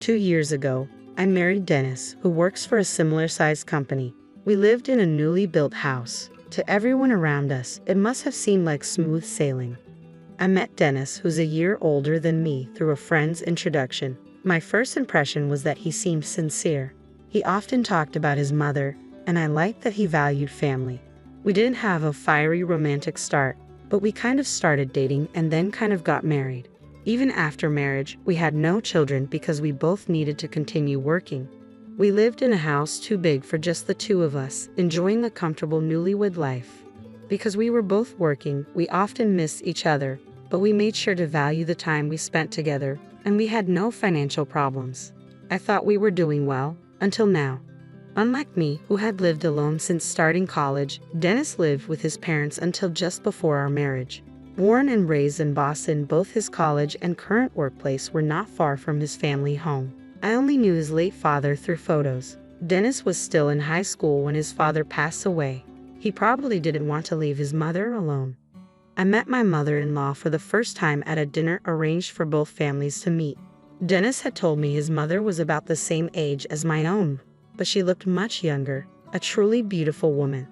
2 years ago, I married Dennis, who works for a similar-sized company. We lived in a newly built house. To everyone around us, it must have seemed like smooth sailing. I met Dennis, who's a year older than me, through a friend's introduction. My first impression was that he seemed sincere. He often talked about his mother, and I liked that he valued family. We didn't have a fiery romantic start, but we kind of started dating and then kind of got married. Even after marriage, we had no children because we both needed to continue working. We lived in a house too big for just the two of us, enjoying the comfortable newlywed life. Because we were both working, we often missed each other, but we made sure to value the time we spent together, and we had no financial problems. I thought we were doing well, until now. Unlike me, who had lived alone since starting college, Dennis lived with his parents until just before our marriage. Born and raised in Boston, both his college and current workplace were not far from his family home. I only knew his late father through photos. Dennis was still in high school when his father passed away. He probably didn't want to leave his mother alone. I met my mother-in-law for the first time at a dinner arranged for both families to meet. Dennis had told me his mother was about the same age as my own, but she looked much younger, a truly beautiful woman.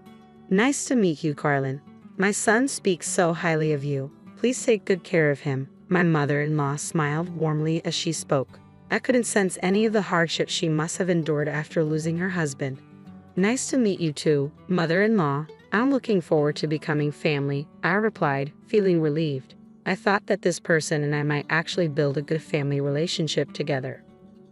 "Nice to meet you, Carlin. My son speaks so highly of you. Please take good care of him." My mother-in-law smiled warmly as she spoke. I couldn't sense any of the hardship she must have endured after losing her husband. "Nice to meet you too, mother-in-law. I'm looking forward to becoming family," I replied, feeling relieved. I thought that this person and I might actually build a good family relationship together.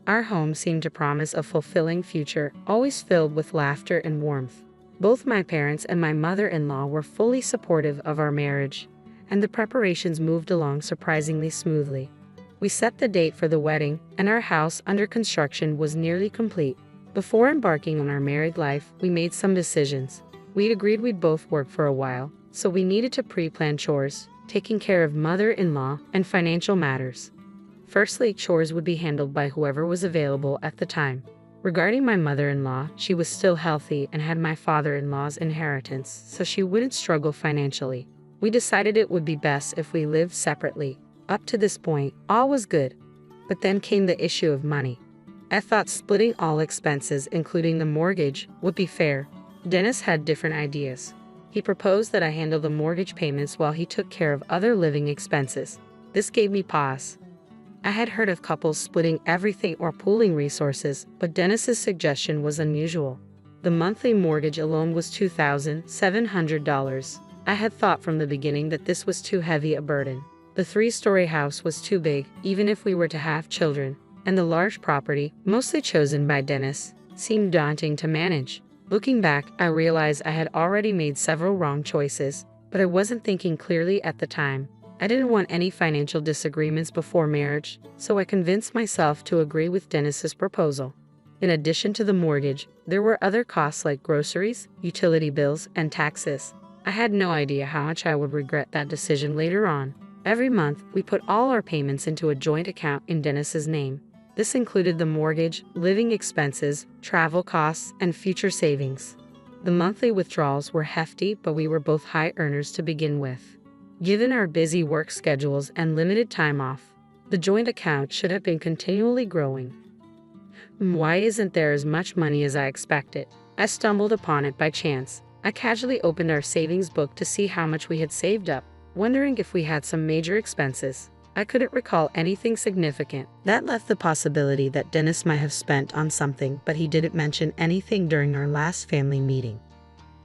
Our home seemed to promise a fulfilling future, always filled with laughter and warmth. Both my parents and my mother-in-law were fully supportive of our marriage, and the preparations moved along surprisingly smoothly. We set the date for the wedding, and our house under construction was nearly complete. Before embarking on our married life, we made some decisions. We agreed we'd both work for a while, so we needed to pre-plan chores, taking care of mother-in-law, and financial matters. Firstly, chores would be handled by whoever was available at the time. Regarding my mother-in-law, she was still healthy and had my father-in-law's inheritance, so she wouldn't struggle financially. We decided it would be best if we lived separately. Up to this point, all was good. But then came the issue of money. I thought splitting all expenses, including the mortgage, would be fair. Dennis had different ideas. He proposed that I handle the mortgage payments while he took care of other living expenses. This gave me pause. I had heard of couples splitting everything or pooling resources, but Dennis's suggestion was unusual. The monthly mortgage alone was $2,700. I had thought from the beginning that this was too heavy a burden. The 3-story house was too big, even if we were to have children, and the large property, mostly chosen by Dennis, seemed daunting to manage. Looking back, I realized I had already made several wrong choices, but I wasn't thinking clearly at the time. I didn't want any financial disagreements before marriage, so I convinced myself to agree with Dennis's proposal. In addition to the mortgage, there were other costs like groceries, utility bills, and taxes. I had no idea how much I would regret that decision later on. Every month, we put all our payments into a joint account in Dennis's name. This included the mortgage, living expenses, travel costs, and future savings. The monthly withdrawals were hefty, but we were both high earners to begin with. Given our busy work schedules and limited time off, the joint account should have been continually growing. Why isn't there as much money as I expected? I stumbled upon it by chance. I casually opened our savings book to see how much we had saved up, wondering if we had some major expenses. I couldn't recall anything significant. That left the possibility that Dennis might have spent on something, but he didn't mention anything during our last family meeting.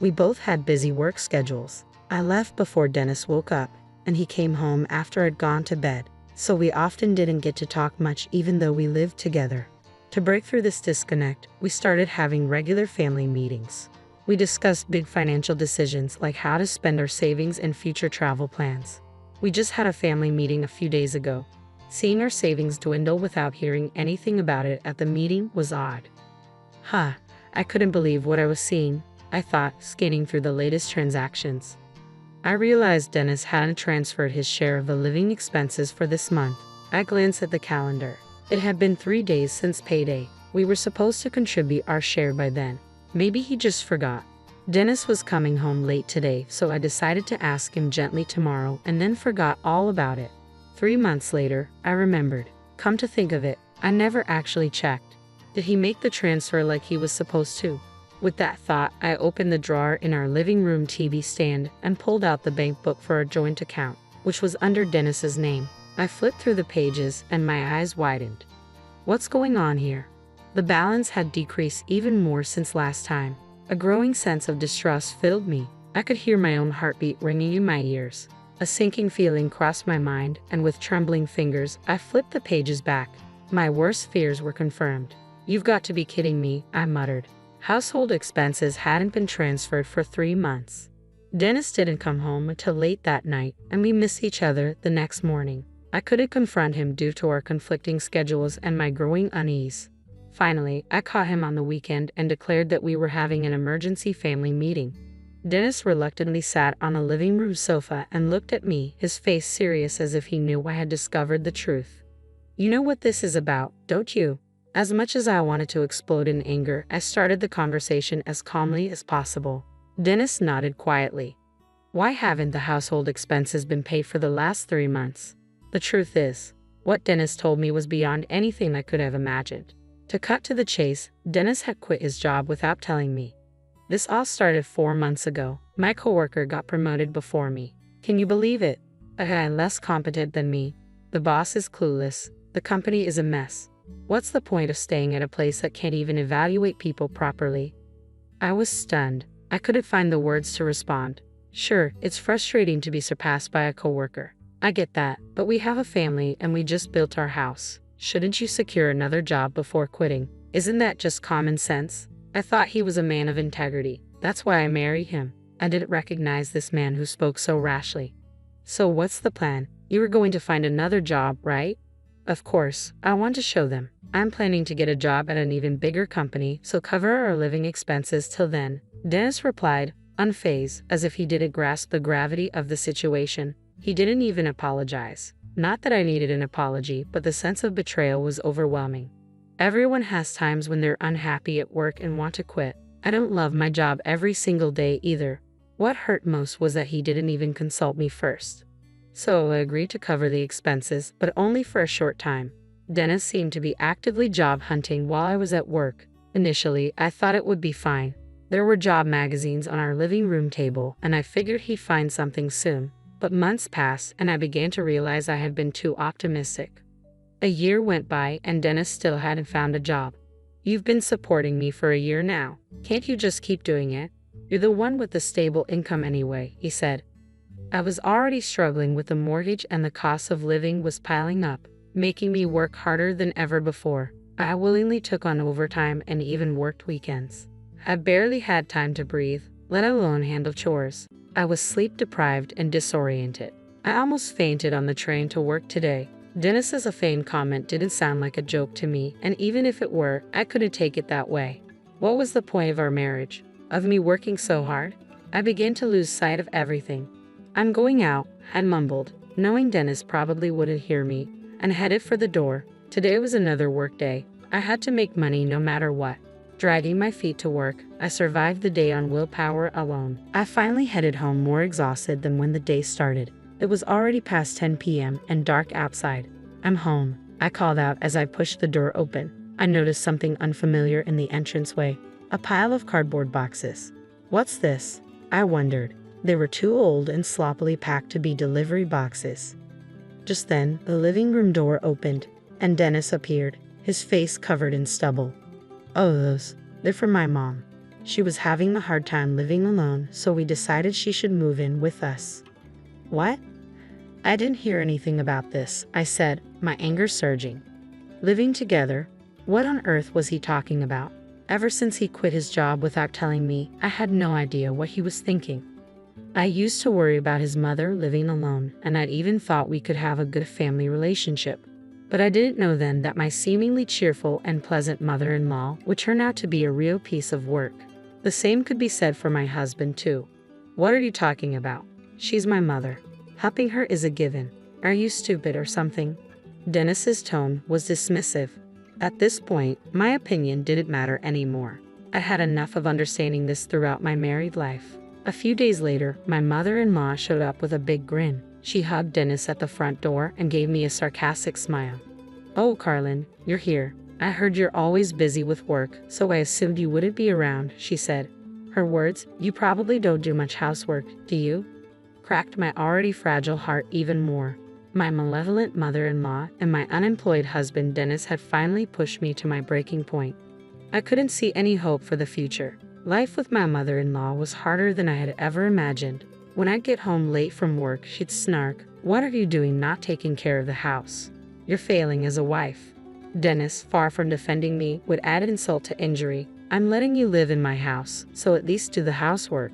We both had busy work schedules. I left before Dennis woke up, and he came home after I'd gone to bed, so we often didn't get to talk much even though we lived together. To break through this disconnect, we started having regular family meetings. We discussed big financial decisions like how to spend our savings and future travel plans. We just had a family meeting a few days ago. Seeing our savings dwindle without hearing anything about it at the meeting was odd. I couldn't believe what I was seeing, I thought, scanning through the latest transactions. I realized Dennis hadn't transferred his share of the living expenses for this month. I glanced at the calendar. It had been 3 days since payday. We were supposed to contribute our share by then. Maybe he just forgot. Dennis was coming home late today, so I decided to ask him gently tomorrow and then forgot all about it. 3 months later, I remembered. Come to think of it, I never actually checked. Did he make the transfer like he was supposed to? With that thought, I opened the drawer in our living room TV stand and pulled out the bank book for our joint account, which was under Dennis's name. I flipped through the pages and my eyes widened. What's going on here? The balance had decreased even more since last time. A growing sense of distrust filled me. I could hear my own heartbeat ringing in my ears. A sinking feeling crossed my mind, and with trembling fingers, I flipped the pages back. My worst fears were confirmed. "You've got to be kidding me," I muttered. Household expenses hadn't been transferred for 3 months. Dennis didn't come home until late that night, and we missed each other the next morning. I couldn't confront him due to our conflicting schedules and my growing unease. Finally, I caught him on the weekend and declared that we were having an emergency family meeting. Dennis reluctantly sat on a living room sofa and looked at me, his face serious as if he knew I had discovered the truth. "You know what this is about, don't you?" As much as I wanted to explode in anger, I started the conversation as calmly as possible. Dennis nodded quietly. "Why haven't the household expenses been paid for the last 3 months?" The truth is, what Dennis told me was beyond anything I could have imagined. To cut to the chase, Dennis had quit his job without telling me. This all started 4 months ago. My coworker got promoted before me. Can you believe it? A guy less competent than me. The boss is clueless. The company is a mess. What's the point of staying at a place that can't even evaluate people properly? I was stunned. I couldn't find the words to respond. Sure, it's frustrating to be surpassed by a coworker. I get that, but we have a family and we just built our house. Shouldn't you secure another job before quitting? Isn't that just common sense? I thought he was a man of integrity. That's why I married him. I didn't recognize this man who spoke so rashly. "So what's the plan? You were going to find another job, right?" "Of course, I want to show them. I'm planning to get a job at an even bigger company, so cover our living expenses till then," Dennis replied, unfazed, as if he didn't grasp the gravity of the situation. He didn't even apologize. Not that I needed an apology, but the sense of betrayal was overwhelming. Everyone has times when they're unhappy at work and want to quit. I don't love my job every single day either. What hurt most was that he didn't even consult me first. So I agreed to cover the expenses, but only for a short time. Dennis seemed to be actively job hunting while I was at work. Initially, I thought it would be fine. There were job magazines on our living room table, and I figured he'd find something soon. But months passed, and I began to realize I had been too optimistic. A year went by, and Dennis still hadn't found a job. "You've been supporting me for a year now. Can't you just keep doing it? You're the one with the stable income anyway," he said. I was already struggling with the mortgage, and the cost of living was piling up, making me work harder than ever before. I willingly took on overtime and even worked weekends. I barely had time to breathe, let alone handle chores. I was sleep-deprived and disoriented. I almost fainted on the train to work today. Dennis's feigned comment didn't sound like a joke to me, and even if it were, I couldn't take it that way. What was the point of our marriage? Of me working so hard? I began to lose sight of everything. "I'm going out," I mumbled, knowing Dennis probably wouldn't hear me, and headed for the door. Today was another work day. I had to make money no matter what. Dragging my feet to work, I survived the day on willpower alone. I finally headed home more exhausted than when the day started. It was already past 10 p.m. and dark outside. "I'm home," I called out as I pushed the door open. I noticed something unfamiliar in the entranceway. A pile of cardboard boxes. "What's this?" I wondered. They were too old and sloppily packed to be delivery boxes. Just then, the living room door opened, and Dennis appeared, his face covered in stubble. "Oh, they're for my mom. She was having a hard time living alone, so we decided she should move in with us." "What?" "I didn't hear anything about this," I said, my anger surging. Living together? What on earth was he talking about? Ever since he quit his job without telling me, I had no idea what he was thinking. I used to worry about his mother living alone, and I'd even thought we could have a good family relationship. But I didn't know then that my seemingly cheerful and pleasant mother-in-law would turn out to be a real piece of work. The same could be said for my husband, too. "What are you talking about? She's my mother. Helping her is a given. Are you stupid or something?" Dennis's tone was dismissive. At this point, my opinion didn't matter anymore. I had enough of understanding this throughout my married life. A few days later, my mother-in-law showed up with a big grin. She hugged Dennis at the front door and gave me a sarcastic smile. Oh, Carlin, you're here. I heard you're always busy with work, so I assumed you wouldn't be around, she said. Her words, "You probably don't do much housework, do you?" cracked my already fragile heart even more. My malevolent mother-in-law and my unemployed husband Dennis had finally pushed me to my breaking point. I couldn't see any hope for the future. Life with my mother-in-law was harder than I had ever imagined. When I'd get home late from work, she'd snark, "What are you doing not taking care of the house? You're failing as a wife." Dennis, far from defending me, would add insult to injury. "I'm letting you live in my house, so at least do the housework."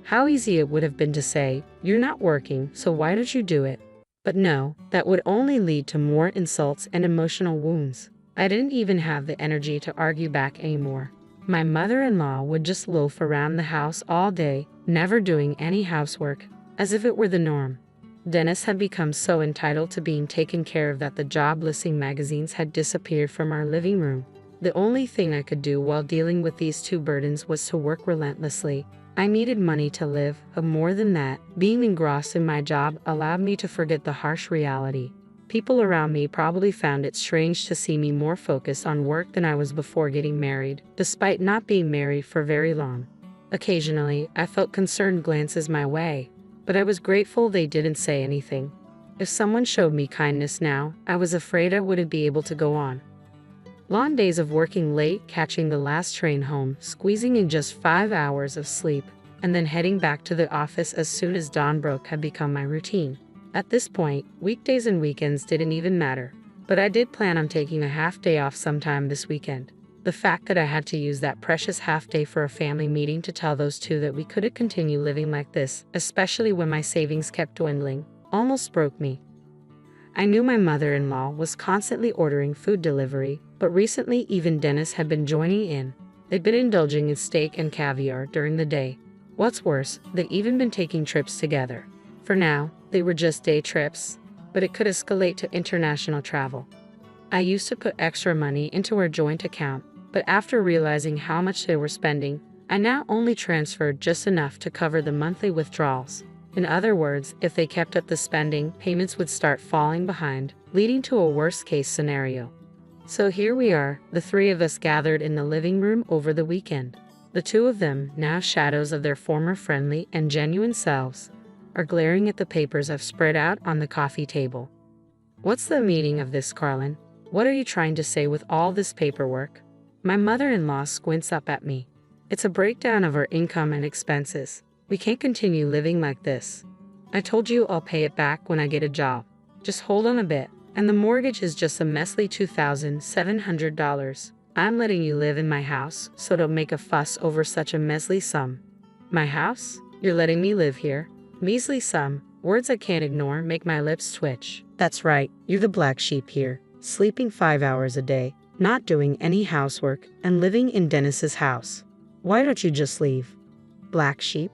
How easy it would have been to say, "You're not working, so why don't you do it?" But no, that would only lead to more insults and emotional wounds. I didn't even have the energy to argue back anymore. My mother-in-law would just loaf around the house all day, never doing any housework, as if it were the norm. Dennis had become so entitled to being taken care of that the job listing magazines had disappeared from our living room. The only thing I could do while dealing with these two burdens was to work relentlessly. I needed money to live, but more than that, being engrossed in my job allowed me to forget the harsh reality. People around me probably found it strange to see me more focused on work than I was before getting married, despite not being married for very long. Occasionally, I felt concerned glances my way, but I was grateful they didn't say anything. If someone showed me kindness now, I was afraid I wouldn't be able to go on. Long days of working late, catching the last train home, squeezing in just 5 hours of sleep, and then heading back to the office as soon as dawn broke had become my routine. At this point, weekdays and weekends didn't even matter, but I did plan on taking a half day off sometime this weekend. The fact that I had to use that precious half day for a family meeting to tell those two that we couldn't continue living like this, especially when my savings kept dwindling, almost broke me. I knew my mother-in-law was constantly ordering food delivery, but recently even Dennis had been joining in. They'd been indulging in steak and caviar during the day. What's worse, they'd even been taking trips together. For now, they were just day trips, but it could escalate to international travel. I used to put extra money into our joint account, but after realizing how much they were spending, I now only transferred just enough to cover the monthly withdrawals. In other words, if they kept up the spending, payments would start falling behind, leading to a worst-case scenario. So here we are, the three of us gathered in the living room over the weekend. The two of them, now shadows of their former friendly and genuine selves, are glaring at the papers I've spread out on the coffee table. "What's the meaning of this, Carlin? What are you trying to say with all this paperwork?" My mother-in-law squints up at me. "It's a breakdown of our income and expenses. We can't continue living like this. I told you I'll pay it back when I get a job. Just hold on a bit. And the mortgage is just a measly $2,700. I'm letting you live in my house, so don't make a fuss over such a measly sum." "My house? You're letting me live here?" Measly sum. Words I can't ignore make my lips twitch. That's right, you're the black sheep here, sleeping 5 hours a day, not doing any housework, and living in Dennis's house. Why don't you just leave? Black sheep?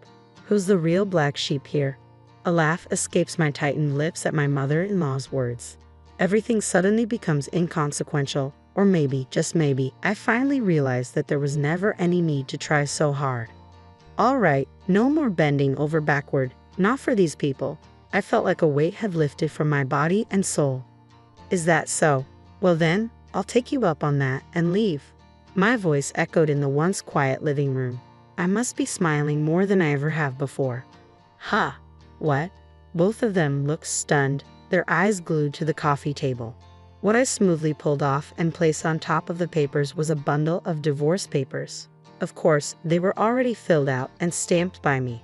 Who's the real black sheep here? A laugh escapes my tightened lips at my mother-in-law's words. Everything suddenly becomes inconsequential, or maybe, just maybe, I finally realized that there was never any need to try so hard. All right, no more bending over backward, not for these people. I felt like a weight had lifted from my body and soul. Is that so? Well then, I'll take you up on that and leave. My voice echoed in the once quiet living room. I must be smiling more than I ever have before. Ha! What? Both of them looked stunned, their eyes glued to the coffee table. What I smoothly pulled off and placed on top of the papers was a bundle of divorce papers. Of course, they were already filled out and stamped by me.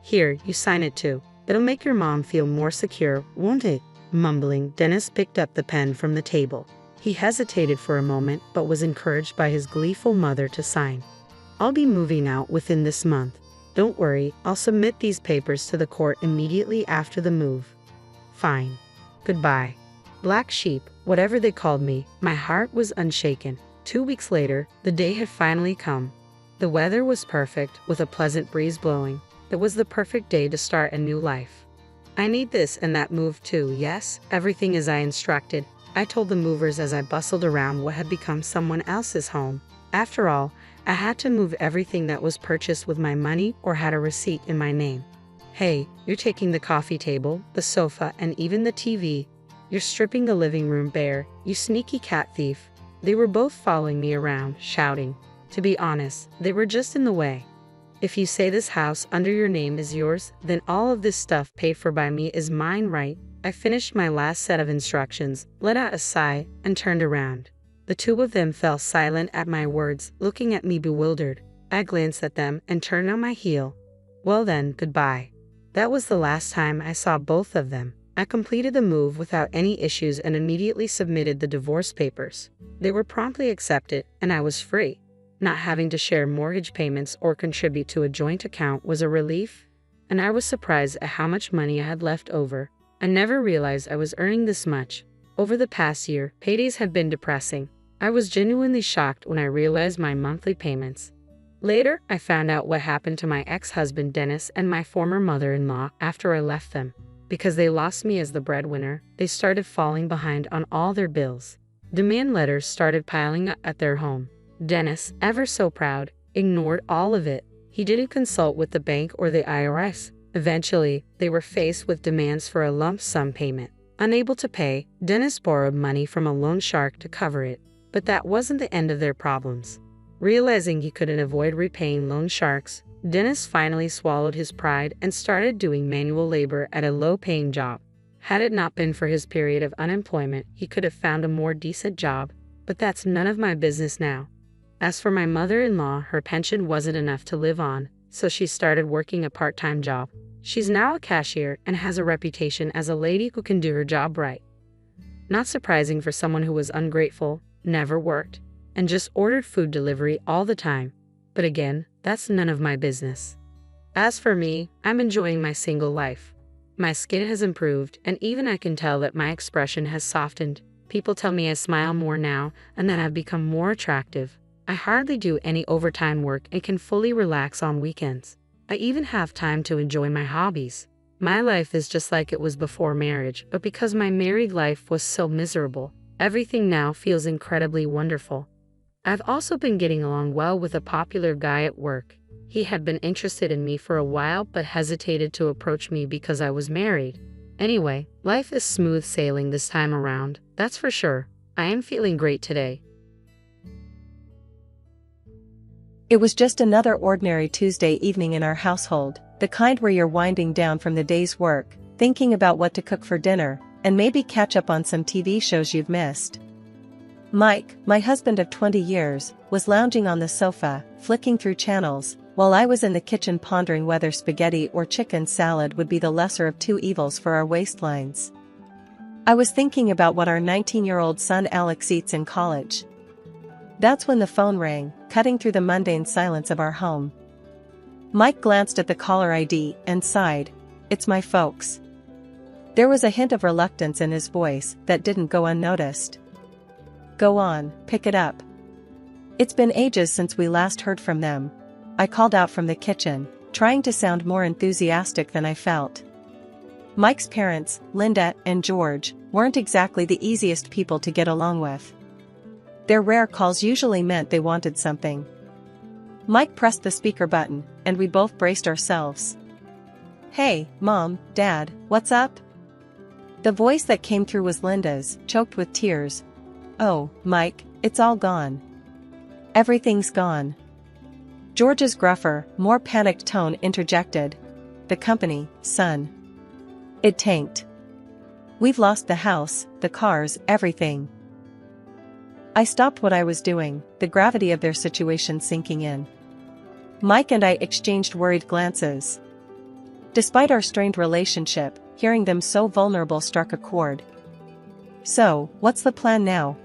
"Here, you sign it too. It'll make your mom feel more secure, won't it?" Mumbling, Dennis picked up the pen from the table. He hesitated for a moment, but was encouraged by his gleeful mother to sign. "I'll be moving out within this month. Don't worry, I'll submit these papers to the court immediately after the move." "Fine. Goodbye." Black sheep, whatever they called me, my heart was unshaken. 2 weeks later, the day had finally come. The weather was perfect, with a pleasant breeze blowing. It was the perfect day to start a new life. "I need this and that move too, yes? Everything as I instructed," I told the movers as I bustled around what had become someone else's home. After all, I had to move everything that was purchased with my money or had a receipt in my name. "Hey, you're taking the coffee table, the sofa, and even the TV. You're stripping the living room bare, you sneaky cat thief." They were both following me around, shouting. To be honest, they were just in the way. "If you say this house under your name is yours, then all of this stuff paid for by me is mine, right?" I finished my last set of instructions, let out a sigh, and turned around. The two of them fell silent at my words, looking at me bewildered. I glanced at them and turned on my heel. Well then, goodbye. That was the last time I saw both of them. I completed the move without any issues and immediately submitted the divorce papers. They were promptly accepted, and I was free. Not having to share mortgage payments or contribute to a joint account was a relief, and I was surprised at how much money I had left over. I never realized I was earning this much. Over the past year, paydays have been depressing. I was genuinely shocked when I realized my monthly payments. Later, I found out what happened to my ex-husband Dennis and my former mother-in-law after I left them. Because they lost me as the breadwinner, they started falling behind on all their bills. Demand letters started piling up at their home. Dennis, ever so proud, ignored all of it. He didn't consult with the bank or the IRS. Eventually, they were faced with demands for a lump sum payment. Unable to pay, Dennis borrowed money from a loan shark to cover it. But that wasn't the end of their problems. Realizing he couldn't avoid repaying loan sharks, Dennis finally swallowed his pride and started doing manual labor at a low-paying job. Had it not been for his period of unemployment, he could have found a more decent job, but that's none of my business now. As for my mother-in-law, her pension wasn't enough to live on, so she started working a part-time job. She's now a cashier and has a reputation as a lady who can do her job right. Not surprising for someone who was ungrateful, never worked, and just ordered food delivery all the time. But again, that's none of my business. As for me, I'm enjoying my single life. My skin has improved, and even I can tell that my expression has softened. People tell me I smile more now and that I've become more attractive. I hardly do any overtime work and can fully relax on weekends. I even have time to enjoy my hobbies. My life is just like it was before marriage, but because my married life was so miserable, everything now feels incredibly wonderful. I've also been getting along well with a popular guy at work. He had been interested in me for a while but hesitated to approach me because I was married. Anyway, life is smooth sailing this time around, that's for sure. I am feeling great today. It was just another ordinary Tuesday evening in our household, the kind where you're winding down from the day's work, thinking about what to cook for dinner, and maybe catch up on some TV shows you've missed. Mike, my husband of 20 years, was lounging on the sofa, flicking through channels, while I was in the kitchen pondering whether spaghetti or chicken salad would be the lesser of two evils for our waistlines. I was thinking about what our 19-year-old son Alex eats in college. That's when the phone rang, cutting through the mundane silence of our home. Mike glanced at the caller ID and sighed. "It's my folks." There was a hint of reluctance in his voice that didn't go unnoticed. "Go on, pick it up. It's been ages since we last heard from them," I called out from the kitchen, trying to sound more enthusiastic than I felt. Mike's parents, Linda and George, weren't exactly the easiest people to get along with. Their rare calls usually meant they wanted something. Mike pressed the speaker button, and we both braced ourselves. "Hey, Mom, Dad, what's up?" The voice that came through was Linda's, choked with tears. "Oh, Mike, it's all gone. Everything's gone." George's gruffer, more panicked tone interjected. "The company, son. It tanked. We've lost the house, the cars, everything." I stopped what I was doing, the gravity of their situation sinking in. Mike and I exchanged worried glances. Despite our strained relationship, hearing them so vulnerable struck a chord. "So, what's the plan now?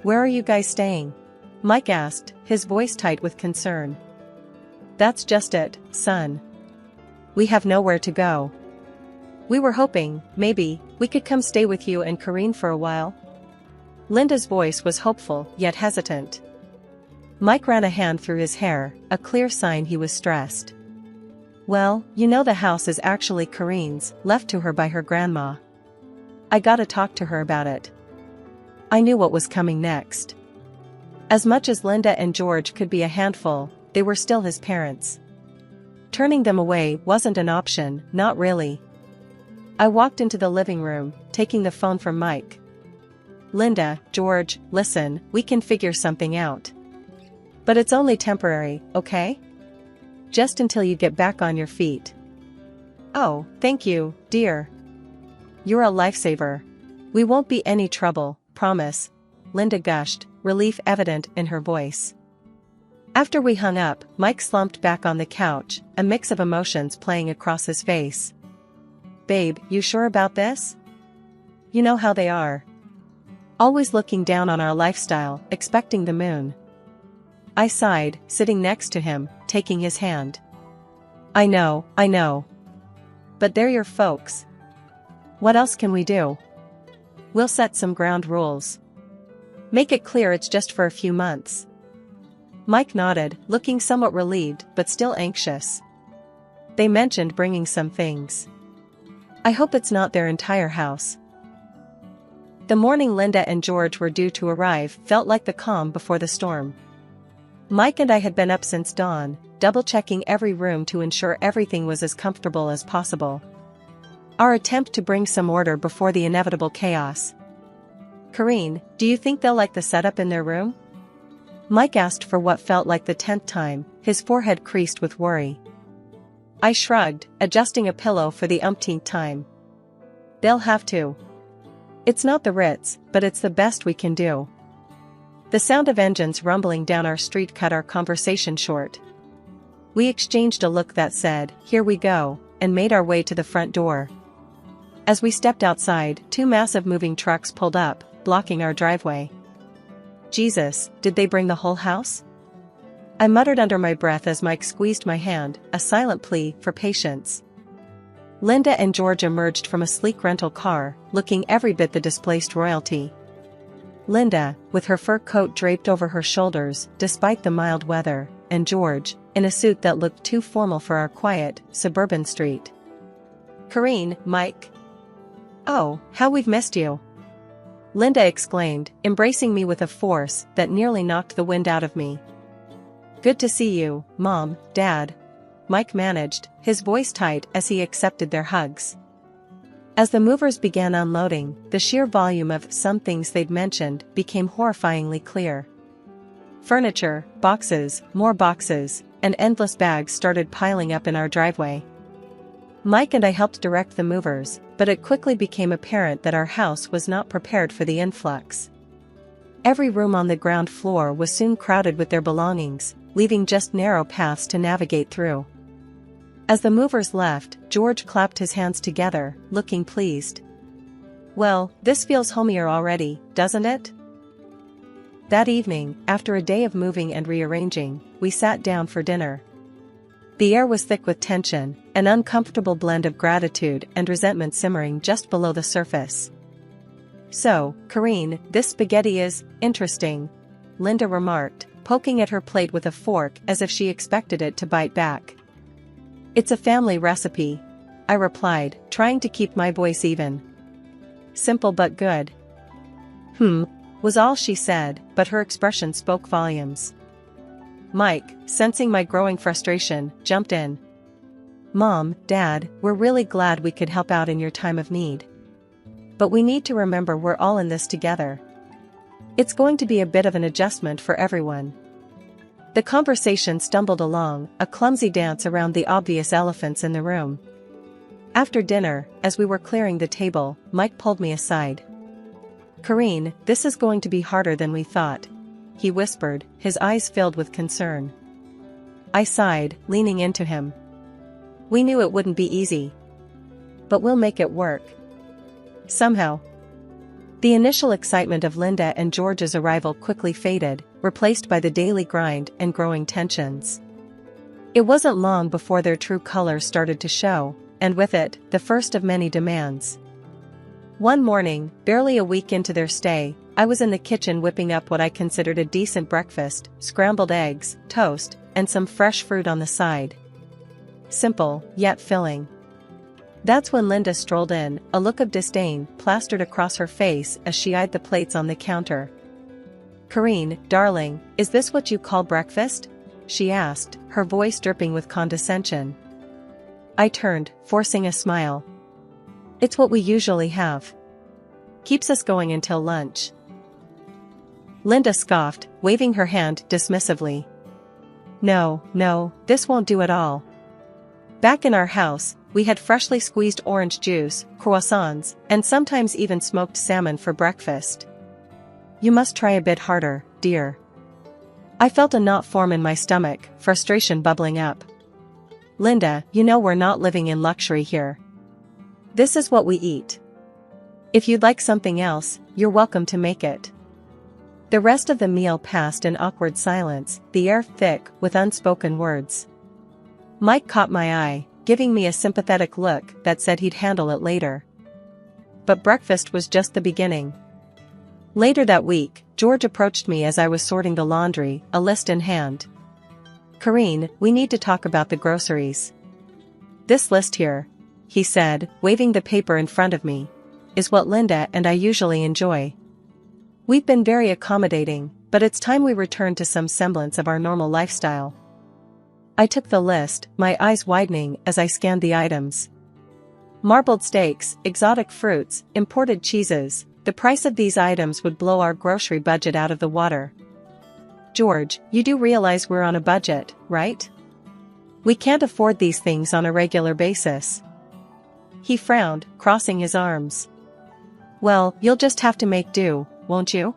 Where are you guys staying?" Mike asked, his voice tight with concern. "That's just it, son. We have nowhere to go. We were hoping, maybe, we could come stay with you and Karine for a while." Linda's voice was hopeful, yet hesitant. Mike ran a hand through his hair, a clear sign he was stressed. "Well, you know the house is actually Karine's, left to her by her grandma. I gotta talk to her about it." I knew what was coming next. As much as Linda and George could be a handful, they were still his parents. Turning them away wasn't an option, not really. I walked into the living room, taking the phone from Mike. "Linda, George, listen, we can figure something out. But it's only temporary, okay? Just until you get back on your feet." "Oh, thank you, dear. You're a lifesaver. We won't be any trouble, promise," Linda gushed, relief evident in her voice. After we hung up, Mike slumped back on the couch, a mix of emotions playing across his face. "Babe, you sure about this? You know how they are. Always looking down on our lifestyle, expecting the moon." I sighed, sitting next to him, taking his hand. I know. But they're your folks. What else can we do? We'll set some ground rules. Make it clear it's just for a few months." Mike nodded, looking somewhat relieved but still anxious. "They mentioned bringing some things. I hope it's not their entire house." The morning Linda and George were due to arrive felt like the calm before the storm. Mike and I had been up since dawn, double-checking every room to ensure everything was as comfortable as possible. Our attempt to bring some order before the inevitable chaos. "Karine, do you think they'll like the setup in their room?" Mike asked for what felt like the 10th time, his forehead creased with worry. I shrugged, adjusting a pillow for the umpteenth time. "They'll have to. It's not the Ritz, but it's the best we can do." The sound of engines rumbling down our street cut our conversation short. We exchanged a look that said, "Here we go," and made our way to the front door. As we stepped outside, 2 massive moving trucks pulled up, blocking our driveway. "Jesus, did they bring the whole house?" I muttered under my breath as Mike squeezed my hand, a silent plea for patience. Linda and George emerged from a sleek rental car, looking every bit the displaced royalty. Linda, with her fur coat draped over her shoulders despite the mild weather, and George, in a suit that looked too formal for our quiet, suburban street. "Karine, Mike. Oh, how we've missed you!" Linda exclaimed, embracing me with a force that nearly knocked the wind out of me. "Good to see you, Mom, Dad," Mike managed, his voice tight as he accepted their hugs. As the movers began unloading, the sheer volume of some things they'd mentioned became horrifyingly clear. Furniture, boxes, more boxes, and endless bags started piling up in our driveway. Mike and I helped direct the movers, but it quickly became apparent that our house was not prepared for the influx. Every room on the ground floor was soon crowded with their belongings, leaving just narrow paths to navigate through. As the movers left, George clapped his hands together, looking pleased. "Well, this feels homier already, doesn't it?" That evening, after a day of moving and rearranging, we sat down for dinner. The air was thick with tension, an uncomfortable blend of gratitude and resentment simmering just below the surface. "So, Karine, this spaghetti is interesting," Linda remarked, poking at her plate with a fork as if she expected it to bite back. "It's a family recipe," I replied, trying to keep my voice even. "Simple but good." Was all she said, but her expression spoke volumes. Mike, sensing my growing frustration, jumped in. "Mom, Dad, we're really glad we could help out in your time of need. But we need to remember we're all in this together. It's going to be a bit of an adjustment for everyone." The conversation stumbled along, a clumsy dance around the obvious elephants in the room. After dinner, as we were clearing the table, Mike pulled me aside. "Karine, this is going to be harder than we thought," he whispered, his eyes filled with concern. I sighed, leaning into him. "We knew it wouldn't be easy. But we'll make it work. Somehow." The initial excitement of Linda and George's arrival quickly faded, replaced by the daily grind and growing tensions. It wasn't long before their true colors started to show, and with it, the first of many demands. One morning, barely a week into their stay, I was in the kitchen whipping up what I considered a decent breakfast: scrambled eggs, toast, and some fresh fruit on the side. Simple, yet filling. That's when Linda strolled in, a look of disdain plastered across her face as she eyed the plates on the counter. "Karine, darling, is this what you call breakfast?" she asked, her voice dripping with condescension. I turned, forcing a smile. It's what we usually have. Keeps us going until lunch. Linda scoffed, waving her hand dismissively. No, this won't do at all. Back in our house, we had freshly squeezed orange juice, croissants, and sometimes even smoked salmon for breakfast. You must try a bit harder, dear. I felt a knot form in my stomach, frustration bubbling up. Linda, you know we're not living in luxury here. This is what we eat. If you'd like something else, you're welcome to make it. The rest of the meal passed in awkward silence, the air thick with unspoken words. Mike caught my eye, giving me a sympathetic look that said he'd handle it later. But breakfast was just the beginning. Later that week, George approached me as I was sorting the laundry, a list in hand. Karine, we need to talk about the groceries. This list here, he said, waving the paper in front of me, is what Linda and I usually enjoy. We've been very accommodating, but it's time we return to some semblance of our normal lifestyle. I took the list, my eyes widening as I scanned the items. Marbled steaks, exotic fruits, imported cheeses, the price of these items would blow our grocery budget out of the water. George, you do realize we're on a budget, right? We can't afford these things on a regular basis. He frowned, crossing his arms. Well, you'll just have to make do, won't you?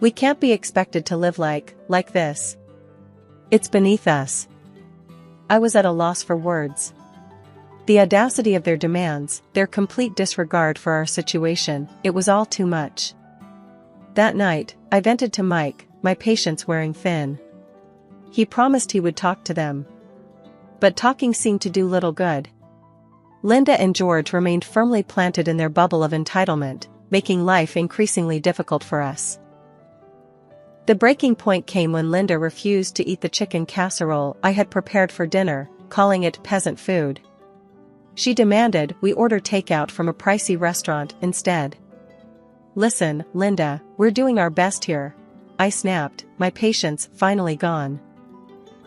We can't be expected to live like this. It's beneath us. I was at a loss for words. The audacity of their demands, their complete disregard for our situation, it was all too much. That night, I vented to Mike, my patience wearing thin. He promised he would talk to them. But talking seemed to do little good. Linda and George remained firmly planted in their bubble of entitlement, making life increasingly difficult for us. The breaking point came when Linda refused to eat the chicken casserole I had prepared for dinner, calling it peasant food. She demanded we order takeout from a pricey restaurant instead. Listen, Linda, we're doing our best here, I snapped, my patience finally gone.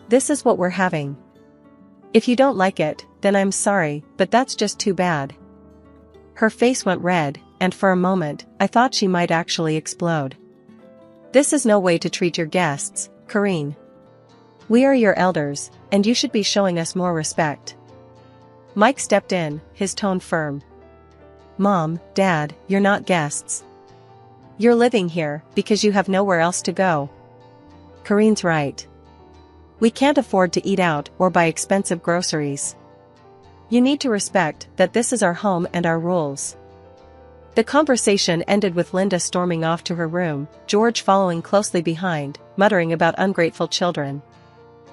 This is what we're having. If you don't like it, then I'm sorry, but that's just too bad. Her face went red, and for a moment, I thought she might actually explode. This is no way to treat your guests, Karine. We are your elders, and you should be showing us more respect. Mike stepped in, his tone firm. Mom, Dad, you're not guests. You're living here because you have nowhere else to go. Karine's right. We can't afford to eat out or buy expensive groceries. You need to respect that this is our home and our rules. The conversation ended with Linda storming off to her room, George following closely behind, muttering about ungrateful children.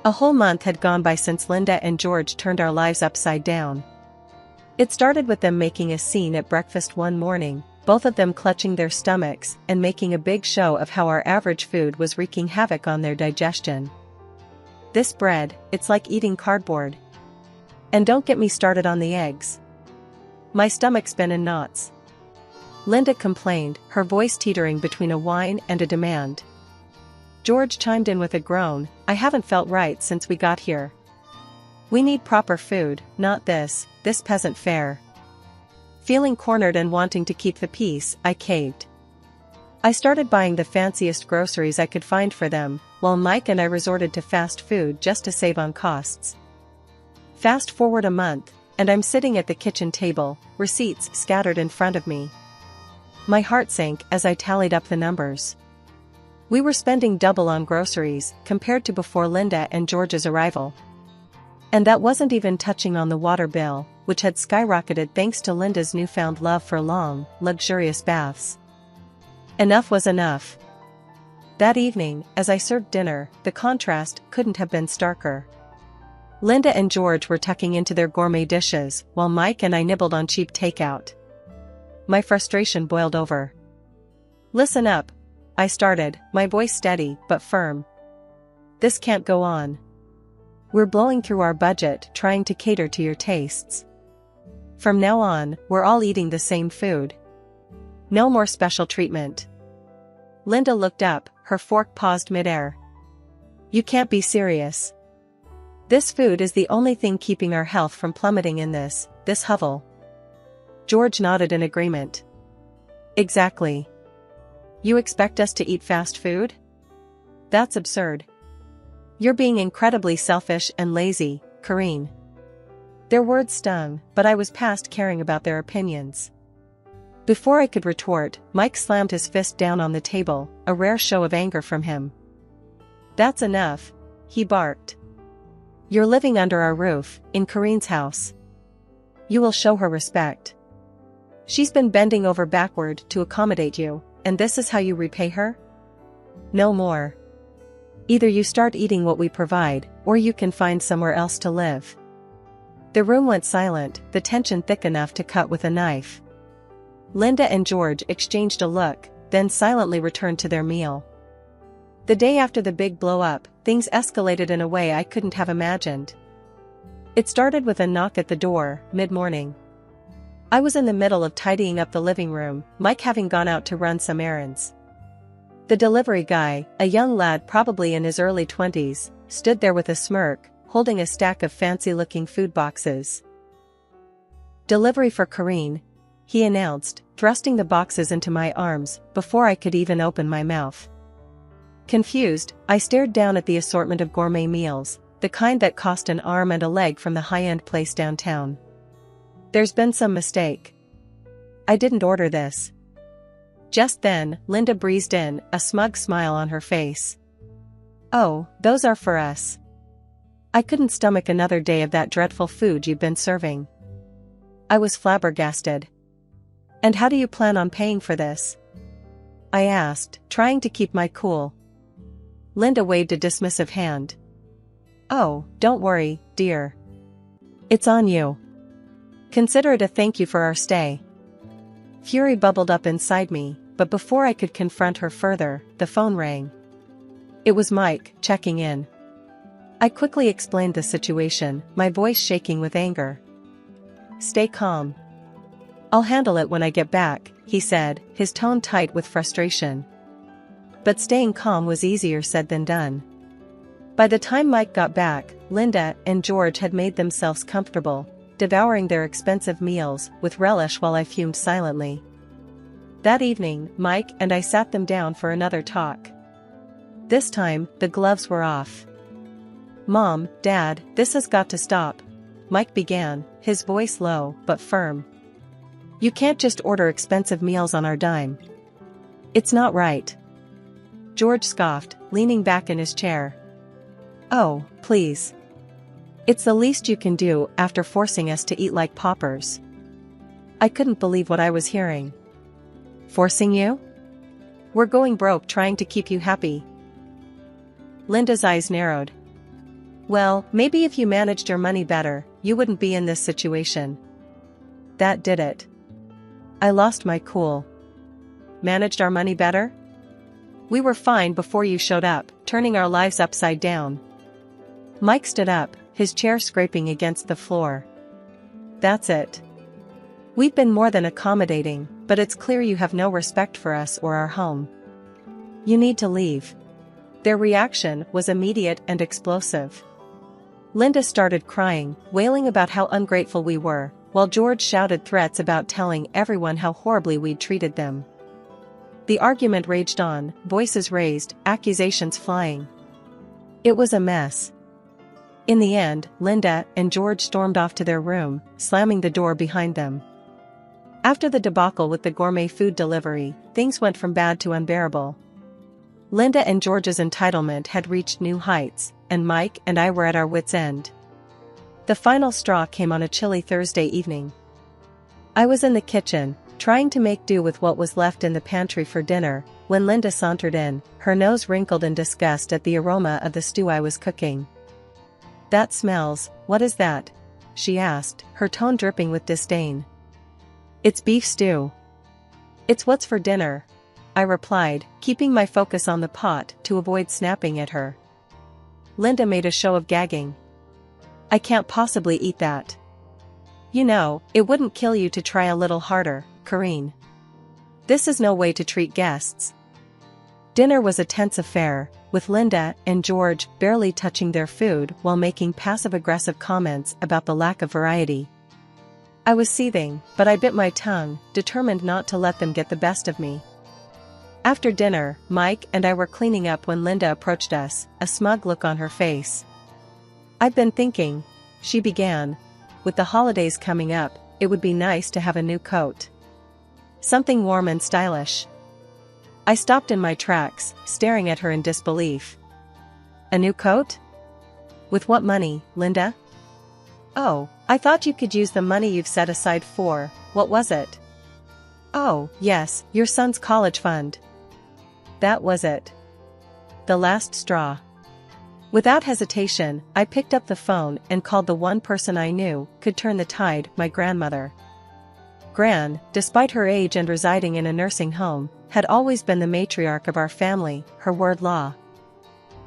A whole month had gone by since Linda and George turned our lives upside down. It started with them making a scene at breakfast one morning, both of them clutching their stomachs and making a big show of how our average food was wreaking havoc on their digestion. This bread, it's like eating cardboard. And don't get me started on the eggs. My stomach's been in knots. Linda complained, her voice teetering between a whine and a demand. George chimed in with a groan, I haven't felt right since we got here. We need proper food, not this peasant fare. Feeling cornered and wanting to keep the peace, I caved. I started buying the fanciest groceries I could find for them, while Mike and I resorted to fast food just to save on costs. Fast forward a month, and I'm sitting at the kitchen table, receipts scattered in front of me. My heart sank as I tallied up the numbers. We were spending double on groceries compared to before Linda and George's arrival. And that wasn't even touching on the water bill, which had skyrocketed thanks to Linda's newfound love for long, luxurious baths. Enough was enough. That evening, as I served dinner, the contrast couldn't have been starker. Linda and George were tucking into their gourmet dishes, while Mike and I nibbled on cheap takeout. My frustration boiled over. Listen up, I started, my voice steady but firm. This can't go on. We're blowing through our budget trying to cater to your tastes. From now on, we're all eating the same food. No more special treatment. Linda looked up, her fork paused midair. You can't be serious. This food is the only thing keeping our health from plummeting in this hovel. George nodded in agreement. Exactly. You expect us to eat fast food? That's absurd. You're being incredibly selfish and lazy, Karine. Their words stung, but I was past caring about their opinions. Before I could retort, Mike slammed his fist down on the table, a rare show of anger from him. That's enough, he barked. You're living under our roof, in Karine's house. You will show her respect. She's been bending over backward to accommodate you, and this is how you repay her? No more. Either you start eating what we provide, or you can find somewhere else to live. The room went silent, the tension thick enough to cut with a knife. Linda and George exchanged a look, then silently returned to their meal. The day after the big blow-up, things escalated in a way I couldn't have imagined. It started with a knock at the door, mid-morning. I was in the middle of tidying up the living room, Mike having gone out to run some errands. The delivery guy, a young lad probably in his early 20s, stood there with a smirk, holding a stack of fancy-looking food boxes. Delivery for Karine, he announced, thrusting the boxes into my arms before I could even open my mouth. Confused, I stared down at the assortment of gourmet meals, the kind that cost an arm and a leg from the high-end place downtown. There's been some mistake. I didn't order this. Just then, Linda breezed in, a smug smile on her face. Oh, those are for us. I couldn't stomach another day of that dreadful food you've been serving. I was flabbergasted. And how do you plan on paying for this? I asked, trying to keep my cool. Linda waved a dismissive hand. Oh, don't worry, dear. It's on you. Consider it a thank you for our stay. Fury bubbled up inside me, but before I could confront her further, the phone rang. It was Mike, checking in. I quickly explained the situation, my voice shaking with anger. Stay calm. I'll handle it when I get back, he said, his tone tight with frustration. But staying calm was easier said than done. By the time Mike got back, Linda and George had made themselves comfortable, devouring their expensive meals with relish while I fumed silently. That evening, Mike and I sat them down for another talk. This time, the gloves were off. Mom, Dad, this has got to stop, Mike began, his voice low but firm. You can't just order expensive meals on our dime. It's not right. George scoffed, leaning back in his chair. Oh, please. It's the least you can do after forcing us to eat like paupers. I couldn't believe what I was hearing. Forcing you? We're going broke trying to keep you happy. Linda's eyes narrowed. Well, maybe if you managed your money better, you wouldn't be in this situation. That did it. I lost my cool. Managed our money better? We were fine before you showed up, turning our lives upside down. Mike stood up, his chair scraping against the floor. That's it. We've been more than accommodating, but it's clear you have no respect for us or our home. You need to leave. Their reaction was immediate and explosive. Linda started crying, wailing about how ungrateful we were, while George shouted threats about telling everyone how horribly we'd treated them. The argument raged on, voices raised, accusations flying. It was a mess. In the end, Linda and George stormed off to their room, slamming the door behind them. After the debacle with the gourmet food delivery, things went from bad to unbearable. Linda and George's entitlement had reached new heights, and Mike and I were at our wits' end. The final straw came on a chilly Thursday evening. I was in the kitchen, trying to make do with what was left in the pantry for dinner, when Linda sauntered in, her nose wrinkled in disgust at the aroma of the stew I was cooking. That smells, what is that? She asked, her tone dripping with disdain. It's beef stew. It's what's for dinner, I replied, keeping my focus on the pot to avoid snapping at her. Linda made a show of gagging. I can't possibly eat that. You know, it wouldn't kill you to try a little harder, Karine. This is no way to treat guests. Dinner was a tense affair, with Linda and George barely touching their food while making passive-aggressive comments about the lack of variety. I was seething, but I bit my tongue, determined not to let them get the best of me. After dinner, Mike and I were cleaning up when Linda approached us, a smug look on her face. "I've been thinking," she began, "with the holidays coming up, it would be nice to have a new coat. Something warm and stylish." I stopped in my tracks, staring at her in disbelief. "A new coat? With what money, Linda?" "Oh, I thought you could use the money you've set aside for, what was it?" "Oh, yes, your son's college fund." That was it. The last straw. Without hesitation, I picked up the phone and called the one person I knew could turn the tide, my grandmother. Gran, despite her age and residing in a nursing home, had always been the matriarch of our family, her word law.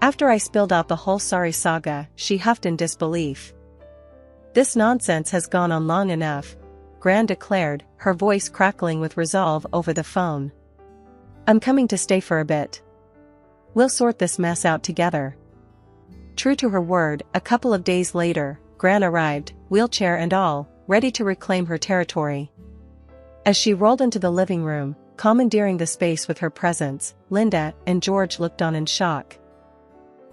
After I spilled out the whole sorry saga, she huffed in disbelief. "This nonsense has gone on long enough," Gran declared, her voice crackling with resolve over the phone. "I'm coming to stay for a bit. We'll sort this mess out together." True to her word, a couple of days later, Gran arrived, wheelchair and all, ready to reclaim her territory. As she rolled into the living room, commandeering the space with her presence, Linda and George looked on in shock.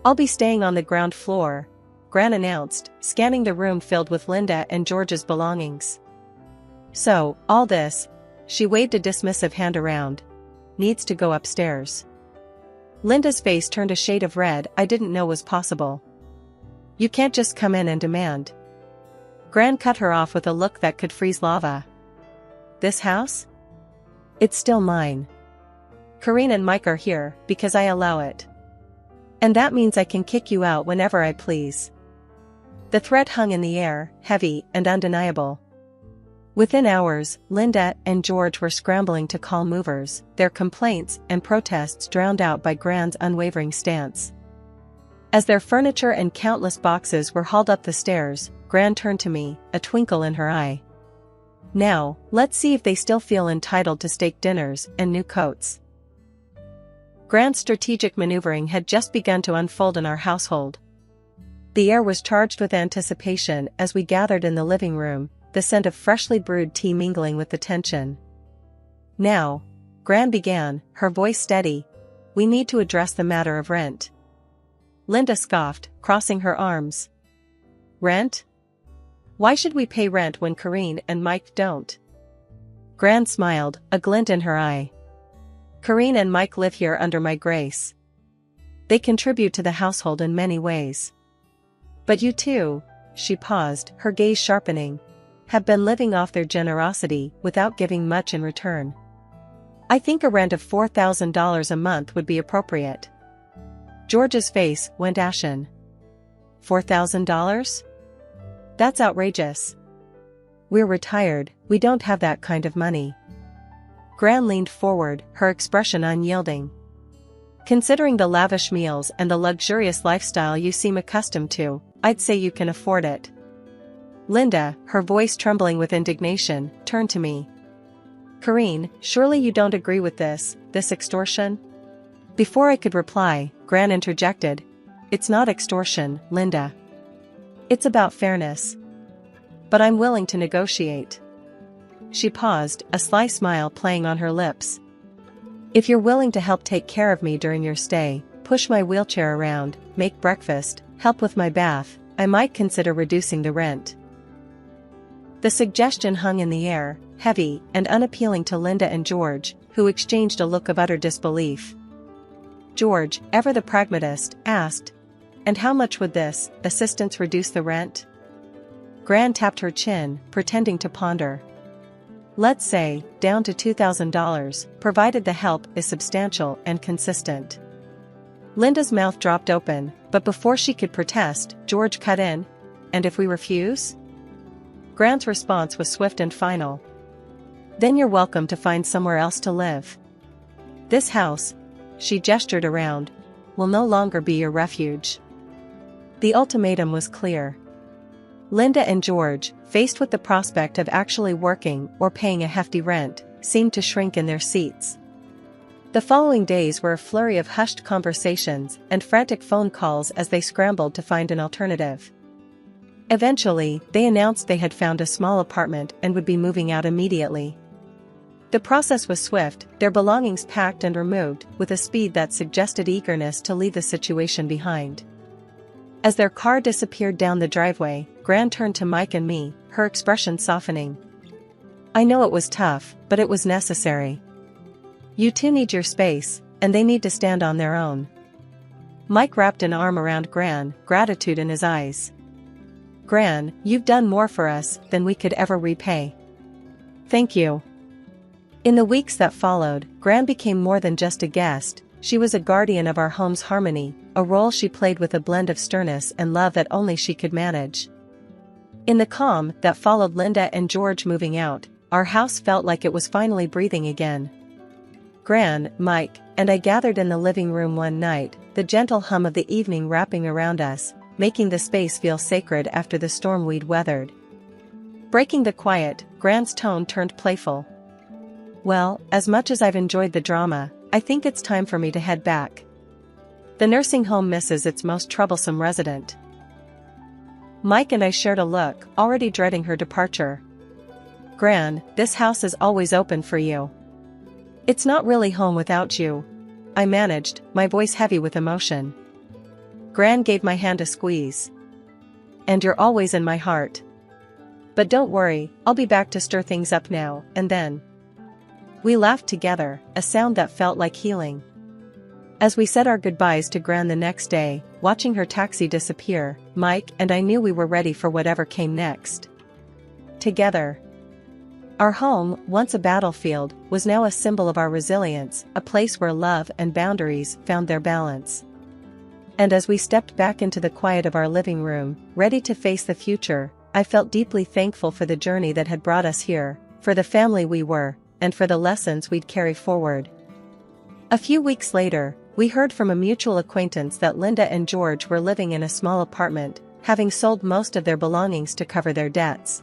"I'll be staying on the ground floor," Gran announced, scanning the room filled with Linda and George's belongings. "So, all this," she waved a dismissive hand around, "needs to go upstairs." Linda's face turned a shade of red I didn't know was possible. "You can't just come in and demand." Gran cut her off with a look that could freeze lava. "This house? It's still mine. Karine and Mike are here because I allow it. And that means I can kick you out whenever I please." The threat hung in the air, heavy and undeniable. Within hours, Linda and George were scrambling to call movers, their complaints and protests drowned out by Gran's unwavering stance. As their furniture and countless boxes were hauled up the stairs, Gran turned to me, a twinkle in her eye. "Now, let's see if they still feel entitled to steak dinners and new coats." Gran's strategic maneuvering had just begun to unfold in our household. The air was charged with anticipation as we gathered in the living room, the scent of freshly brewed tea mingling with the tension. "Now," Gran began, her voice steady, "we need to address the matter of rent." Linda scoffed, crossing her arms. "Rent? Why should we pay rent when Karine and Mike don't?" Gran smiled, a glint in her eye. "Karine and Mike live here under my grace. They contribute to the household in many ways. But you two," she paused, her gaze sharpening, "have been living off their generosity without giving much in return. I think a rent of $4,000 a month would be appropriate." George's face went ashen. $4,000? That's outrageous. We're retired, we don't have that kind of money. Gran leaned forward, her expression unyielding. "Considering the lavish meals and the luxurious lifestyle you seem accustomed to, I'd say you can afford it." Linda, her voice trembling with indignation, turned to me. "Karine, surely you don't agree with this extortion?" Before I could reply, Gran interjected, "It's not extortion, Linda. It's about fairness. But I'm willing to negotiate." She paused, a sly smile playing on her lips. "If you're willing to help take care of me during your stay, push my wheelchair around, make breakfast, help with my bath, I might consider reducing the rent." The suggestion hung in the air, heavy and unappealing to Linda and George, who exchanged a look of utter disbelief. George, ever the pragmatist, asked, "And how much would this assistance reduce the rent?" Gran tapped her chin, pretending to ponder. "Let's say, down to $2,000, provided the help is substantial and consistent." Linda's mouth dropped open, but before she could protest, George cut in. "And if we refuse?" Gran's response was swift and final. "Then you're welcome to find somewhere else to live. This house," she gestured around, "will no longer be your refuge." The ultimatum was clear. Linda and George, faced with the prospect of actually working or paying a hefty rent, seemed to shrink in their seats. The following days were a flurry of hushed conversations and frantic phone calls as they scrambled to find an alternative. Eventually, they announced they had found a small apartment and would be moving out immediately. The process was swift, their belongings packed and removed with a speed that suggested eagerness to leave the situation behind. As their car disappeared down the driveway, Gran turned to Mike and me, her expression softening. "I know it was tough, but it was necessary. You two need your space, and they need to stand on their own." Mike wrapped an arm around Gran, gratitude in his eyes. "Gran, you've done more for us than we could ever repay. Thank you." In the weeks that followed, Gran became more than just a guest. She was a guardian of our home's harmony, a role she played with a blend of sternness and love that only she could manage. In the calm that followed Linda and George moving out, our house felt like it was finally breathing again. Gran, Mike, and I gathered in the living room one night, the gentle hum of the evening wrapping around us, making the space feel sacred after the storm we'd weathered. Breaking the quiet, Gran's tone turned playful. "Well, as much as I've enjoyed the drama, I think it's time for me to head back. The nursing home misses its most troublesome resident." Mike and I shared a look, already dreading her departure. "Gran, this house is always open for you. It's not really home without you," I managed, my voice heavy with emotion. Gran gave my hand a squeeze. "And you're always in my heart. But don't worry, I'll be back to stir things up now and then." We laughed together, a sound that felt like healing. As we said our goodbyes to Gran the next day, watching her taxi disappear, Mike and I knew we were ready for whatever came next. Together. Our home, once a battlefield, was now a symbol of our resilience, a place where love and boundaries found their balance. And as we stepped back into the quiet of our living room, ready to face the future, I felt deeply thankful for the journey that had brought us here, for the family we were, and for the lessons we'd carry forward. A few weeks later, we heard from a mutual acquaintance that Linda and George were living in a small apartment, having sold most of their belongings to cover their debts.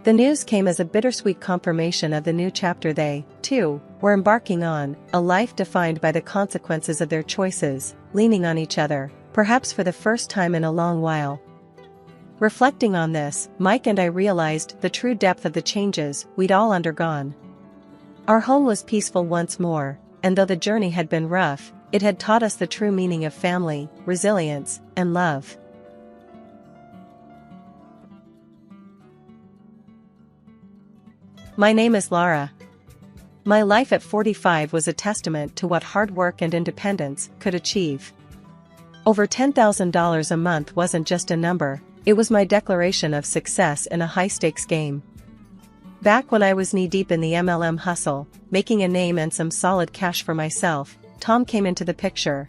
The news came as a bittersweet confirmation of the new chapter they, too, were embarking on, a life defined by the consequences of their choices, leaning on each other, perhaps for the first time in a long while. Reflecting on this, Mike and I realized the true depth of the changes we'd all undergone. Our home was peaceful once more, and though the journey had been rough, it had taught us the true meaning of family, resilience, and love. My name is Lara. My life at 45 was a testament to what hard work and independence could achieve. Over $10,000 a month wasn't just a number, it was my declaration of success in a high-stakes game. Back when I was knee-deep in the MLM hustle, making a name and some solid cash for myself, Tom came into the picture.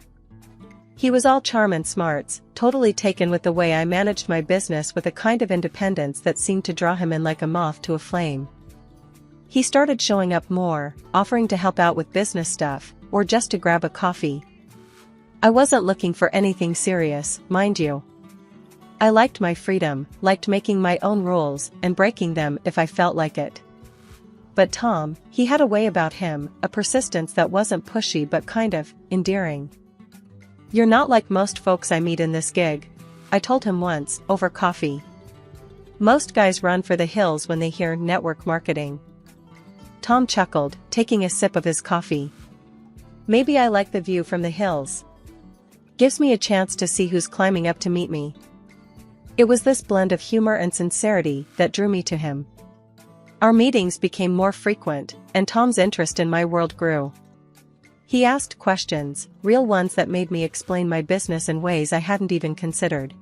He was all charm and smarts, totally taken with the way I managed my business with a kind of independence that seemed to draw him in like a moth to a flame. He started showing up more, offering to help out with business stuff, or just to grab a coffee. I wasn't looking for anything serious, mind you. I liked my freedom, liked making my own rules and breaking them if I felt like it. But Tom, he had a way about him, a persistence that wasn't pushy but kind of endearing. "You're not like most folks I meet in this gig," I told him once, over coffee. "Most guys run for the hills when they hear network marketing." Tom chuckled, taking a sip of his coffee. "Maybe I like the view from the hills. Gives me a chance to see who's climbing up to meet me." It was this blend of humor and sincerity that drew me to him. Our meetings became more frequent, and Tom's interest in my world grew. He asked questions, real ones that made me explain my business in ways I hadn't even considered.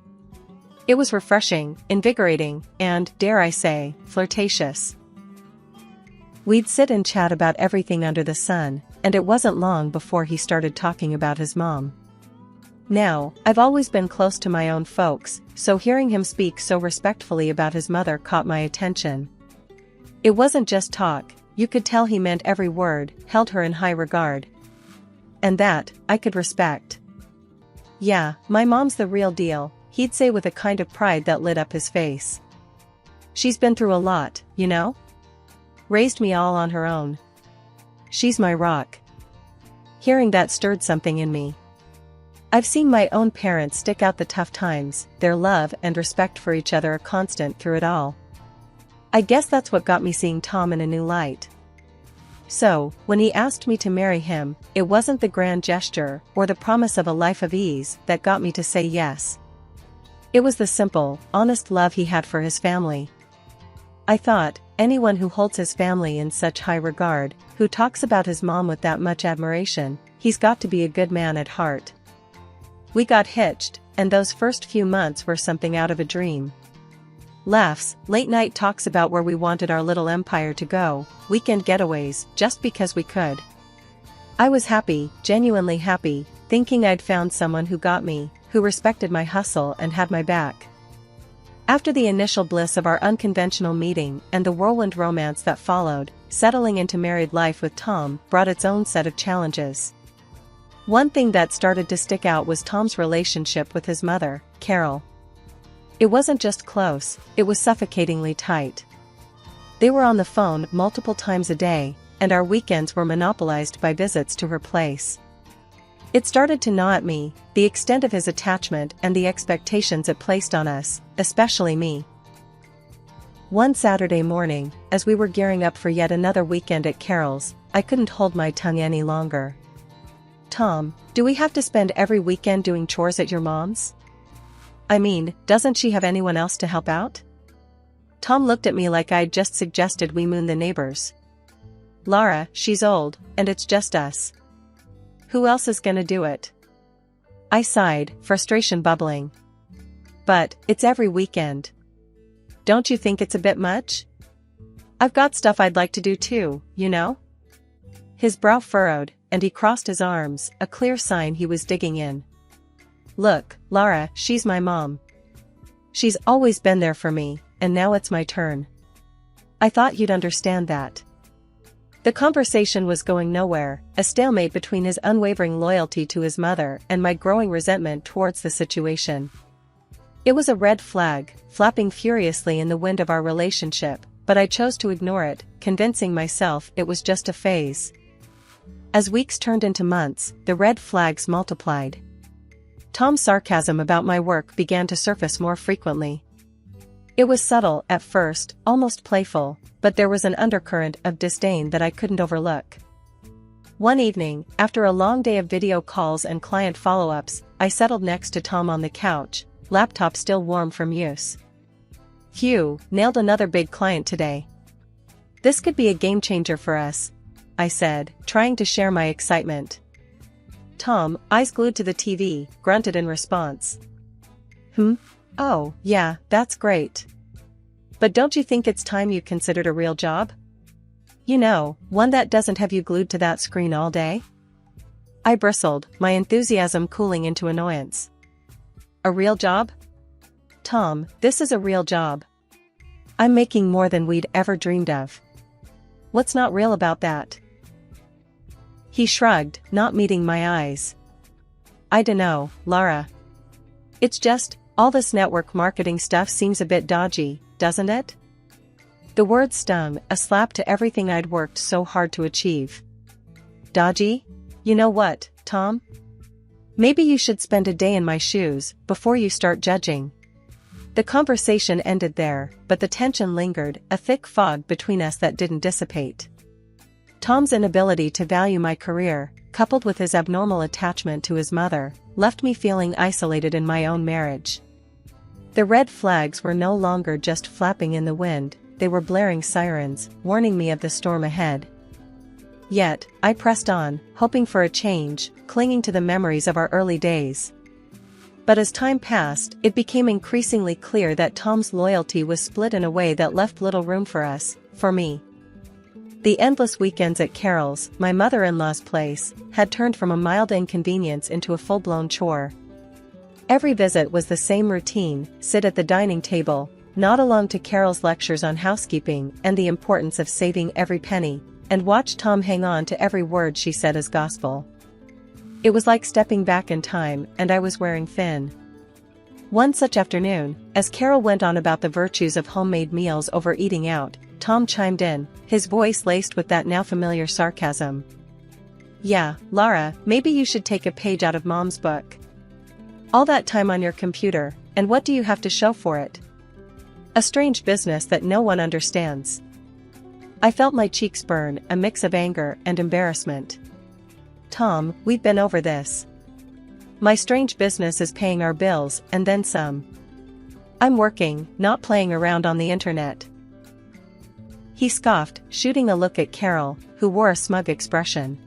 It was refreshing, invigorating, and, dare I say, flirtatious. We'd sit and chat about everything under the sun, and it wasn't long before he started talking about his mom. Now, I've always been close to my own folks, so hearing him speak so respectfully about his mother caught my attention. It wasn't just talk, you could tell he meant every word, held her in high regard. And that, I could respect. "Yeah, my mom's the real deal," he'd say with a kind of pride that lit up his face. "She's been through a lot, you know? Raised me all on her own. She's my rock." Hearing that stirred something in me. I've seen my own parents stick out the tough times, their love and respect for each other are constant through it all. I guess that's what got me seeing Tom in a new light. So, when he asked me to marry him, it wasn't the grand gesture or the promise of a life of ease that got me to say yes. It was the simple, honest love he had for his family. I thought, anyone who holds his family in such high regard, who talks about his mom with that much admiration, he's got to be a good man at heart. We got hitched, and those first few months were something out of a dream. Laughs, late night talks about where we wanted our little empire to go, weekend getaways, just because we could. I was happy, genuinely happy, thinking I'd found someone who got me, who respected my hustle and had my back. After the initial bliss of our unconventional meeting and the whirlwind romance that followed, settling into married life with Tom brought its own set of challenges. One thing that started to stick out was Tom's relationship with his mother, Carol. It wasn't just close, it was suffocatingly tight. They were on the phone multiple times a day, and our weekends were monopolized by visits to her place. It started to gnaw at me, the extent of his attachment and the expectations it placed on us, especially me. One Saturday morning, as we were gearing up for yet another weekend at Carol's, I couldn't hold my tongue any longer. "Tom, do we have to spend every weekend doing chores at your mom's? I mean, doesn't she have anyone else to help out?" Tom looked at me like I'd just suggested we moon the neighbors. "Lara, she's old, and it's just us. Who else is gonna do it?" I sighed, frustration bubbling. "But, it's every weekend. Don't you think it's a bit much? I've got stuff I'd like to do too, you know?" His brow furrowed, and he crossed his arms, a clear sign he was digging in. "Look, Lara, she's my mom. She's always been there for me, and now it's my turn. I thought you'd understand that." The conversation was going nowhere, a stalemate between his unwavering loyalty to his mother and my growing resentment towards the situation. It was a red flag, flapping furiously in the wind of our relationship, but I chose to ignore it, convincing myself it was just a phase. As weeks turned into months, the red flags multiplied. Tom's sarcasm about my work began to surface more frequently. It was subtle at first, almost playful, but there was an undercurrent of disdain that I couldn't overlook. One evening, after a long day of video calls and client follow-ups, I settled next to Tom on the couch, laptop still warm from use. "Phew, nailed another big client today. This could be a game changer for us," I said, trying to share my excitement. Tom, eyes glued to the TV, grunted in response. Oh, yeah, that's great. But don't you think it's time you considered a real job? You know, one that doesn't have you glued to that screen all day?" I bristled, my enthusiasm cooling into annoyance. "A real job? Tom, this is a real job. I'm making more than we'd ever dreamed of. What's not real about that?" He shrugged, not meeting my eyes. "I dunno, Lara. It's just, all this network marketing stuff seems a bit dodgy, doesn't it?" The word stung, a slap to everything I'd worked so hard to achieve. "Dodgy? You know what, Tom? Maybe you should spend a day in my shoes, before you start judging." The conversation ended there, but the tension lingered, a thick fog between us that didn't dissipate. Tom's inability to value my career, coupled with his abnormal attachment to his mother, left me feeling isolated in my own marriage. The red flags were no longer just flapping in the wind, they were blaring sirens, warning me of the storm ahead. Yet, I pressed on, hoping for a change, clinging to the memories of our early days. But as time passed, it became increasingly clear that Tom's loyalty was split in a way that left little room for us, for me. The endless weekends at Carol's, my mother-in-law's place, had turned from a mild inconvenience into a full-blown chore. Every visit was the same routine: sit at the dining table, nod along to Carol's lectures on housekeeping and the importance of saving every penny, and watch Tom hang on to every word she said as gospel. It was like stepping back in time, and I was wearing thin. One such afternoon, as Carol went on about the virtues of homemade meals over eating out, Tom chimed in, his voice laced with that now familiar sarcasm. "Yeah, Lara, maybe you should take a page out of Mom's book. All that time on your computer, and what do you have to show for it? A strange business that no one understands. I felt my cheeks burn, a mix of anger and embarrassment. Tom, we've been over this. My strange business is paying our bills, and then some. I'm working, not playing around on the internet. He scoffed, shooting a look at Carol, who wore a smug expression.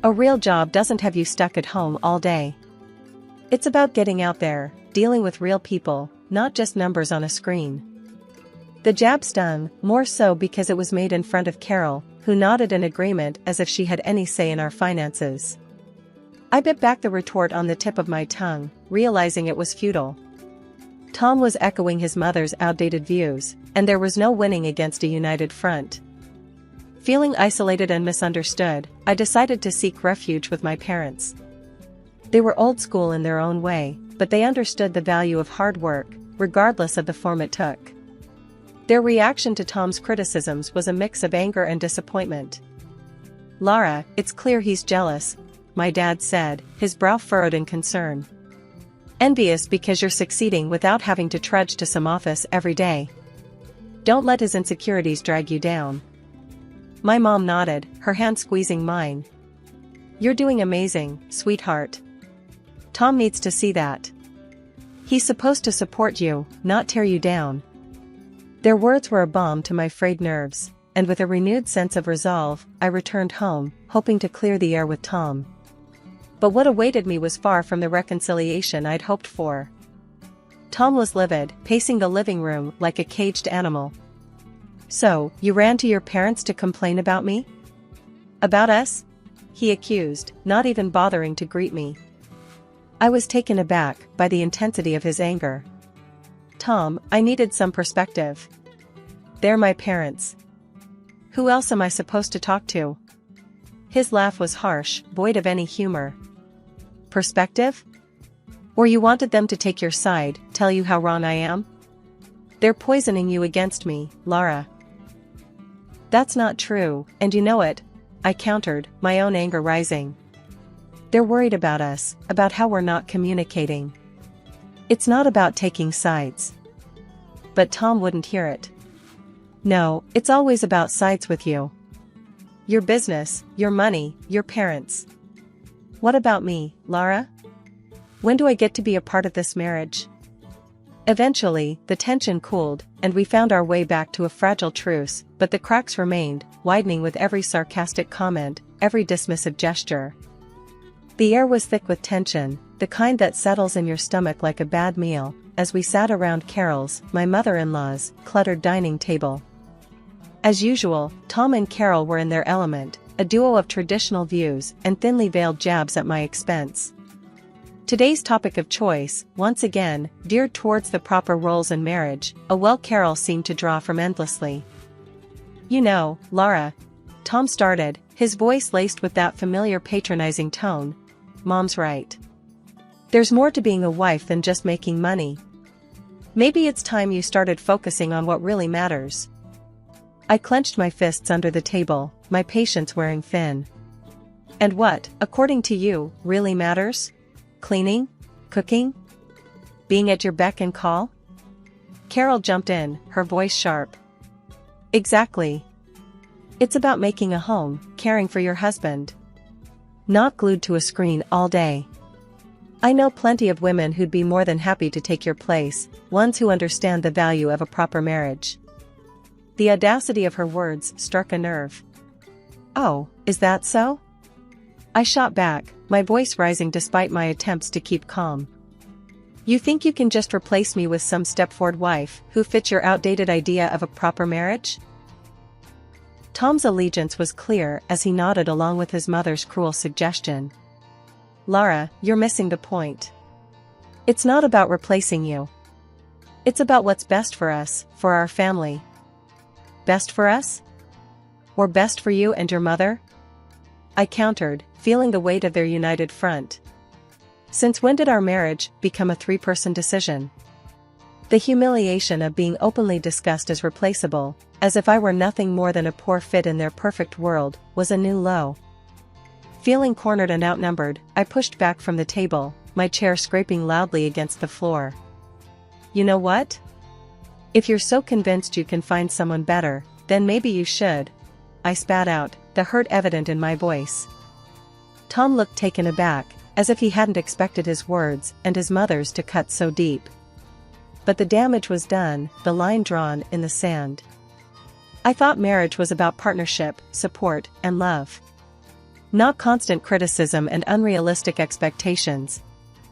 A real job doesn't have you stuck at home all day. It's about getting out there, dealing with real people, not just numbers on a screen. The jab stung, more so because it was made in front of Carol, who nodded in agreement as if she had any say in our finances. I bit back the retort on the tip of my tongue, realizing it was futile. Tom was echoing his mother's outdated views, and there was no winning against a united front. Feeling isolated and misunderstood, I decided to seek refuge with my parents. They were old school in their own way, but they understood the value of hard work, regardless of the form it took. Their reaction to Tom's criticisms was a mix of anger and disappointment. "Lara, it's clear he's jealous," my dad said, his brow furrowed in concern. "Envious because you're succeeding without having to trudge to some office every day. Don't let his insecurities drag you down." My mom nodded, her hand squeezing mine. "You're doing amazing, sweetheart. Tom needs to see that. He's supposed to support you, not tear you down." Their words were a balm to my frayed nerves, and with a renewed sense of resolve, I returned home, hoping to clear the air with Tom. But what awaited me was far from the reconciliation I'd hoped for. Tom was livid, pacing the living room like a caged animal. "So, you ran to your parents to complain about me? About us?" he accused, not even bothering to greet me. I was taken aback by the intensity of his anger. "Tom, I needed some perspective. They're my parents. Who else am I supposed to talk to?" His laugh was harsh, void of any humor. "Perspective? Or you wanted them to take your side, tell you how wrong I am? They're poisoning you against me, Lara." "That's not true, and you know it," I countered, my own anger rising. "They're worried about us, about how we're not communicating. It's not about taking sides." But Tom wouldn't hear it. "No, it's always about sides with you. Your business, your money, your parents. What about me, Lara? When do I get to be a part of this marriage?" Eventually, the tension cooled, and we found our way back to a fragile truce, but the cracks remained, widening with every sarcastic comment, every dismissive gesture. The air was thick with tension, the kind that settles in your stomach like a bad meal, as we sat around Carol's, my mother-in-law's, cluttered dining table. As usual, Tom and Carol were in their element, a duo of traditional views and thinly veiled jabs at my expense. Today's topic of choice, once again, geared towards the proper roles in marriage, a well Carol seemed to draw from endlessly. "You know, Lara," Tom started, his voice laced with that familiar patronizing tone, "Mom's right. There's more to being a wife than just making money. Maybe it's time you started focusing on what really matters." I clenched my fists under the table, my patience wearing thin. "And what, according to you, really matters? Cleaning? Cooking? Being at your beck and call?" Carol jumped in, her voice sharp. "Exactly. It's about making a home, caring for your husband. Not glued to a screen all day. I know plenty of women who'd be more than happy to take your place, ones who understand the value of a proper marriage." The audacity of her words struck a nerve. "Oh, is that so?" I shot back, my voice rising despite my attempts to keep calm. "You think you can just replace me with some step-forward wife who fits your outdated idea of a proper marriage?" Tom's allegiance was clear as he nodded along with his mother's cruel suggestion. "Lara, you're missing the point. It's not about replacing you. It's about what's best for us, for our family." "Best for us? Or best for you and your mother?" I countered, feeling the weight of their united front. Since when did our marriage become a three-person decision? The humiliation of being openly discussed as replaceable, as if I were nothing more than a poor fit in their perfect world, was a new low. Feeling cornered and outnumbered, I pushed back from the table, my chair scraping loudly against the floor. You know what? If you're so convinced you can find someone better, then maybe you should. I spat out, the hurt evident in my voice. Tom looked taken aback, as if he hadn't expected his words and his mother's to cut so deep. But the damage was done, the line drawn in the sand. I thought marriage was about partnership, support, and love. Not constant criticism and unrealistic expectations,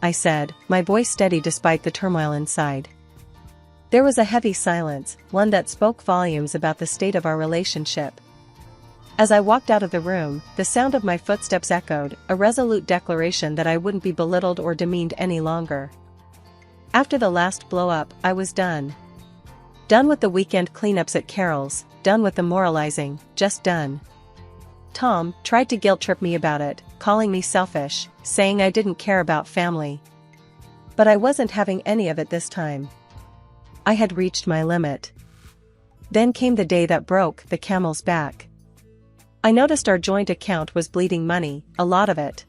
I said, my voice steady despite the turmoil inside. There was a heavy silence, one that spoke volumes about the state of our relationship. As I walked out of the room, the sound of my footsteps echoed, a resolute declaration that I wouldn't be belittled or demeaned any longer. After the last blow-up, I was done. Done with the weekend cleanups at Carol's, done with the moralizing, just done. Tom tried to guilt-trip me about it, calling me selfish, saying I didn't care about family. But I wasn't having any of it this time. I had reached my limit. Then came the day that broke the camel's back. I noticed our joint account was bleeding money, a lot of it.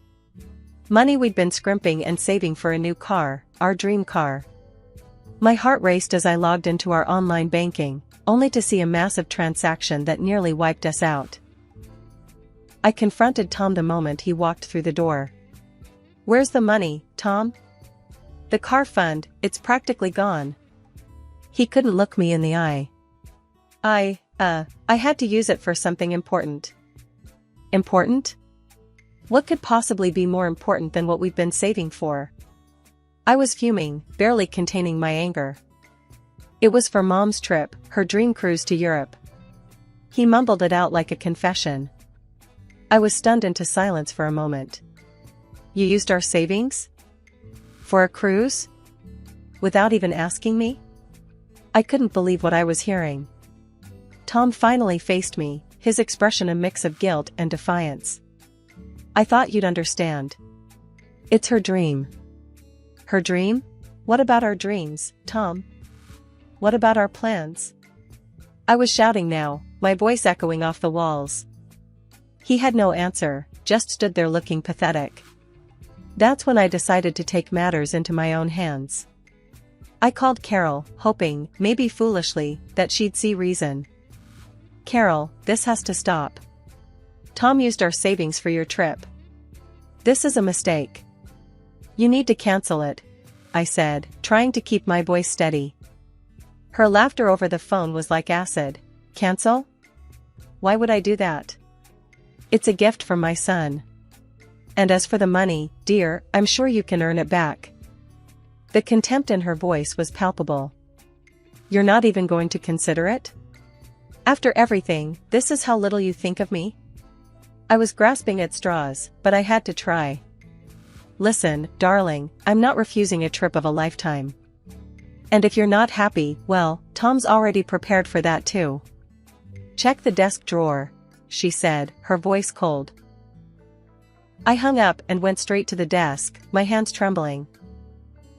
Money we'd been scrimping and saving for a new car, our dream car. My heart raced as I logged into our online banking, only to see a massive transaction that nearly wiped us out. I confronted Tom the moment he walked through the door. "Where's the money, Tom?" "The car fund, it's practically gone." He couldn't look me in the eye. I had to use it for something important." "Important? What could possibly be more important than what we've been saving for?" I was fuming, barely containing my anger. "It was for Mom's trip, her dream cruise to Europe." He mumbled it out like a confession. I was stunned into silence for a moment. "You used our savings? For a cruise? Without even asking me?" I couldn't believe what I was hearing. Tom finally faced me, his expression a mix of guilt and defiance. "I thought you'd understand. It's her dream." "Her dream? What about our dreams, Tom? What about our plans?" I was shouting now, my voice echoing off the walls. He had no answer, just stood there looking pathetic. That's when I decided to take matters into my own hands. I called Carol, hoping, maybe foolishly, that she'd see reason. "Carol, this has to stop. Tom used our savings for your trip. This is a mistake. You need to cancel it," I said, trying to keep my voice steady. Her laughter over the phone was like acid. "Cancel? Why would I do that? It's a gift from my son. And as for the money, dear, I'm sure you can earn it back." The contempt in her voice was palpable. "You're not even going to consider it? After everything, this is how little you think of me?" I was grasping at straws, but I had to try. "Listen, darling, I'm not refusing a trip of a lifetime. And if you're not happy, well, Tom's already prepared for that too." "Check the desk drawer," she said, her voice cold. I hung up and went straight to the desk, my hands trembling.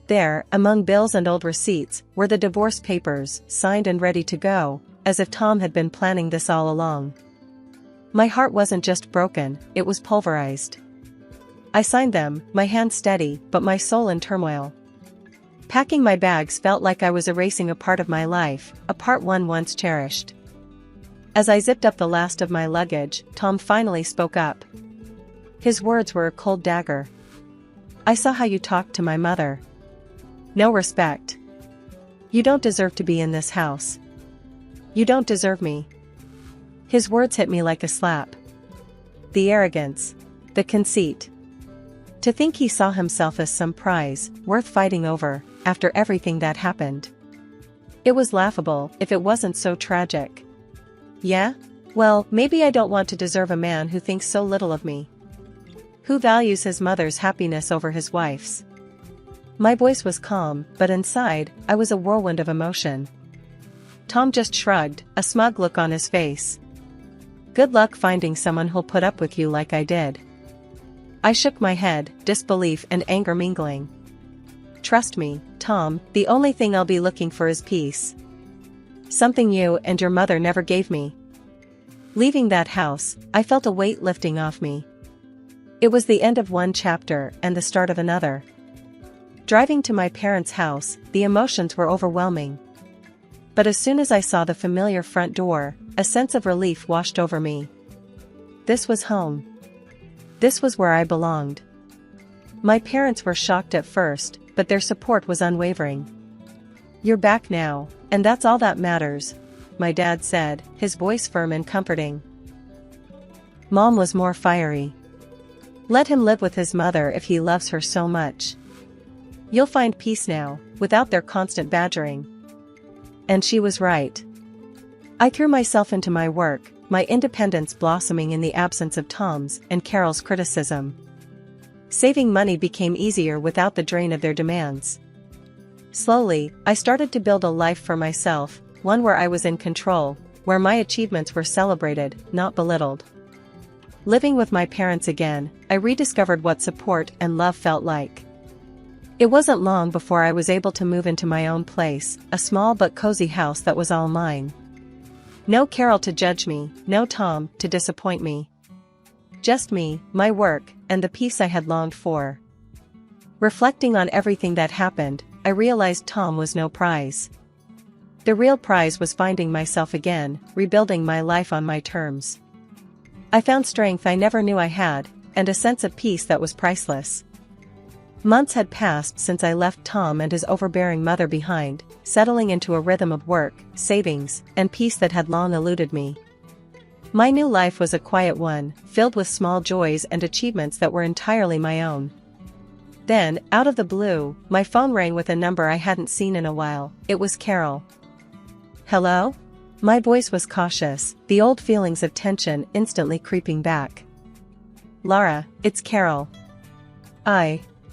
There, among bills and old receipts, were the divorce papers, signed and ready to go, as if Tom had been planning this all along. My heart wasn't just broken, it was pulverized. I signed them, my hands steady, but my soul in turmoil. Packing my bags felt like I was erasing a part of my life, a part one once cherished. As I zipped up the last of my luggage, Tom finally spoke up. His words were a cold dagger. "I saw how you talked to my mother. No respect. You don't deserve to be in this house. You don't deserve me." His words hit me like a slap. The arrogance. The conceit. To think he saw himself as some prize, worth fighting over, after everything that happened. It was laughable, if it wasn't so tragic. Yeah? Well, maybe I don't want to deserve a man who thinks so little of me. Who values his mother's happiness over his wife's. My voice was calm, but inside, I was a whirlwind of emotion. Tom just shrugged, a smug look on his face. "Good luck finding someone who'll put up with you like I did." I shook my head, disbelief and anger mingling. "Trust me, Tom, the only thing I'll be looking for is peace. Something you and your mother never gave me." Leaving that house, I felt a weight lifting off me. It was the end of one chapter and the start of another. Driving to my parents' house, the emotions were overwhelming. But as soon as I saw the familiar front door, a sense of relief washed over me. This was home. This was where I belonged. My parents were shocked at first, but their support was unwavering. "You're back now, and that's all that matters," my dad said, his voice firm and comforting. Mom was more fiery. "Let him live with his mother if he loves her so much. You'll find peace now, without their constant badgering." And she was right. I threw myself into my work, my independence blossoming in the absence of Tom's and Carol's criticism. Saving money became easier without the drain of their demands. Slowly, I started to build a life for myself, one where I was in control, where my achievements were celebrated, not belittled. Living with my parents again, I rediscovered what support and love felt like. It wasn't long before I was able to move into my own place, a small but cozy house that was all mine. No Carol to judge me, no Tom to disappoint me. Just me, my work, and the peace I had longed for. Reflecting on everything that happened, I realized Tom was no prize. The real prize was finding myself again, rebuilding my life on my terms. I found strength I never knew I had, and a sense of peace that was priceless. Months had passed since I left Tom and his overbearing mother behind, settling into a rhythm of work, savings, and peace that had long eluded me. My new life was a quiet one, filled with small joys and achievements that were entirely my own. Then, out of the blue, my phone rang with a number I hadn't seen in a while. It was Carol. "Hello?" My voice was cautious, the old feelings of tension instantly creeping back. "Lara, it's Carol.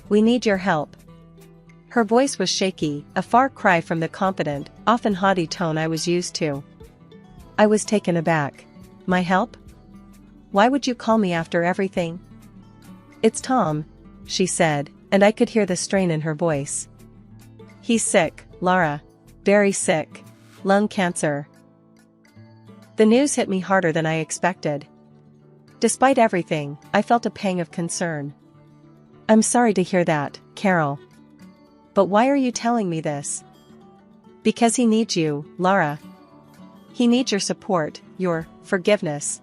We need your help." Her voice was shaky, a far cry from the confident, often haughty tone I was used to. I was taken aback. "My help? Why would you call me after everything?" "It's Tom," she said, and I could hear the strain in her voice. "He's sick, Lara. Very sick. Lung cancer." The news hit me harder than I expected. Despite everything, I felt a pang of concern. "I'm sorry to hear that, Carol. But why are you telling me this?" "Because he needs you, Lara. He needs your support, your forgiveness.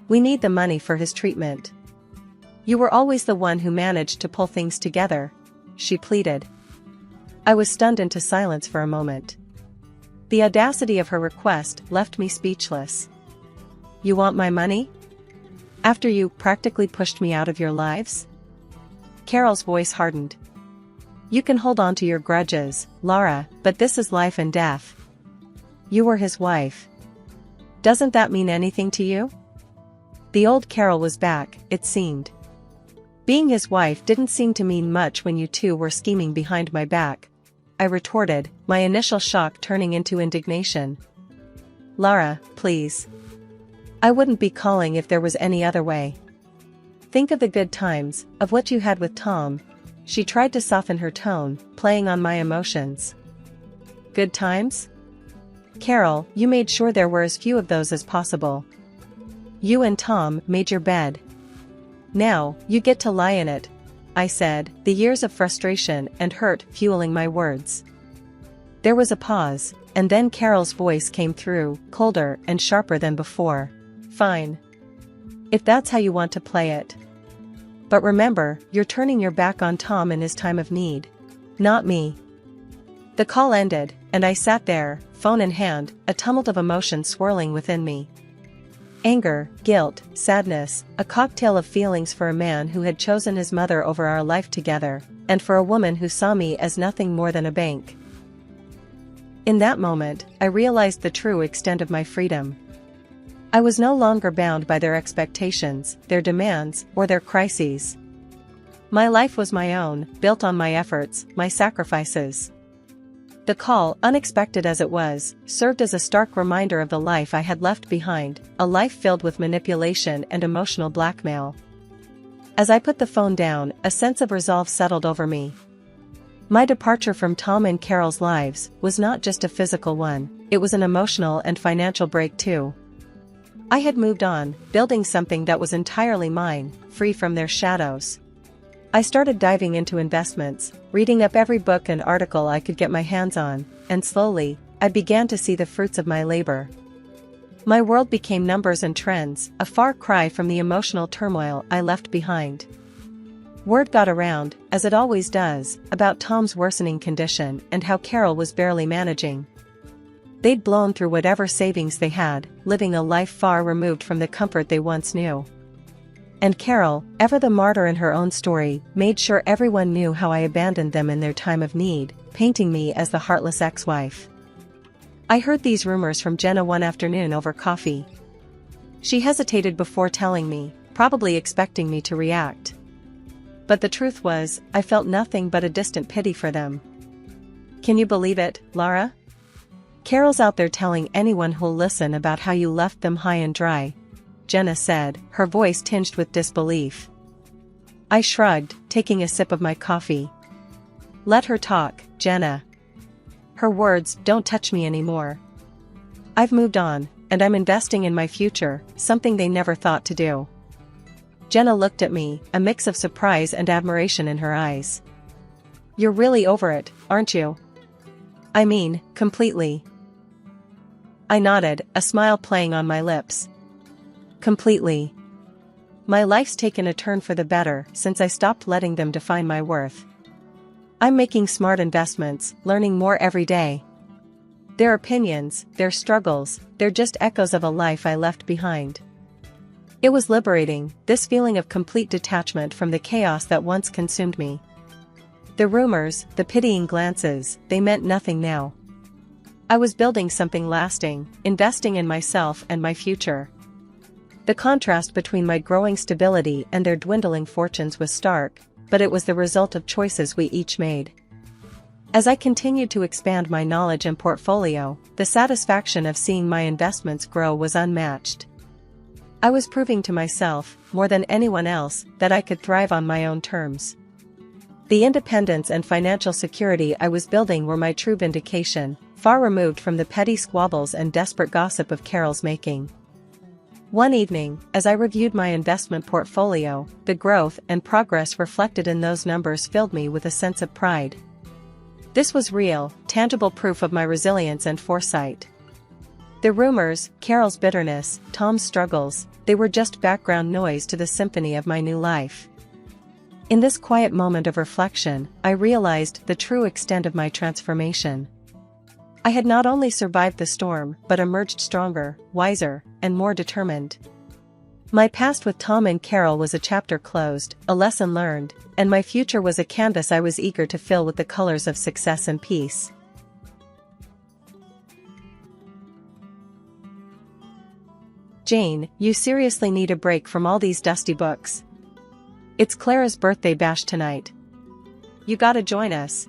We need the money for his treatment. You were always the one who managed to pull things together," she pleaded. I was stunned into silence for a moment. The audacity of her request left me speechless. "You want my money? After you practically pushed me out of your lives?" Carol's voice hardened. "You can hold on to your grudges, Lara, but this is life and death. You were his wife. Doesn't that mean anything to you?" The old Carol was back, it seemed. "Being his wife didn't seem to mean much when you two were scheming behind my back," I retorted, my initial shock turning into indignation. "Lara, please. I wouldn't be calling if there was any other way. Think of the good times, of what you had with Tom." She tried to soften her tone, playing on my emotions. "Good times? Carol, you made sure there were as few of those as possible. You and Tom made your bed. Now, you get to lie in it," I said, the years of frustration and hurt fueling my words. There was a pause, and then Carol's voice came through, colder and sharper than before. "Fine. If that's how you want to play it. But remember, you're turning your back on Tom in his time of need. Not me." The call ended, and I sat there, phone in hand, a tumult of emotions swirling within me. Anger, guilt, sadness, a cocktail of feelings for a man who had chosen his mother over our life together, and for a woman who saw me as nothing more than a bank. In that moment, I realized the true extent of my freedom. I was no longer bound by their expectations, their demands, or their crises. My life was my own, built on my efforts, my sacrifices. The call, unexpected as it was, served as a stark reminder of the life I had left behind, a life filled with manipulation and emotional blackmail. As I put the phone down, a sense of resolve settled over me. My departure from Tom and Carol's lives was not just a physical one, it was an emotional and financial break too. I had moved on, building something that was entirely mine, free from their shadows. I started diving into investments, reading up every book and article I could get my hands on, and slowly, I began to see the fruits of my labor. My world became numbers and trends, a far cry from the emotional turmoil I left behind. Word got around, as it always does, about Tom's worsening condition and how Carol was barely managing. They'd blown through whatever savings they had, living a life far removed from the comfort they once knew. And Carol, ever the martyr in her own story, made sure everyone knew how I abandoned them in their time of need, painting me as the heartless ex-wife. I heard these rumors from Jenna one afternoon over coffee. She hesitated before telling me, probably expecting me to react. But the truth was, I felt nothing but a distant pity for them. "Can you believe it, Lara? Carol's out there telling anyone who'll listen about how you left them high and dry," Jenna said, her voice tinged with disbelief. I shrugged, taking a sip of my coffee. "Let her talk, Jenna. Her words don't touch me anymore. I've moved on, and I'm investing in my future, something they never thought to do." Jenna looked at me, a mix of surprise and admiration in her eyes. "You're really over it, aren't you?" "I mean, completely." I nodded, a smile playing on my lips. "Completely. My life's taken a turn for the better since I stopped letting them define my worth. I'm making smart investments, learning more every day. Their opinions, their struggles, they're just echoes of a life I left behind." It was liberating, this feeling of complete detachment from the chaos that once consumed me. The rumors, the pitying glances, they meant nothing now. I was building something lasting, investing in myself and my future. The contrast between my growing stability and their dwindling fortunes was stark, but it was the result of choices we each made. As I continued to expand my knowledge and portfolio, the satisfaction of seeing my investments grow was unmatched. I was proving to myself, more than anyone else, that I could thrive on my own terms. The independence and financial security I was building were my true vindication, far removed from the petty squabbles and desperate gossip of Carol's making. One evening, as I reviewed my investment portfolio, the growth and progress reflected in those numbers filled me with a sense of pride. This was real, tangible proof of my resilience and foresight. The rumors, Carol's bitterness, Tom's struggles, they were just background noise to the symphony of my new life. In this quiet moment of reflection, I realized the true extent of my transformation. I had not only survived the storm, but emerged stronger, wiser, and more determined. My past with Tom and Carol was a chapter closed, a lesson learned, and my future was a canvas I was eager to fill with the colors of success and peace. "Jane, you seriously need a break from all these dusty books. It's Clara's birthday bash tonight. You gotta join us,"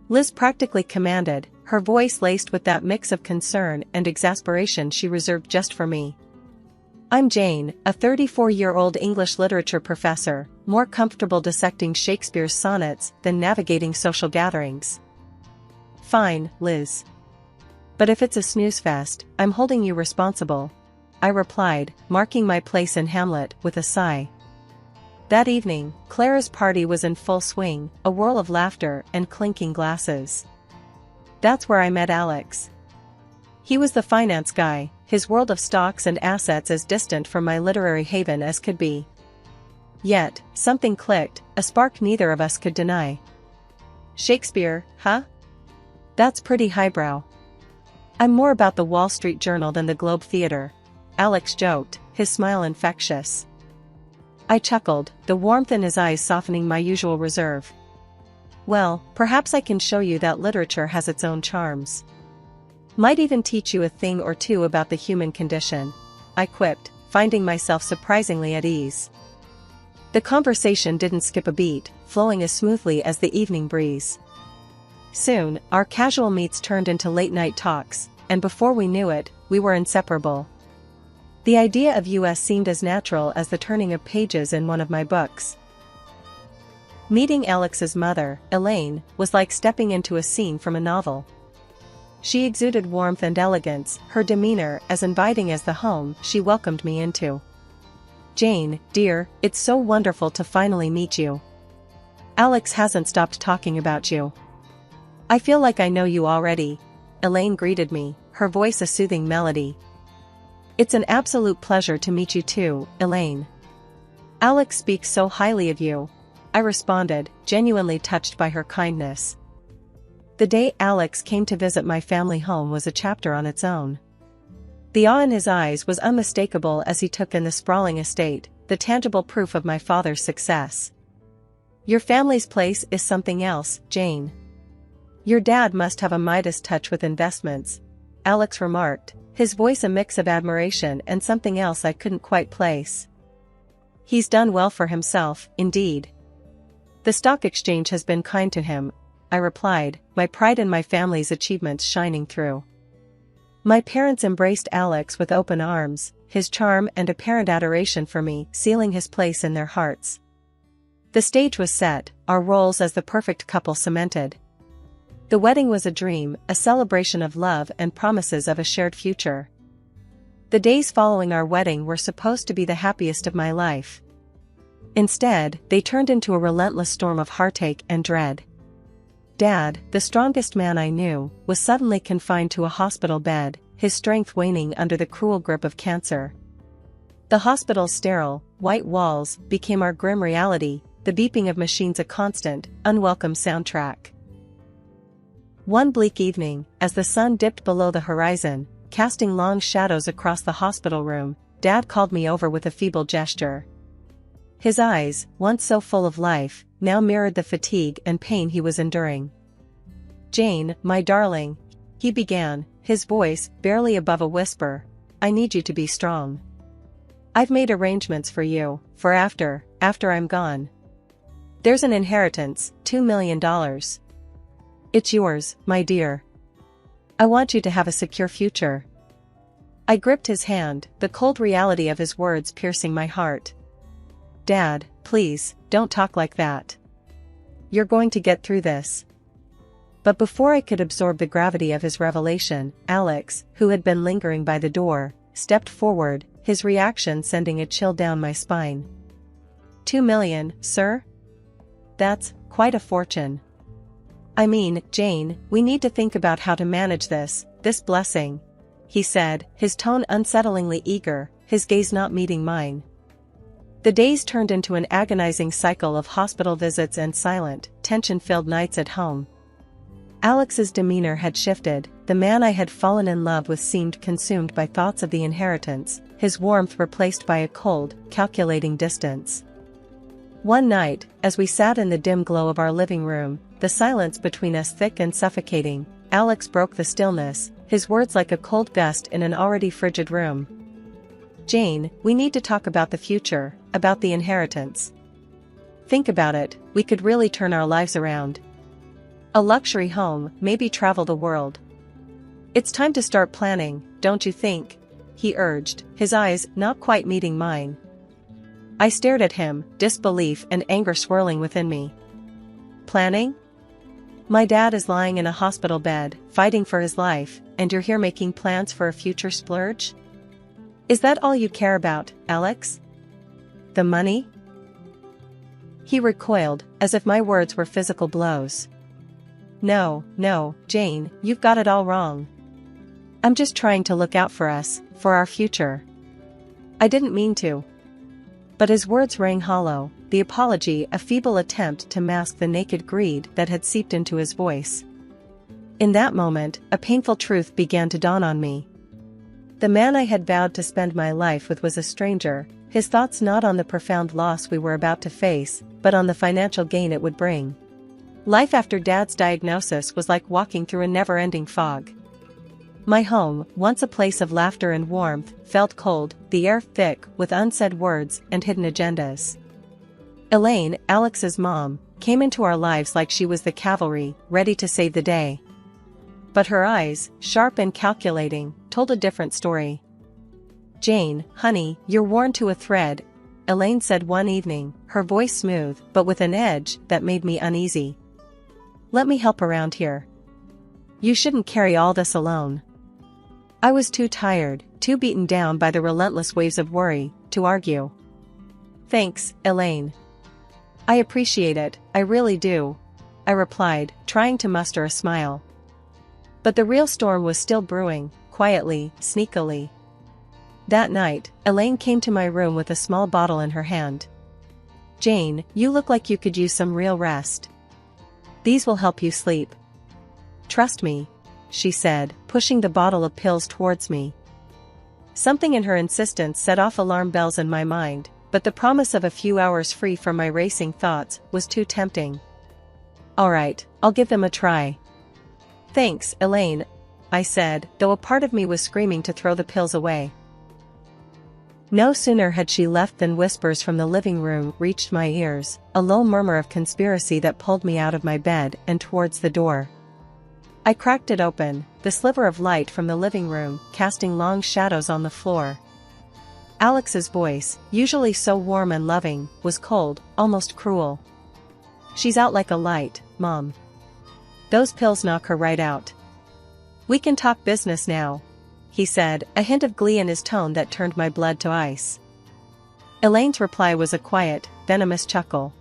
Liz practically commanded, her voice laced with that mix of concern and exasperation she reserved just for me. I'm Jane, a 34-year-old English literature professor, more comfortable dissecting Shakespeare's sonnets than navigating social gatherings. "Fine, Liz. But if it's a snooze fest, I'm holding you responsible," I replied, marking my place in Hamlet with a sigh. That evening, Clara's party was in full swing, a whirl of laughter and clinking glasses. That's where I met Alex. He was the finance guy, his world of stocks and assets as distant from my literary haven as could be. Yet, something clicked, a spark neither of us could deny. "Shakespeare, huh? That's pretty highbrow." "I'm more about the Wall Street Journal than the Globe Theatre," Alex joked, his smile infectious. I chuckled, the warmth in his eyes softening my usual reserve. "Well, perhaps I can show you that literature has its own charms. Might even teach you a thing or two about the human condition," I quipped, finding myself surprisingly at ease. The conversation didn't skip a beat, flowing as smoothly as the evening breeze. Soon, our casual meets turned into late-night talks, and before we knew it, we were inseparable. The idea of us seemed as natural as the turning of pages in one of my books. Meeting Alex's mother, Elaine, was like stepping into a scene from a novel. She exuded warmth and elegance, her demeanor as inviting as the home she welcomed me into. "Jane, dear, it's so wonderful to finally meet you. Alex hasn't stopped talking about you. I feel like I know you already. Elaine greeted me, her voice a soothing melody. It's an absolute pleasure to meet you too, Elaine. Alex speaks so highly of you. I responded, genuinely touched by her kindness. The day Alex came to visit my family home was a chapter on its own. The awe in his eyes was unmistakable as he took in the sprawling estate, the tangible proof of my father's success. Your family's place is something else, Jane. Your dad must have a Midas touch with investments, Alex remarked, his voice a mix of admiration and something else I couldn't quite place. He's done well for himself, indeed. The stock exchange has been kind to him, I replied, my pride in my family's achievements shining through. My parents embraced Alex with open arms, his charm and apparent adoration for me sealing his place in their hearts. The stage was set, our roles as the perfect couple cemented. The wedding was a dream, a celebration of love and promises of a shared future. The days following our wedding were supposed to be the happiest of my life. Instead, they turned into a relentless storm of heartache and dread. Dad, the strongest man I knew, was suddenly confined to a hospital bed, his strength waning under the cruel grip of cancer. The hospital's sterile, white walls became our grim reality, the beeping of machines a constant, unwelcome soundtrack. One bleak evening, as the sun dipped below the horizon, casting long shadows across the hospital room, Dad called me over with a feeble gesture. His eyes, once so full of life, now mirrored the fatigue and pain he was enduring. Jane, my darling, he began, his voice barely above a whisper, I need you to be strong. I've made arrangements for you, for after I'm gone. There's an inheritance, $2 million. It's yours, my dear. I want you to have a secure future. I gripped his hand, the cold reality of his words piercing my heart. Dad, please, don't talk like that. You're going to get through this. But before I could absorb the gravity of his revelation, Alex, who had been lingering by the door, stepped forward, his reaction sending a chill down my spine. $2 million, sir? That's quite a fortune. I mean, Jane, we need to think about how to manage this blessing, he said, his tone unsettlingly eager, his gaze not meeting mine. The days turned into an agonizing cycle of hospital visits and silent, tension-filled nights at home. Alex's demeanor had shifted, the man I had fallen in love with seemed consumed by thoughts of the inheritance, his warmth replaced by a cold, calculating distance. One night, as we sat in the dim glow of our living room, the silence between us thick and suffocating, Alex broke the stillness, his words like a cold gust in an already frigid room. Jane, we need to talk about the future, about the inheritance. Think about it, we could really turn our lives around. A luxury home, maybe travel the world. It's time to start planning, don't you think? He urged, his eyes not quite meeting mine. I stared at him, disbelief and anger swirling within me. Planning? My dad is lying in a hospital bed, fighting for his life, and you're here making plans for a future splurge? Is that all you care about, Alex? The money? He recoiled, as if my words were physical blows. No, Jane, you've got it all wrong. I'm just trying to look out for us, for our future. I didn't mean to. But his words rang hollow, the apology a feeble attempt to mask the naked greed that had seeped into his voice. In that moment, a painful truth began to dawn on me. The man I had vowed to spend my life with was a stranger, his thoughts not on the profound loss we were about to face, but on the financial gain it would bring. Life after Dad's diagnosis was like walking through a never-ending fog. My home, once a place of laughter and warmth, felt cold, the air thick with unsaid words and hidden agendas. Elaine, Alex's mom, came into our lives like she was the cavalry, ready to save the day. But her eyes, sharp and calculating, told a different story. Jane, honey, you're worn to a thread, Elaine said one evening, her voice smooth but with an edge that made me uneasy. Let me help around here. You shouldn't carry all this alone. I was too tired, too beaten down by the relentless waves of worry, to argue. Thanks, Elaine. I appreciate it, I really do, I replied, trying to muster a smile. But the real storm was still brewing, quietly, sneakily. That night, Elaine came to my room with a small bottle in her hand. "Jane, you look like you could use some real rest. These will help you sleep. Trust me," she said, pushing the bottle of pills towards me. Something in her insistence set off alarm bells in my mind, but the promise of a few hours free from my racing thoughts was too tempting. "All right, I'll give them a try." "Thanks, Elaine," I said, though a part of me was screaming to throw the pills away. No sooner had she left than whispers from the living room reached my ears, a low murmur of conspiracy that pulled me out of my bed and towards the door. I cracked it open, the sliver of light from the living room casting long shadows on the floor. Alex's voice, usually so warm and loving, was cold, almost cruel. "She's out like a light, Mom. Those pills knock her right out. We can talk business now," he said, a hint of glee in his tone that turned my blood to ice. Elaine's reply was a quiet, venomous chuckle.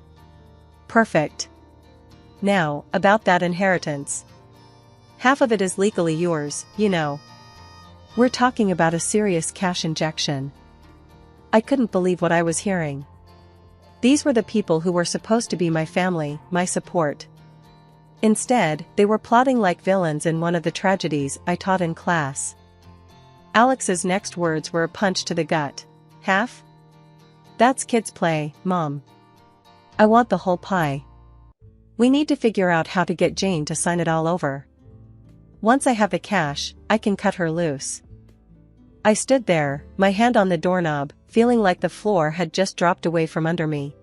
"Perfect. Now, about that inheritance. Half of it is legally yours, you know. We're talking about a serious cash injection." I couldn't believe what I was hearing. These were the people who were supposed to be my family, my support. Instead, they were plotting like villains in one of the tragedies I taught in class. Alex's next words were a punch to the gut. "Half? That's kids' play, Mom. I want the whole pie. We need to figure out how to get Jane to sign it all over. Once I have the cash, I can cut her loose." I stood there, my hand on the doorknob, feeling like the floor had just dropped away from under me.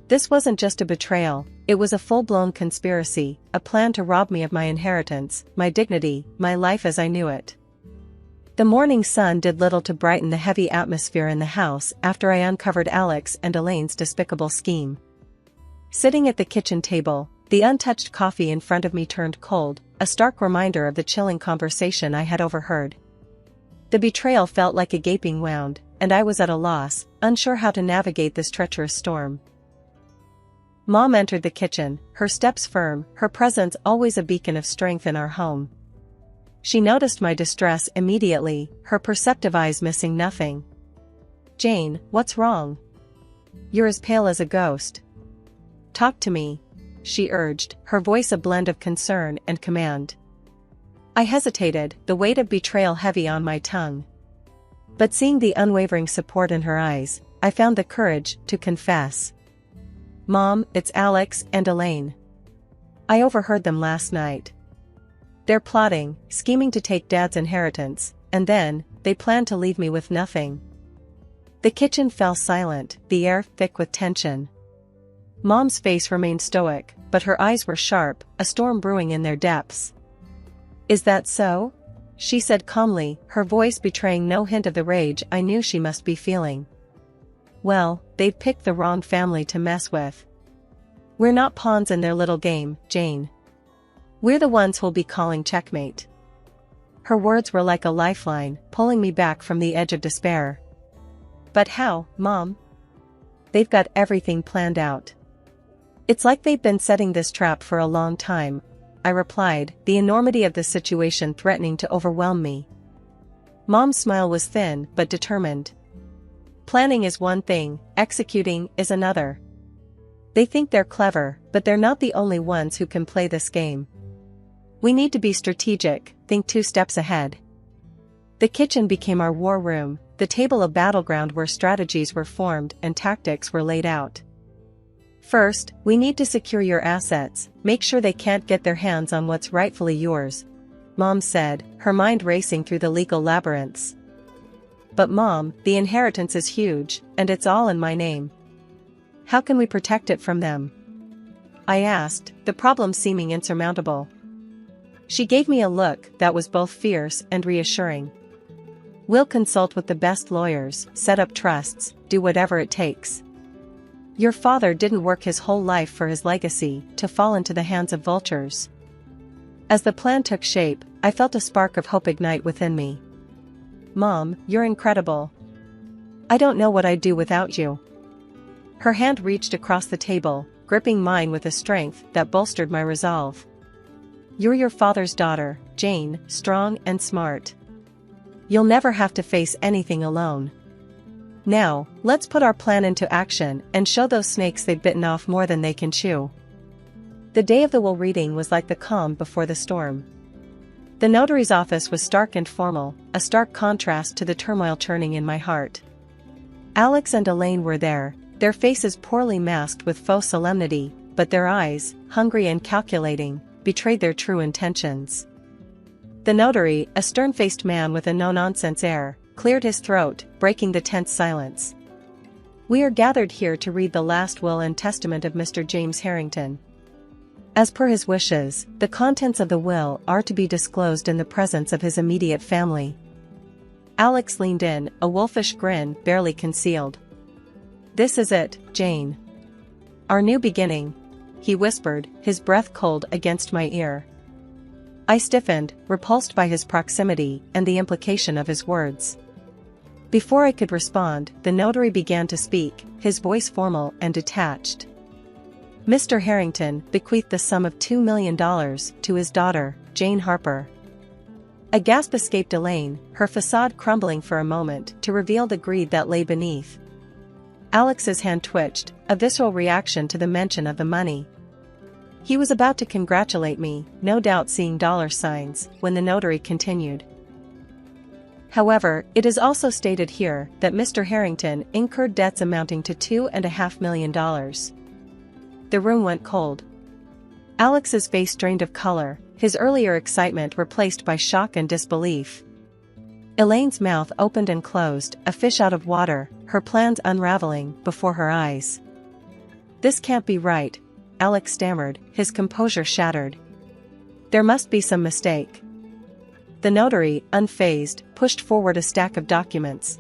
This wasn't just a betrayal, it was a full-blown conspiracy, a plan to rob me of my inheritance, my dignity, my life as I knew it. The morning sun did little to brighten the heavy atmosphere in the house after I uncovered Alex and Elaine's despicable scheme. Sitting at the kitchen table, the untouched coffee in front of me turned cold, a stark reminder of the chilling conversation I had overheard. The betrayal felt like a gaping wound, and I was at a loss, unsure how to navigate this treacherous storm. Mom entered the kitchen, her steps firm, her presence always a beacon of strength in our home. She noticed my distress immediately, her perceptive eyes missing nothing. "Jane, what's wrong? You're as pale as a ghost. Talk to me," she urged, her voice a blend of concern and command. I hesitated, the weight of betrayal heavy on my tongue. But seeing the unwavering support in her eyes, I found the courage to confess. "Mom, it's Alex and Elaine. I overheard them last night. They're plotting, scheming to take Dad's inheritance, and then, they plan to leave me with nothing." The kitchen fell silent, the air thick with tension. Mom's face remained stoic, but her eyes were sharp, a storm brewing in their depths. "Is that so?" she said calmly, her voice betraying no hint of the rage I knew she must be feeling. "Well, they've picked the wrong family to mess with. We're not pawns in their little game, Jane. We're the ones who'll be calling checkmate." Her words were like a lifeline, pulling me back from the edge of despair. "But how, Mom? They've got everything planned out. It's like they've been setting this trap for a long time," I replied, the enormity of the situation threatening to overwhelm me. Mom's smile was thin but determined. "Planning is one thing, executing is another. They think they're clever, but they're not the only ones who can play this game. We need to be strategic, think 2 steps ahead." The kitchen became our war room, the table a battleground where strategies were formed and tactics were laid out. "First, we need to secure your assets, make sure they can't get their hands on what's rightfully yours," Mom said, her mind racing through the legal labyrinths. "But Mom, the inheritance is huge, and it's all in my name. How can we protect it from them?" I asked, the problem seeming insurmountable. She gave me a look that was both fierce and reassuring. "We'll consult with the best lawyers, set up trusts, do whatever it takes. Your father didn't work his whole life for his legacy to fall into the hands of vultures." As the plan took shape, I felt a spark of hope ignite within me. "Mom, you're incredible. I don't know what I'd do without you." Her hand reached across the table, gripping mine with a strength that bolstered my resolve. "You're your father's daughter, Jane, strong and smart. You'll never have to face anything alone. Now, let's put our plan into action and show those snakes they've bitten off more than they can chew." The day of the will reading was like the calm before the storm. The notary's office was stark and formal, a stark contrast to the turmoil churning in my heart. Alex and Elaine were there, their faces poorly masked with faux solemnity, but their eyes, hungry and calculating, betrayed their true intentions. The notary, a stern-faced man with a no-nonsense air, cleared his throat, breaking the tense silence. "We are gathered here to read the last will and testament of Mr. James Harrington. As per his wishes, the contents of the will are to be disclosed in the presence of his immediate family." Alex leaned in, a wolfish grin barely concealed. "This is it, Jane. Our new beginning," he whispered, his breath cold against my ear. I stiffened, repulsed by his proximity and the implication of his words. Before I could respond, the notary began to speak, his voice formal and detached. "Mr. Harrington bequeathed the sum of $2 million to his daughter, Jane Harper." A gasp escaped Elaine, her facade crumbling for a moment to reveal the greed that lay beneath. Alex's hand twitched, a visceral reaction to the mention of the money. He was about to congratulate me, no doubt seeing dollar signs, when the notary continued. "However, it is also stated here that Mr. Harrington incurred debts amounting to $2.5 million. The room went cold. Alex's face drained of color, his earlier excitement replaced by shock and disbelief. Elaine's mouth opened and closed, a fish out of water, her plans unraveling before her eyes. "This can't be right," Alex stammered, his composure shattered. "There must be some mistake." The notary, unfazed, pushed forward a stack of documents.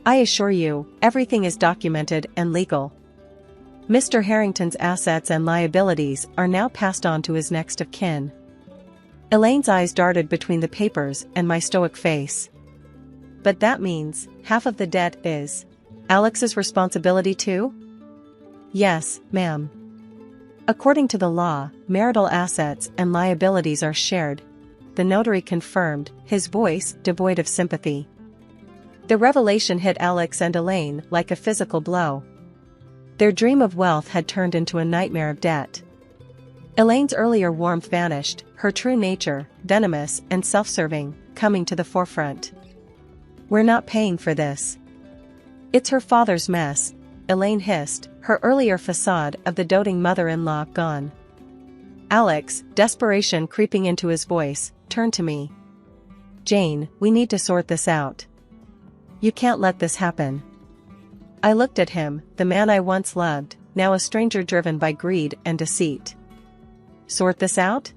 "I assure you, everything is documented and legal. Mr. Harrington's assets and liabilities are now passed on to his next of kin." Elaine's eyes darted between the papers and my stoic face. "But that means, half of the debt is Alex's responsibility too?" "Yes, ma'am. According to the law, marital assets and liabilities are shared," the notary confirmed, his voice devoid of sympathy. The revelation hit Alex and Elaine like a physical blow. Their dream of wealth had turned into a nightmare of debt. Elaine's earlier warmth vanished, her true nature, venomous and self-serving, coming to the forefront. "We're not paying for this. It's her father's mess," Elaine hissed, her earlier facade of the doting mother-in-law gone. Alex, desperation creeping into his voice, turned to me. "Jane, we need to sort this out. You can't let this happen." I looked at him, the man I once loved, now a stranger driven by greed and deceit. "Sort this out?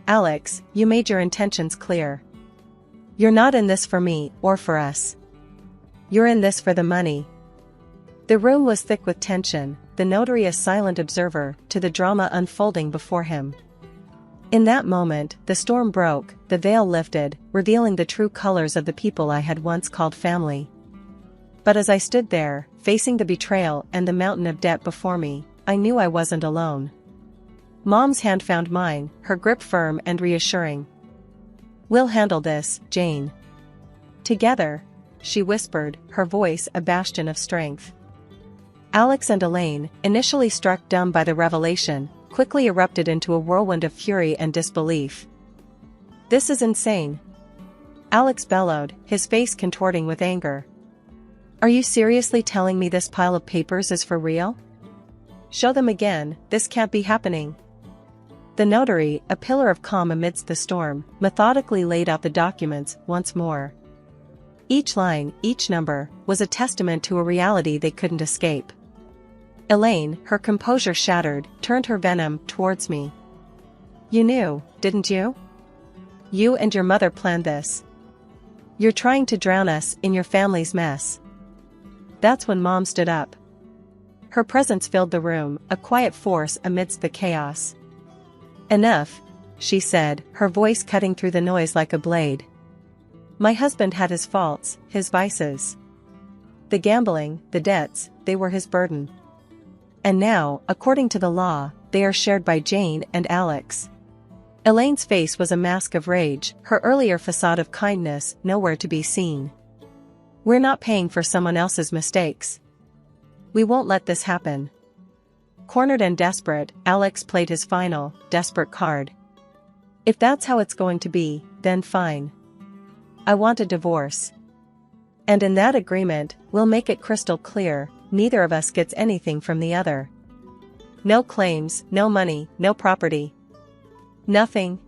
Alex, you made your intentions clear. You're not in this for me or for us. You're in this for the money." The room was thick with tension, the notary a silent observer to the drama unfolding before him. In that moment, the storm broke, the veil lifted, revealing the true colors of the people I had once called family. But as I stood there, facing the betrayal and the mountain of debt before me, I knew I wasn't alone. Mom's hand found mine, her grip firm and reassuring. "We'll handle this, Jane. Together," she whispered, her voice a bastion of strength. Alex and Elaine, initially struck dumb by the revelation, quickly erupted into a whirlwind of fury and disbelief. "This is insane!" Alex bellowed, his face contorting with anger. "Are you seriously telling me this pile of papers is for real? Show them again, this can't be happening." The notary, a pillar of calm amidst the storm, methodically laid out the documents once more. Each line, each number, was a testament to a reality they couldn't escape. Elaine, her composure shattered, turned her venom towards me. "You knew, didn't you? You and your mother planned this. You're trying to drown us in your family's mess." That's when Mom stood up. Her presence filled the room, a quiet force amidst the chaos. "Enough," she said, her voice cutting through the noise like a blade. "My husband had his faults, his vices. The gambling, the debts, they were his burden. And now, according to the law, they are shared by Jane and Alex. Elaine's face was a mask of rage, her earlier facade of kindness nowhere to be seen. We're not paying for someone else's mistakes. We won't let this happen. Cornered and desperate, Alex played his final, desperate card. If that's how it's going to be, then fine. I want a divorce. And in that agreement, we'll make it crystal clear, neither of us gets anything from the other. No claims, no money, no property. Nothing.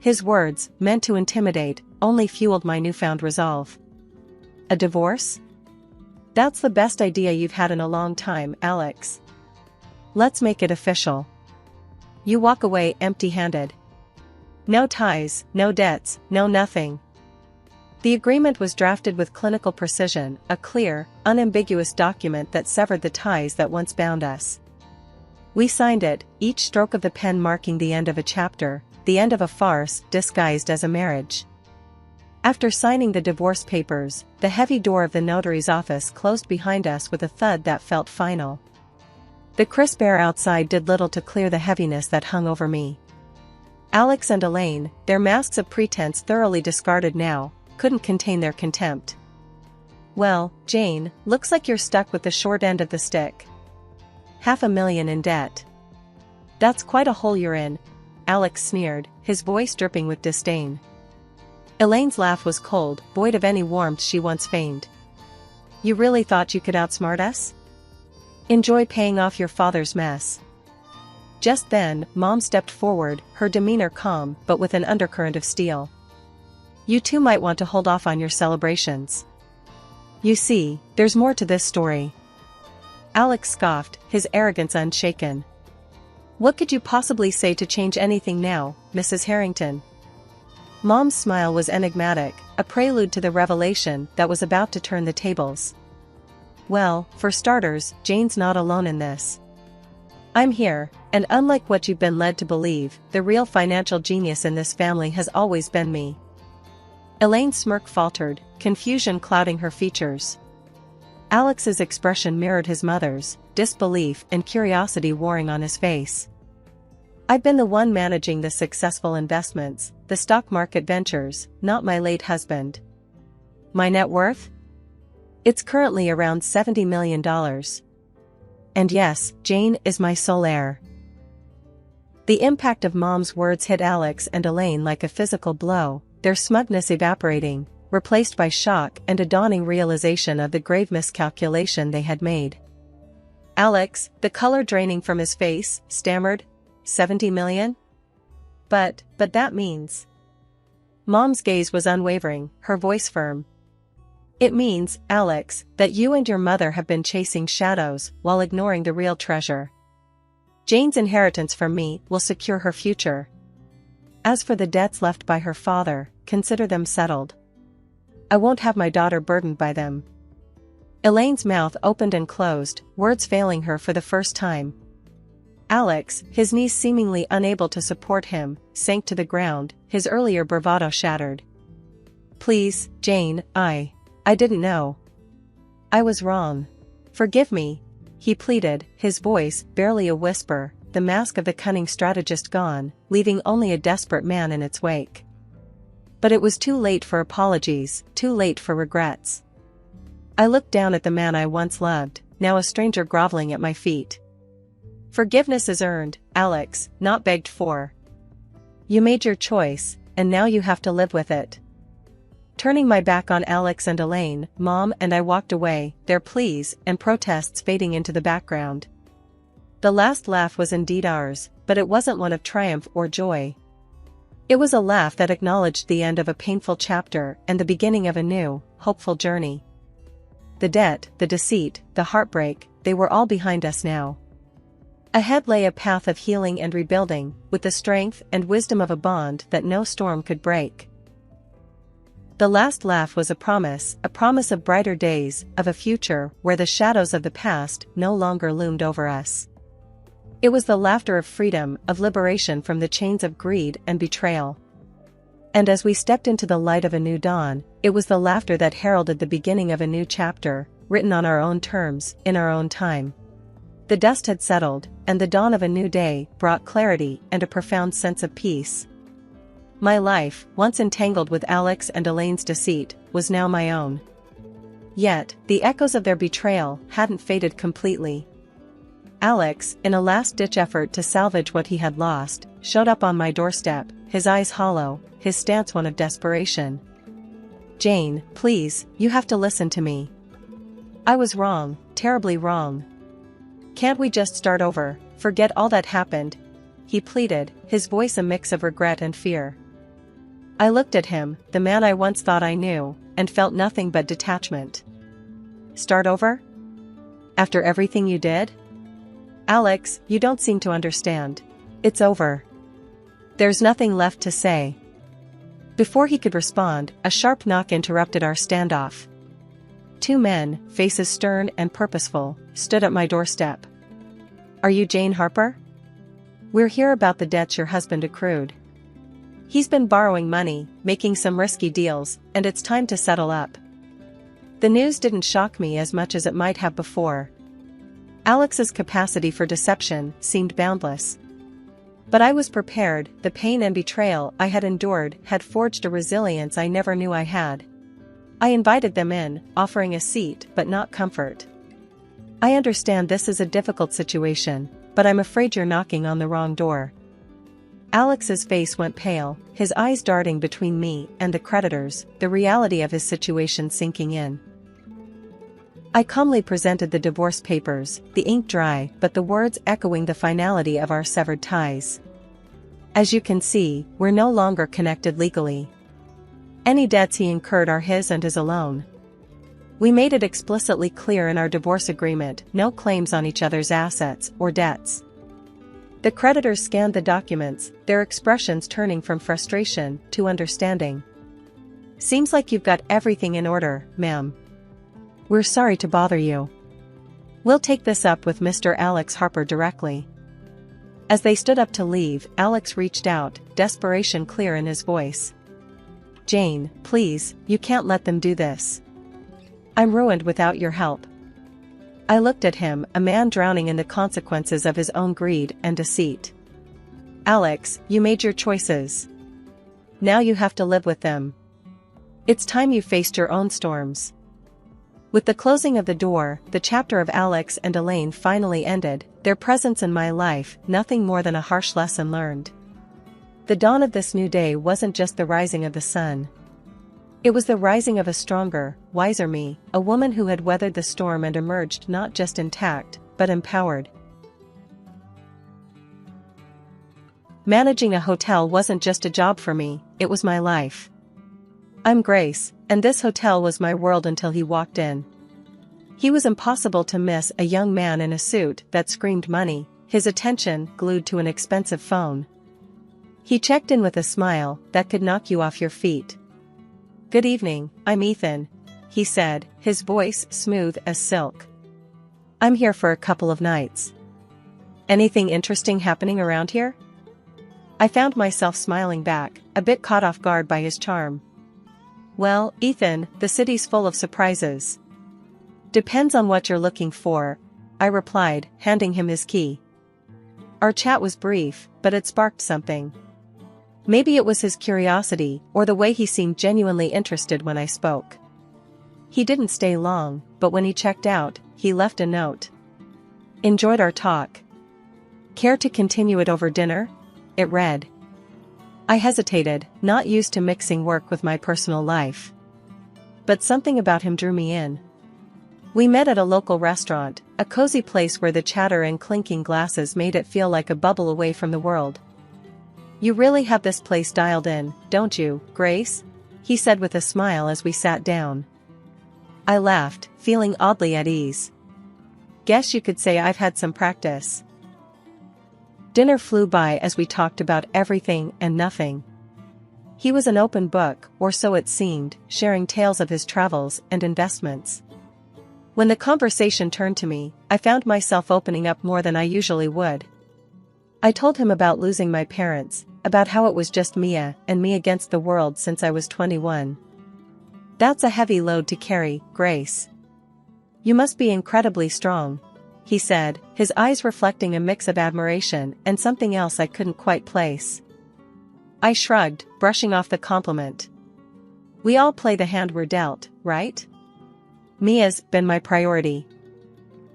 His words, meant to intimidate, only fueled my newfound resolve. A divorce? That's the best idea you've had in a long time, Alex. Let's make it official. You walk away empty-handed. No ties, no debts, no nothing. The agreement was drafted with clinical precision, a clear, unambiguous document that severed the ties that once bound us. We signed it, each stroke of the pen marking the end of a chapter, the end of a farce disguised as a marriage. After signing the divorce papers, the heavy door of the notary's office closed behind us with a thud that felt final. The crisp air outside did little to clear the heaviness that hung over me. Alex and Elaine, their masks of pretense thoroughly discarded now, couldn't contain their contempt. Well, Jane, looks like you're stuck with the short end of the stick. $500,000 in debt. That's quite a hole you're in, Alex sneered, his voice dripping with disdain. Elaine's laugh was cold, void of any warmth she once feigned. You really thought you could outsmart us? Enjoy paying off your father's mess. Just then, Mom stepped forward, her demeanor calm but with an undercurrent of steel. You two might want to hold off on your celebrations. You see, there's more to this story. Alex scoffed, his arrogance unshaken. What could you possibly say to change anything now, Mrs. Harrington? Mom's smile was enigmatic, a prelude to the revelation that was about to turn the tables. Well, for starters, Jane's not alone in this. I'm here, and unlike what you've been led to believe, the real financial genius in this family has always been me. Elaine's smirk faltered, confusion clouding her features. Alex's expression mirrored his mother's, disbelief and curiosity warring on his face. I've been the one managing the successful investments, the stock market ventures, not my late husband. My net worth? It's currently around $70 million. And yes, Jane is my sole heir. The impact of Mom's words hit Alex and Elaine like a physical blow, their smugness evaporating, replaced by shock and a dawning realization of the grave miscalculation they had made. Alex, the color draining from his face, stammered, $70 million? But that means... Mom's gaze was unwavering, her voice firm. It means, Alex, that you and your mother have been chasing shadows while ignoring the real treasure. Jane's inheritance from me will secure her future. As for the debts left by her father, consider them settled. I won't have my daughter burdened by them. Elaine's mouth opened and closed, words failing her for the first time. Alex, his knees seemingly unable to support him, sank to the ground, his earlier bravado shattered. Please, Jane, I didn't know. I was wrong. Forgive me, he pleaded, his voice barely a whisper, the mask of the cunning strategist gone, leaving only a desperate man in its wake. But it was too late for apologies, too late for regrets. I looked down at the man I once loved, now a stranger groveling at my feet. Forgiveness is earned, Alex, not begged for. You made your choice, and now you have to live with it. Turning my back on Alex and Elaine, Mom and I walked away, their pleas and protests fading into the background. The last laugh was indeed ours, but it wasn't one of triumph or joy. It was a laugh that acknowledged the end of a painful chapter and the beginning of a new, hopeful journey. The debt, the deceit, the heartbreak, they were all behind us now. Ahead lay a path of healing and rebuilding, with the strength and wisdom of a bond that no storm could break. The last laugh was a promise of brighter days, of a future where the shadows of the past no longer loomed over us. It was the laughter of freedom, of liberation from the chains of greed and betrayal. And as we stepped into the light of a new dawn, it was the laughter that heralded the beginning of a new chapter, written on our own terms, in our own time. The dust had settled, and the dawn of a new day brought clarity and a profound sense of peace. My life, once entangled with Alex and Elaine's deceit, was now my own. Yet, the echoes of their betrayal hadn't faded completely. Alex, in a last-ditch effort to salvage what he had lost, showed up on my doorstep, his eyes hollow, his stance one of desperation. "Jane, please, you have to listen to me. I was wrong, terribly wrong. Can't we just start over, forget all that happened?" he pleaded, his voice a mix of regret and fear. I looked at him, the man I once thought I knew, and felt nothing but detachment. "Start over? After everything you did? Alex, you don't seem to understand. It's over. There's nothing left to say." Before he could respond, a sharp knock interrupted our standoff. Two men, faces stern and purposeful, stood at my doorstep. "Are you Jane Harper? We're here about the debts your husband accrued. He's been borrowing money, making some risky deals, and it's time to settle up." The news didn't shock me as much as it might have before. Alex's capacity for deception seemed boundless. But I was prepared. The pain and betrayal I had endured had forged a resilience I never knew I had. I invited them in, offering a seat but not comfort. "I understand this is a difficult situation, but I'm afraid you're knocking on the wrong door." Alex's face went pale, his eyes darting between me and the creditors, the reality of his situation sinking in. I calmly presented the divorce papers, the ink dry but the words echoing the finality of our severed ties. "As you can see, we're no longer connected legally. Any debts he incurred are his and his alone. We made it explicitly clear in our divorce agreement, no claims on each other's assets or debts." The creditors scanned the documents, their expressions turning from frustration to understanding. "Seems like you've got everything in order, ma'am. We're sorry to bother you. We'll take this up with Mr. Alex Harper directly." As they stood up to leave, Alex reached out, desperation clear in his voice. "Jane, please, you can't let them do this. I'm ruined without your help." I looked at him, a man drowning in the consequences of his own greed and deceit. "Alex, you made your choices. Now you have to live with them. It's time you faced your own storms." With the closing of the door, the chapter of Alex and Elaine finally ended, their presence in my life nothing more than a harsh lesson learned. The dawn of this new day wasn't just the rising of the sun. It was the rising of a stronger, wiser me, a woman who had weathered the storm and emerged not just intact, but empowered. Managing a hotel wasn't just a job for me, it was my life. I'm Grace, and this hotel was my world until he walked in. He was impossible to miss, a young man in a suit that screamed money, his attention glued to an expensive phone. He checked in with a smile that could knock you off your feet. "Good evening, I'm Ethan," he said, his voice smooth as silk. "I'm here for a couple of nights. Anything interesting happening around here?" I found myself smiling back, a bit caught off guard by his charm. "Well, Ethan, the city's full of surprises. Depends on what you're looking for," I replied, handing him his key. Our chat was brief, but it sparked something. Maybe it was his curiosity, or the way he seemed genuinely interested when I spoke. He didn't stay long, but when he checked out, he left a note. "Enjoyed our talk. Care to continue it over dinner?" It read. I hesitated, not used to mixing work with my personal life. But something about him drew me in. We met at a local restaurant, a cozy place where the chatter and clinking glasses made it feel like a bubble away from the world. "You really have this place dialed in, don't you, Grace?" he said with a smile as we sat down. I laughed, feeling oddly at ease. "Guess you could say I've had some practice." Dinner flew by as we talked about everything and nothing. He was an open book, or so it seemed, sharing tales of his travels and investments. When the conversation turned to me, I found myself opening up more than I usually would. I told him about losing my parents, about how it was just Mia and me against the world since I was 21. That's a heavy load to carry, Grace. You must be incredibly strong, he said, his eyes reflecting a mix of admiration and something else I couldn't quite place. I shrugged, brushing off the compliment. We all play the hand we're dealt, right? Mia's been my priority.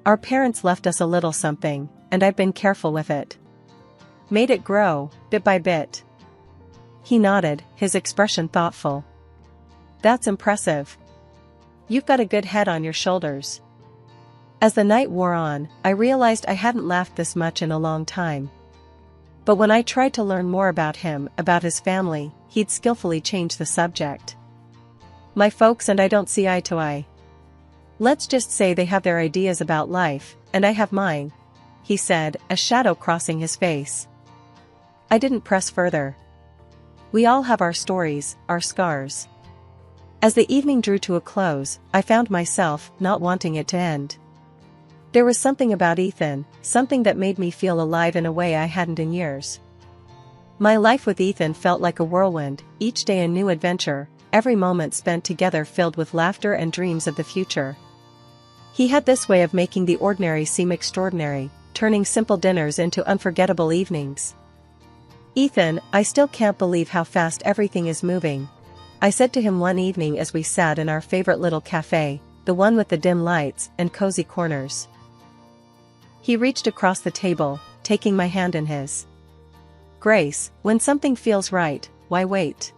Our parents left us a little something, and I've been careful with it. Made it grow, bit by bit. He nodded, his expression thoughtful. That's impressive. You've got a good head on your shoulders. As the night wore on, I realized I hadn't laughed this much in a long time. But when I tried to learn more about him, about his family, he'd skillfully changed the subject. My folks and I don't see eye to eye. Let's just say they have their ideas about life, and I have mine, he said, a shadow crossing his face. I didn't press further. We all have our stories, our scars. As the evening drew to a close, I found myself not wanting it to end. There was something about Ethan, something that made me feel alive in a way I hadn't in years. My life with Ethan felt like a whirlwind, each day a new adventure, every moment spent together filled with laughter and dreams of the future. He had this way of making the ordinary seem extraordinary, turning simple dinners into unforgettable evenings. Ethan, I still can't believe how fast everything is moving, I said to him one evening as we sat in our favorite little cafe, the one with the dim lights and cozy corners. He reached across the table, taking my hand in his. Grace, when something feels right, why wait?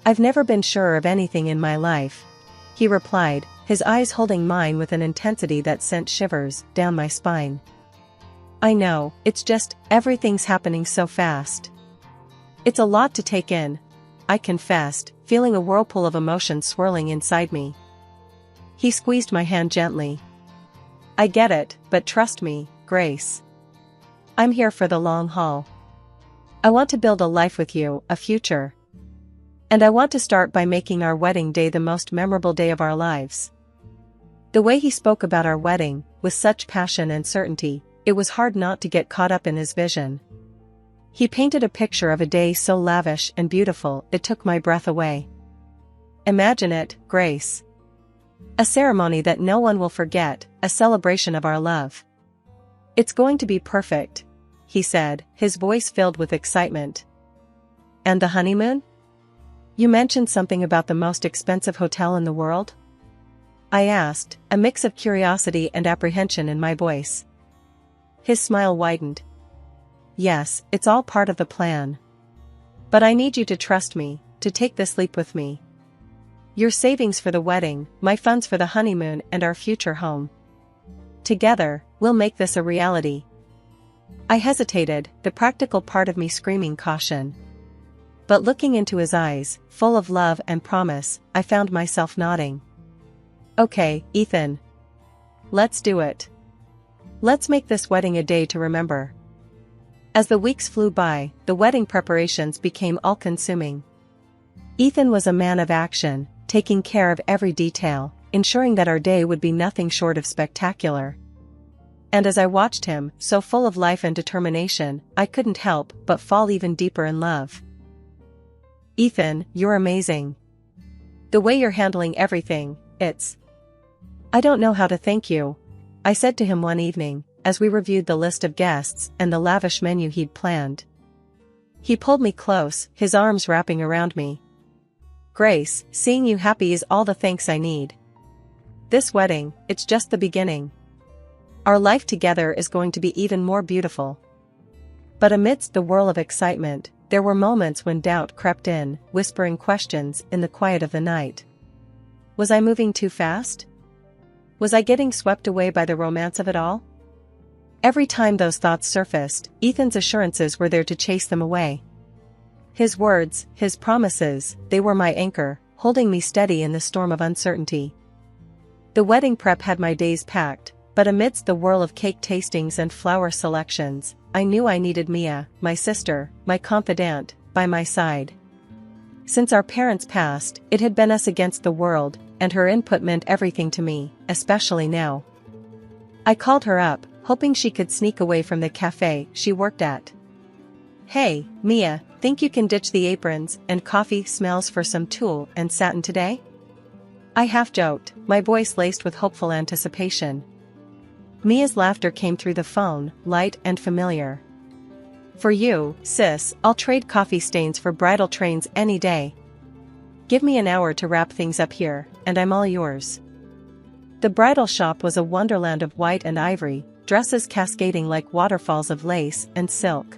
I've never been sure of anything in my life, he replied, his eyes holding mine with an intensity that sent shivers down my spine. I know, it's just, everything's happening so fast. It's a lot to take in, I confessed, feeling a whirlpool of emotion swirling inside me. He squeezed my hand gently. I get it, but trust me, Grace. I'm here for the long haul. I want to build a life with you, a future. And I want to start by making our wedding day the most memorable day of our lives. The way he spoke about our wedding, with such passion and certainty, it was hard not to get caught up in his vision. He painted a picture of a day so lavish and beautiful it took my breath away. Imagine it, Grace. A ceremony that no one will forget, a celebration of our love. It's going to be perfect, he said, his voice filled with excitement. And the honeymoon? You mentioned something about the most expensive hotel in the world? I asked, a mix of curiosity and apprehension in my voice. His smile widened. Yes, it's all part of the plan. But I need you to trust me, to take this leap with me. Your savings for the wedding, my funds for the honeymoon and our future home. Together, we'll make this a reality. I hesitated, the practical part of me screaming caution. But looking into his eyes, full of love and promise, I found myself nodding. Okay, Ethan. Let's do it. Let's make this wedding a day to remember. As the weeks flew by, the wedding preparations became all-consuming. Ethan was a man of action, taking care of every detail, ensuring that our day would be nothing short of spectacular. And as I watched him, so full of life and determination, I couldn't help but fall even deeper in love. Ethan, you're amazing. The way you're handling everything, I don't know how to thank you, I said to him one evening, as we reviewed the list of guests and the lavish menu he'd planned. He pulled me close, his arms wrapping around me. Grace, seeing you happy is all the thanks I need. This wedding, it's just the beginning. Our life together is going to be even more beautiful. But amidst the whirl of excitement, there were moments when doubt crept in, whispering questions in the quiet of the night. Was I moving too fast? Was I getting swept away by the romance of it all? Every time those thoughts surfaced, Ethan's assurances were there to chase them away. His words, his promises, they were my anchor, holding me steady in the storm of uncertainty. The wedding prep had my days packed, but amidst the whirl of cake tastings and flower selections, I knew I needed Mia, my sister, my confidant, by my side. Since our parents passed, it had been us against the world, and her input meant everything to me, especially now. I called her up, hoping she could sneak away from the cafe she worked at. Hey, Mia, think you can ditch the aprons and coffee smells for some tulle and satin today? I half joked, my voice laced with hopeful anticipation. Mia's laughter came through the phone, light and familiar. For you, sis, I'll trade coffee stains for bridal trains any day. Give me an hour to wrap things up here, and I'm all yours. The bridal shop was a wonderland of white and ivory, dresses cascading like waterfalls of lace and silk.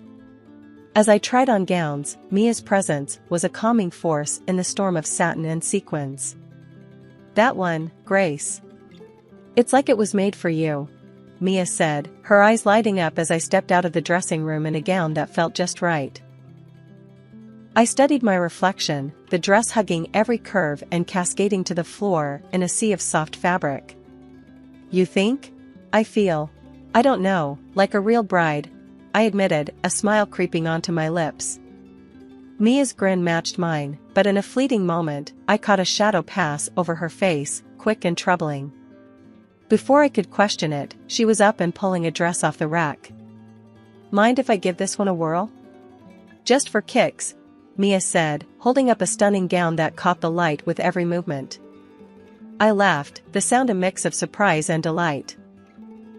As I tried on gowns, Mia's presence was a calming force in the storm of satin and sequins. That one, Grace. It's like it was made for you, Mia said, her eyes lighting up as I stepped out of the dressing room in a gown that felt just right. I studied my reflection, the dress hugging every curve and cascading to the floor in a sea of soft fabric. You think? I feel. I don't know, like a real bride, I admitted, a smile creeping onto my lips. Mia's grin matched mine, but in a fleeting moment, I caught a shadow pass over her face, quick and troubling. Before I could question it, she was up and pulling a dress off the rack. Mind if I give this one a whirl? Just for kicks, Mia said, holding up a stunning gown that caught the light with every movement. I laughed, the sound a mix of surprise and delight.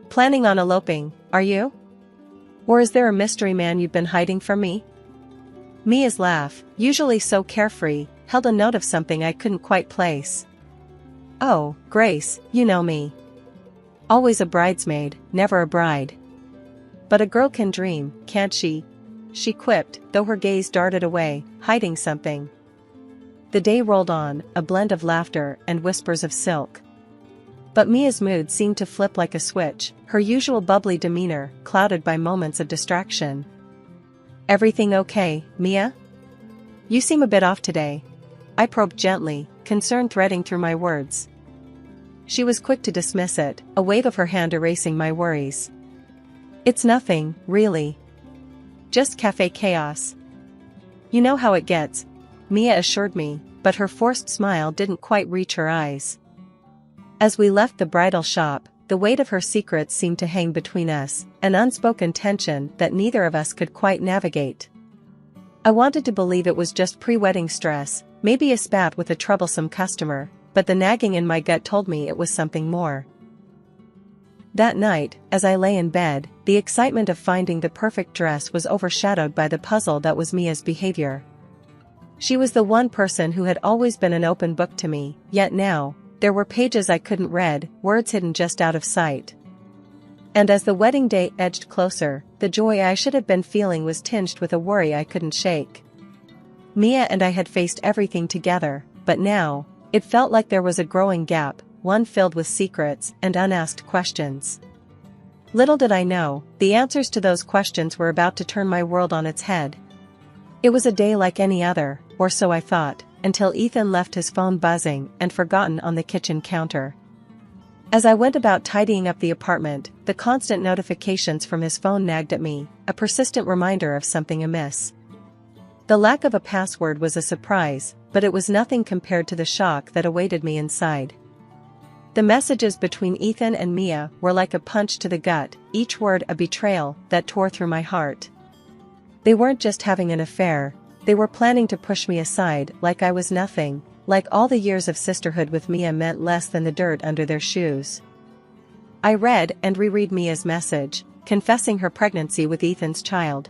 Planning on eloping, are you? Or is there a mystery man you've been hiding from me? Mia's laugh, usually so carefree, held a note of something I couldn't quite place. Oh, Grace, you know me. Always a bridesmaid, never a bride. But a girl can dream, can't she? She quipped, though her gaze darted away, hiding something. The day rolled on, a blend of laughter and whispers of silk. But Mia's mood seemed to flip like a switch, her usual bubbly demeanor clouded by moments of distraction. Everything okay, Mia? You seem a bit off today. I probed gently, concern threading through my words. She was quick to dismiss it, a wave of her hand erasing my worries. It's nothing, really. Just cafe chaos. You know how it gets, Mia assured me, but her forced smile didn't quite reach her eyes. As we left the bridal shop, the weight of her secrets seemed to hang between us, an unspoken tension that neither of us could quite navigate. I wanted to believe it was just pre-wedding stress, maybe a spat with a troublesome customer, but the nagging in my gut told me it was something more. That night, as I lay in bed, the excitement of finding the perfect dress was overshadowed by the puzzle that was Mia's behavior. She was the one person who had always been an open book to me, yet now, there were pages I couldn't read, words hidden just out of sight. And as the wedding day edged closer, the joy I should have been feeling was tinged with a worry I couldn't shake. Mia and I had faced everything together, but now, it felt like there was a growing gap, one filled with secrets and unasked questions. Little did I know, the answers to those questions were about to turn my world on its head. It was a day like any other, or so I thought, until Ethan left his phone buzzing and forgotten on the kitchen counter. As I went about tidying up the apartment, the constant notifications from his phone nagged at me, a persistent reminder of something amiss. The lack of a password was a surprise, but it was nothing compared to the shock that awaited me inside. The messages between Ethan and Mia were like a punch to the gut, each word a betrayal that tore through my heart. They weren't just having an affair, they were planning to push me aside like I was nothing, like all the years of sisterhood with Mia meant less than the dirt under their shoes. I read and reread Mia's message, confessing her pregnancy with Ethan's child.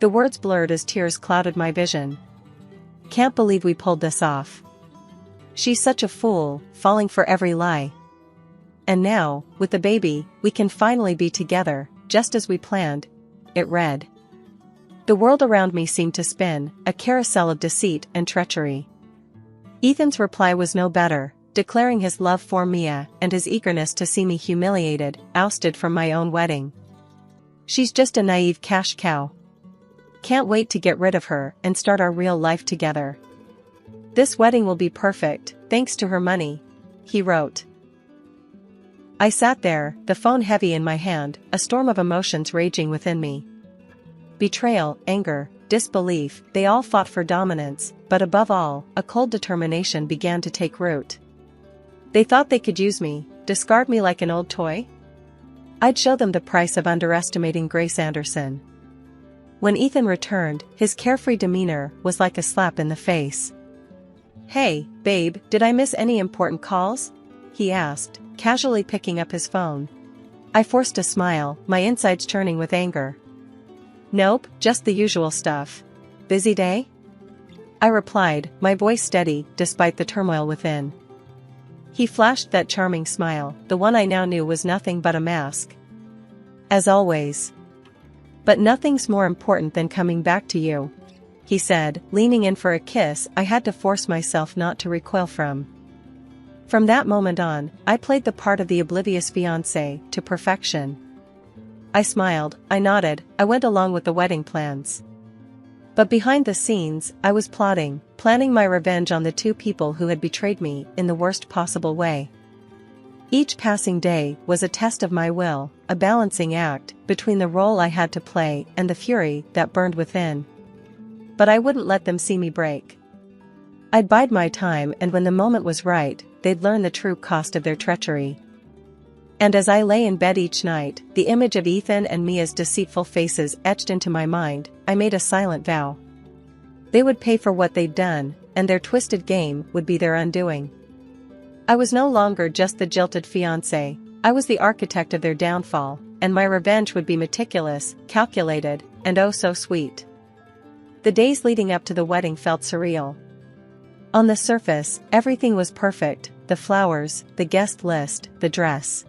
The words blurred as tears clouded my vision. Can't believe we pulled this off. She's such a fool, falling for every lie. And now, with the baby, we can finally be together, just as we planned, it read. The world around me seemed to spin, a carousel of deceit and treachery. Ethan's reply was no better, declaring his love for Mia and his eagerness to see me humiliated, ousted from my own wedding. She's just a naive cash cow. Can't wait to get rid of her and start our real life together. This wedding will be perfect, thanks to her money, he wrote. I sat there, the phone heavy in my hand, a storm of emotions raging within me. Betrayal, anger, disbelief, they all fought for dominance, but above all, a cold determination began to take root. They thought they could use me, discard me like an old toy? I'd show them the price of underestimating Grace Anderson. When Ethan returned, his carefree demeanor was like a slap in the face. "Hey, babe, did I miss any important calls?" he asked, casually picking up his phone. I forced a smile, my insides churning with anger. "Nope, just the usual stuff. Busy day?" I replied, my voice steady despite the turmoil within. He flashed that charming smile, the one I now knew was nothing but a mask. "As always. But nothing's more important than coming back to you," he said, leaning in for a kiss I had to force myself not to recoil from. From that moment on, I played the part of the oblivious fiancé to perfection. I smiled, I nodded, I went along with the wedding plans. But behind the scenes, I was planning my revenge on the two people who had betrayed me in the worst possible way. Each passing day was a test of my will, a balancing act between the role I had to play and the fury that burned within. But I wouldn't let them see me break. I'd bide my time, and when the moment was right, they'd learn the true cost of their treachery. And as I lay in bed each night, the image of Ethan and Mia's deceitful faces etched into my mind, I made a silent vow. They would pay for what they'd done, and their twisted game would be their undoing. I was no longer just the jilted fiancé, I was the architect of their downfall, and my revenge would be meticulous, calculated, and oh so sweet. The days leading up to the wedding felt surreal. On the surface, everything was perfect, the flowers, the guest list, the dress.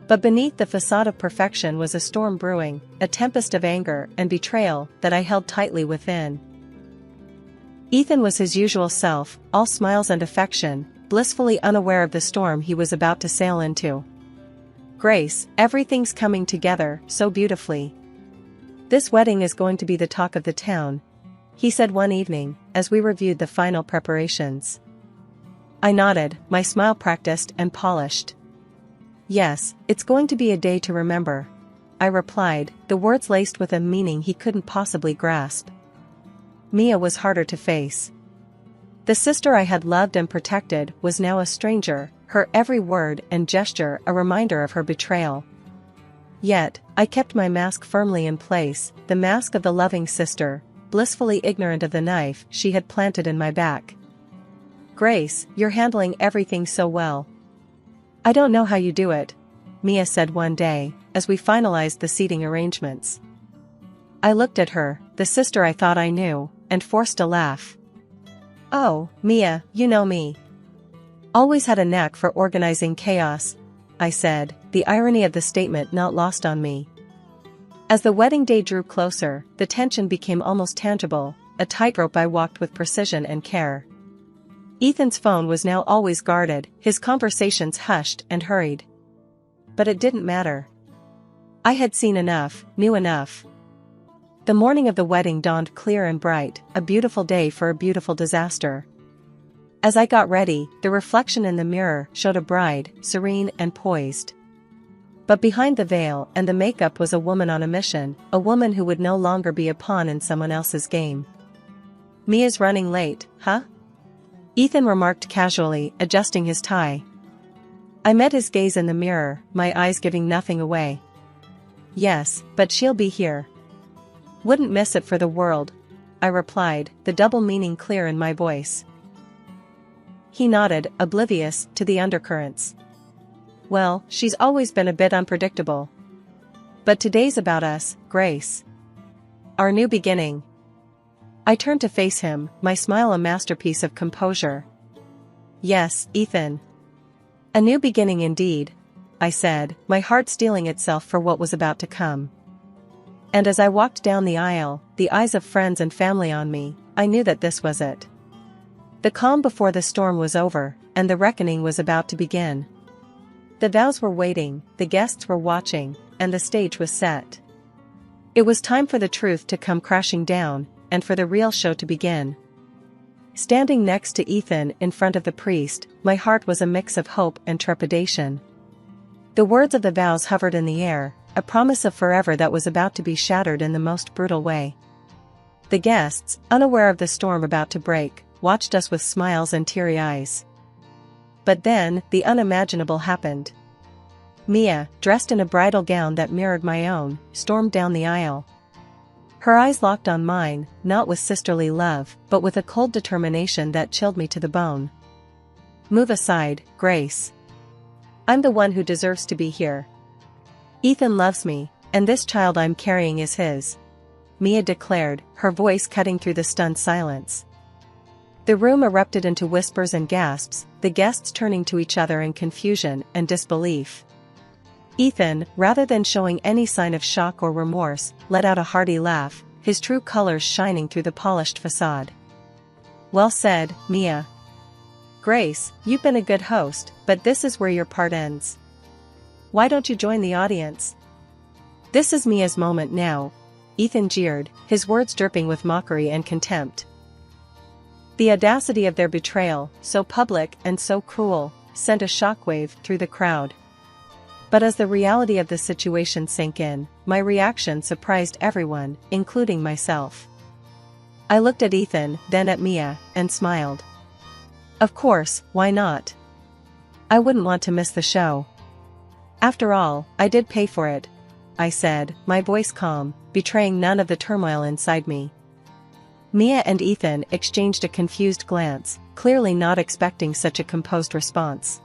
But beneath the facade of perfection was a storm brewing, a tempest of anger and betrayal that I held tightly within. Ethan was his usual self, all smiles and affection, blissfully unaware of the storm he was about to sail into. "Grace, everything's coming together so beautifully. This wedding is going to be the talk of the town," he said one evening, as we reviewed the final preparations. I nodded, my smile practiced and polished. "Yes, it's going to be a day to remember," I replied, the words laced with a meaning he couldn't possibly grasp. Mia was harder to face. The sister I had loved and protected was now a stranger, her every word and gesture a reminder of her betrayal. Yet, I kept my mask firmly in place, the mask of the loving sister, blissfully ignorant of the knife she had planted in my back. "Grace, you're handling everything so well. I don't know how you do it," Mia said one day, as we finalized the seating arrangements. I looked at her, the sister I thought I knew, and forced a laugh. "Oh, Mia, you know me. Always had a knack for organizing chaos," I said, the irony of the statement not lost on me. As the wedding day drew closer, the tension became almost tangible, a tightrope I walked with precision and care. Ethan's phone was now always guarded, his conversations hushed and hurried. But it didn't matter. I had seen enough, knew enough. The morning of the wedding dawned clear and bright, a beautiful day for a beautiful disaster. As I got ready, the reflection in the mirror showed a bride, serene and poised. But behind the veil and the makeup was a woman on a mission, a woman who would no longer be a pawn in someone else's game. "Mia's running late, huh?" Ethan remarked casually, adjusting his tie. I met his gaze in the mirror, my eyes giving nothing away. "Yes, but she'll be here. Wouldn't miss it for the world," I replied, the double meaning clear in my voice. He nodded, oblivious to the undercurrents. "Well, she's always been a bit unpredictable. But today's about us, Grace. Our new beginning." I turned to face him, my smile a masterpiece of composure. "Yes, Ethan. A new beginning indeed," I said, my heart steeling itself for what was about to come. And as I walked down the aisle, the eyes of friends and family on me, I knew that this was it. The calm before the storm was over, and the reckoning was about to begin. The vows were waiting, the guests were watching, and the stage was set. It was time for the truth to come crashing down, and for the real show to begin. Standing next to Ethan in front of the priest, my heart was a mix of hope and trepidation. The words of the vows hovered in the air, a promise of forever that was about to be shattered in the most brutal way. The guests, unaware of the storm about to break, watched us with smiles and teary eyes. But then, the unimaginable happened. Mia, dressed in a bridal gown that mirrored my own, stormed down the aisle. Her eyes locked on mine, not with sisterly love, but with a cold determination that chilled me to the bone. "Move aside, Grace. I'm the one who deserves to be here. Ethan loves me, and this child I'm carrying is his," Mia declared, her voice cutting through the stunned silence. The room erupted into whispers and gasps, the guests turning to each other in confusion and disbelief. Ethan, rather than showing any sign of shock or remorse, let out a hearty laugh, his true colors shining through the polished facade. "Well said, Mia. Grace, you've been a good host, but this is where your part ends. Why don't you join the audience? This is Mia's moment now," Ethan jeered, his words dripping with mockery and contempt. The audacity of their betrayal, so public and so cruel, sent a shockwave through the crowd. But as the reality of the situation sank in, my reaction surprised everyone, including myself. I looked at Ethan, then at Mia, and smiled. Of course, why not? I wouldn't want to miss the show. After all, I did pay for it, I said, my voice calm, betraying none of the turmoil inside me. Mia and Ethan exchanged a confused glance, clearly not expecting such a composed response.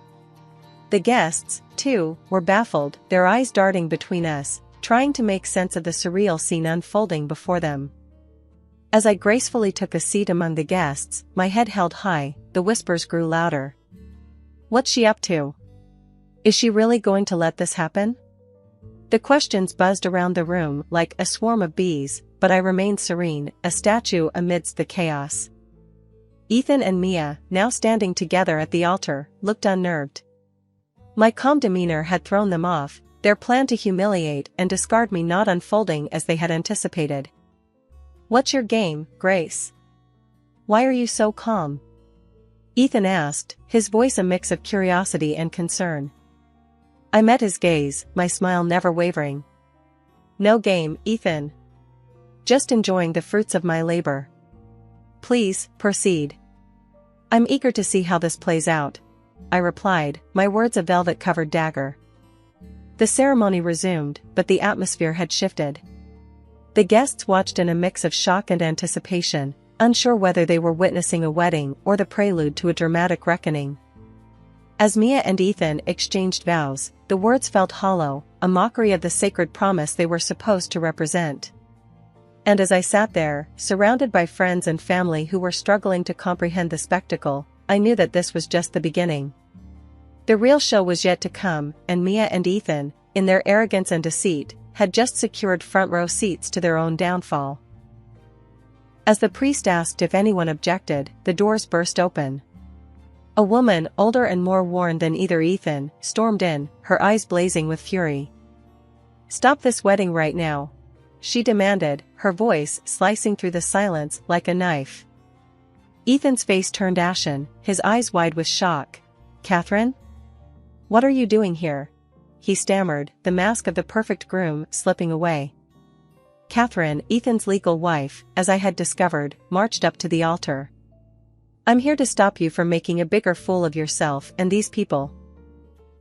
The guests, too, were baffled, their eyes darting between us, trying to make sense of the surreal scene unfolding before them. As I gracefully took a seat among the guests, my head held high, the whispers grew louder. What's she up to? Is she really going to let this happen? The questions buzzed around the room like a swarm of bees, but I remained serene, a statue amidst the chaos. Ethan and Mia, now standing together at the altar, looked unnerved. My calm demeanor had thrown them off, their plan to humiliate and discard me not unfolding as they had anticipated. What's your game, Grace? Why are you so calm? Ethan asked, his voice a mix of curiosity and concern. I met his gaze, my smile never wavering. No game, Ethan. Just enjoying the fruits of my labor. Please, proceed. I'm eager to see how this plays out, I replied, my words a velvet-covered dagger. The ceremony resumed, but the atmosphere had shifted. The guests watched in a mix of shock and anticipation, unsure whether they were witnessing a wedding or the prelude to a dramatic reckoning. As Mia and Ethan exchanged vows, the words felt hollow, a mockery of the sacred promise they were supposed to represent. And as I sat there, surrounded by friends and family who were struggling to comprehend the spectacle, I knew that this was just the beginning. The real show was yet to come, and Mia and Ethan, in their arrogance and deceit, had just secured front-row seats to their own downfall. As the priest asked if anyone objected, the doors burst open. A woman, older and more worn than either Ethan, stormed in, her eyes blazing with fury. Stop this wedding right now, she demanded, her voice slicing through the silence like a knife. Ethan's face turned ashen, his eyes wide with shock. Catherine? What are you doing here? He stammered, the mask of the perfect groom slipping away. Catherine, Ethan's legal wife, as I had discovered, marched up to the altar. I'm here to stop you from making a bigger fool of yourself and these people.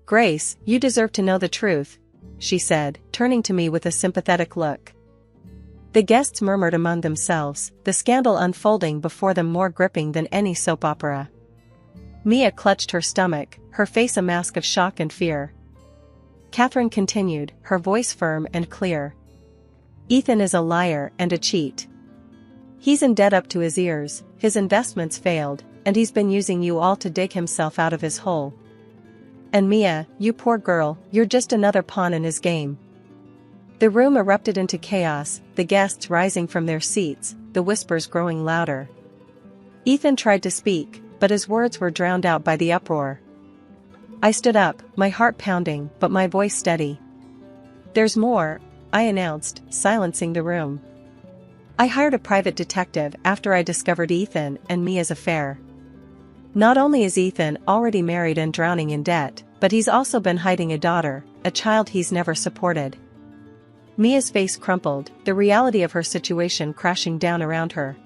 Grace, you deserve to know the truth, she said, turning to me with a sympathetic look. The guests murmured among themselves, the scandal unfolding before them more gripping than any soap opera. Mia clutched her stomach, her face a mask of shock and fear. Catherine continued, her voice firm and clear. Ethan is a liar and a cheat. He's in debt up to his ears, his investments failed, and he's been using you all to dig himself out of his hole. And Mia, you poor girl, you're just another pawn in his game. The room erupted into chaos, the guests rising from their seats, the whispers growing louder. Ethan tried to speak, but his words were drowned out by the uproar. I stood up, my heart pounding, but my voice steady. There's more, I announced, silencing the room. I hired a private detective after I discovered Ethan and Mia's affair. Not only is Ethan already married and drowning in debt, but he's also been hiding a daughter, a child he's never supported. Mia's face crumpled, the reality of her situation crashing down around her.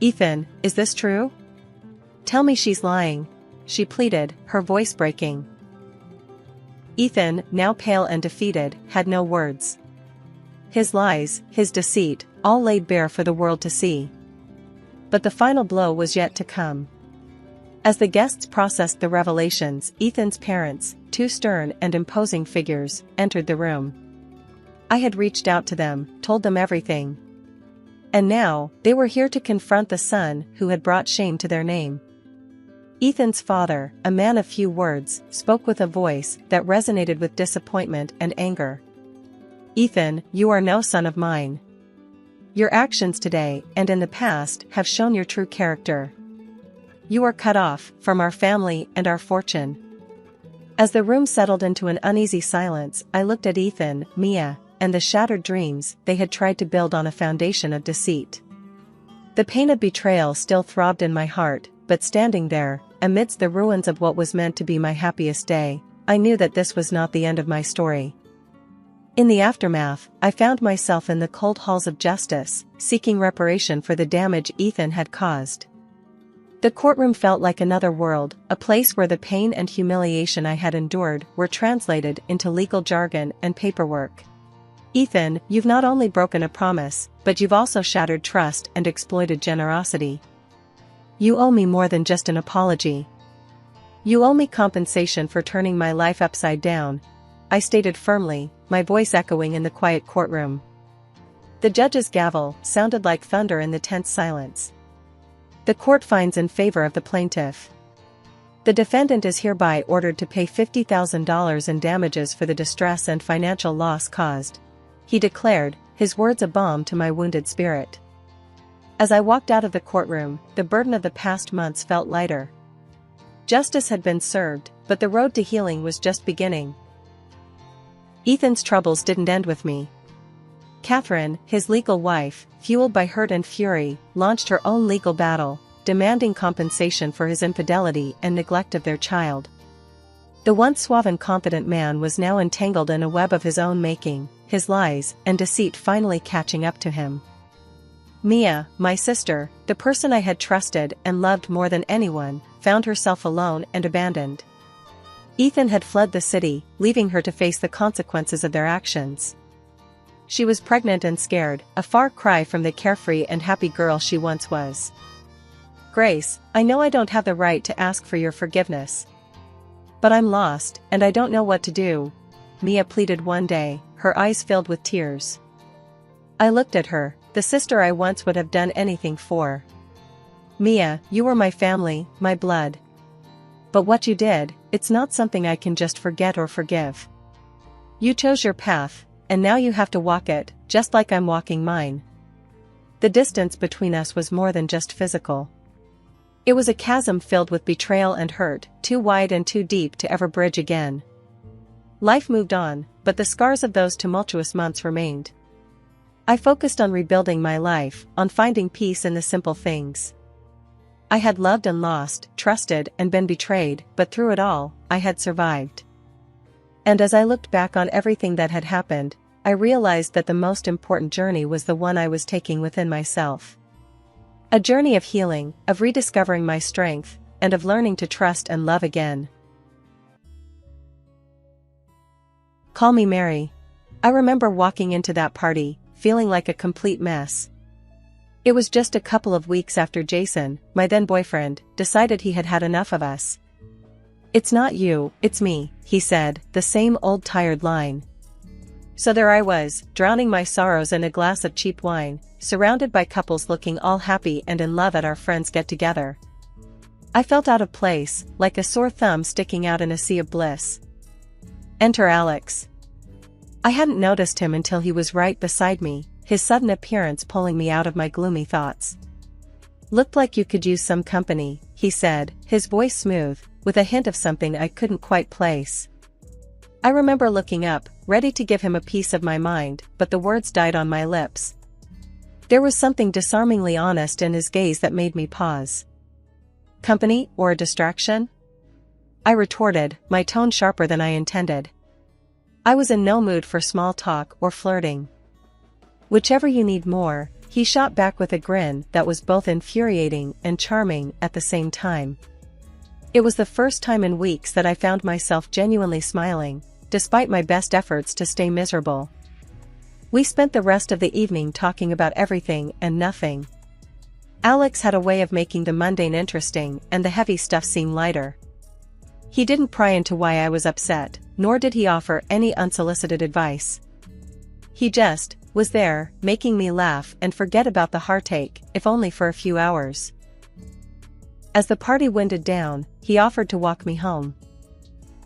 Ethan, is this true? Tell me she's lying, she pleaded, her voice breaking. Ethan, now pale and defeated, had no words. His lies, his deceit, all laid bare for the world to see. But the final blow was yet to come. As the guests processed the revelations, Ethan's parents, two stern and imposing figures, entered the room. I had reached out to them, told them everything. And now, they were here to confront the son who had brought shame to their name. Ethan's father, a man of few words, spoke with a voice that resonated with disappointment and anger. "Ethan, you are no son of mine. Your actions today and in the past have shown your true character. You are cut off from our family and our fortune." As the room settled into an uneasy silence, I looked at Ethan, Mia, and the shattered dreams they had tried to build on a foundation of deceit. The pain of betrayal still throbbed in my heart, but standing there, amidst the ruins of what was meant to be my happiest day, I knew that this was not the end of my story. In the aftermath, I found myself in the cold halls of justice, seeking reparation for the damage Ethan had caused. The courtroom felt like another world, a place where the pain and humiliation I had endured were translated into legal jargon and paperwork. "Ethan, you've not only broken a promise, but you've also shattered trust and exploited generosity. You owe me more than just an apology. You owe me compensation for turning my life upside down," I stated firmly, my voice echoing in the quiet courtroom. The judge's gavel sounded like thunder in the tense silence. "The court finds in favor of the plaintiff. The defendant is hereby ordered to pay $50,000 in damages for the distress and financial loss caused," he declared, his words a balm to my wounded spirit. As I walked out of the courtroom, the burden of the past months felt lighter. Justice had been served, but the road to healing was just beginning. Ethan's troubles didn't end with me. Catherine, his legal wife, fueled by hurt and fury, launched her own legal battle, demanding compensation for his infidelity and neglect of their child. The once suave and confident man was now entangled in a web of his own making, his lies and deceit finally catching up to him. Mia, my sister, the person I had trusted and loved more than anyone, found herself alone and abandoned. Ethan had fled the city, leaving her to face the consequences of their actions. She was pregnant and scared, a far cry from the carefree and happy girl she once was. "Grace, I know I don't have the right to ask for your forgiveness. But I'm lost, and I don't know what to do," Mia pleaded one day, her eyes filled with tears. I looked at her, the sister I once would have done anything for. "Mia, you were my family, my blood. But what you did, it's not something I can just forget or forgive. You chose your path, and now you have to walk it, just like I'm walking mine." The distance between us was more than just physical. It was a chasm filled with betrayal and hurt, too wide and too deep to ever bridge again. Life moved on, but the scars of those tumultuous months remained. I focused on rebuilding my life, on finding peace in the simple things. I had loved and lost, trusted and been betrayed, but through it all, I had survived. And as I looked back on everything that had happened, I realized that the most important journey was the one I was taking within myself. A journey of healing, of rediscovering my strength, and of learning to trust and love again. Call me Mary. I remember walking into that party, feeling like a complete mess. It was just a couple of weeks after Jason, my then boyfriend, decided he had had enough of us. "It's not you, it's me," he said, the same old tired line. So there I was, drowning my sorrows in a glass of cheap wine, surrounded by couples looking all happy and in love at our friends' get-together. I felt out of place, like a sore thumb sticking out in a sea of bliss. Enter Alex. I hadn't noticed him until he was right beside me, his sudden appearance pulling me out of my gloomy thoughts. "Looked like you could use some company," he said, his voice smooth, with a hint of something I couldn't quite place. I remember looking up, ready to give him a piece of my mind, but the words died on my lips. There was something disarmingly honest in his gaze that made me pause. "Company, or a distraction?" I retorted, my tone sharper than I intended. I was in no mood for small talk or flirting. "Whichever you need more," he shot back with a grin that was both infuriating and charming at the same time. It was the first time in weeks that I found myself genuinely smiling, despite my best efforts to stay miserable. We spent the rest of the evening talking about everything and nothing. Alex had a way of making the mundane interesting and the heavy stuff seem lighter. He didn't pry into why I was upset, nor did he offer any unsolicited advice. He just was there, making me laugh and forget about the heartache, if only for a few hours. As the party winded down, he offered to walk me home.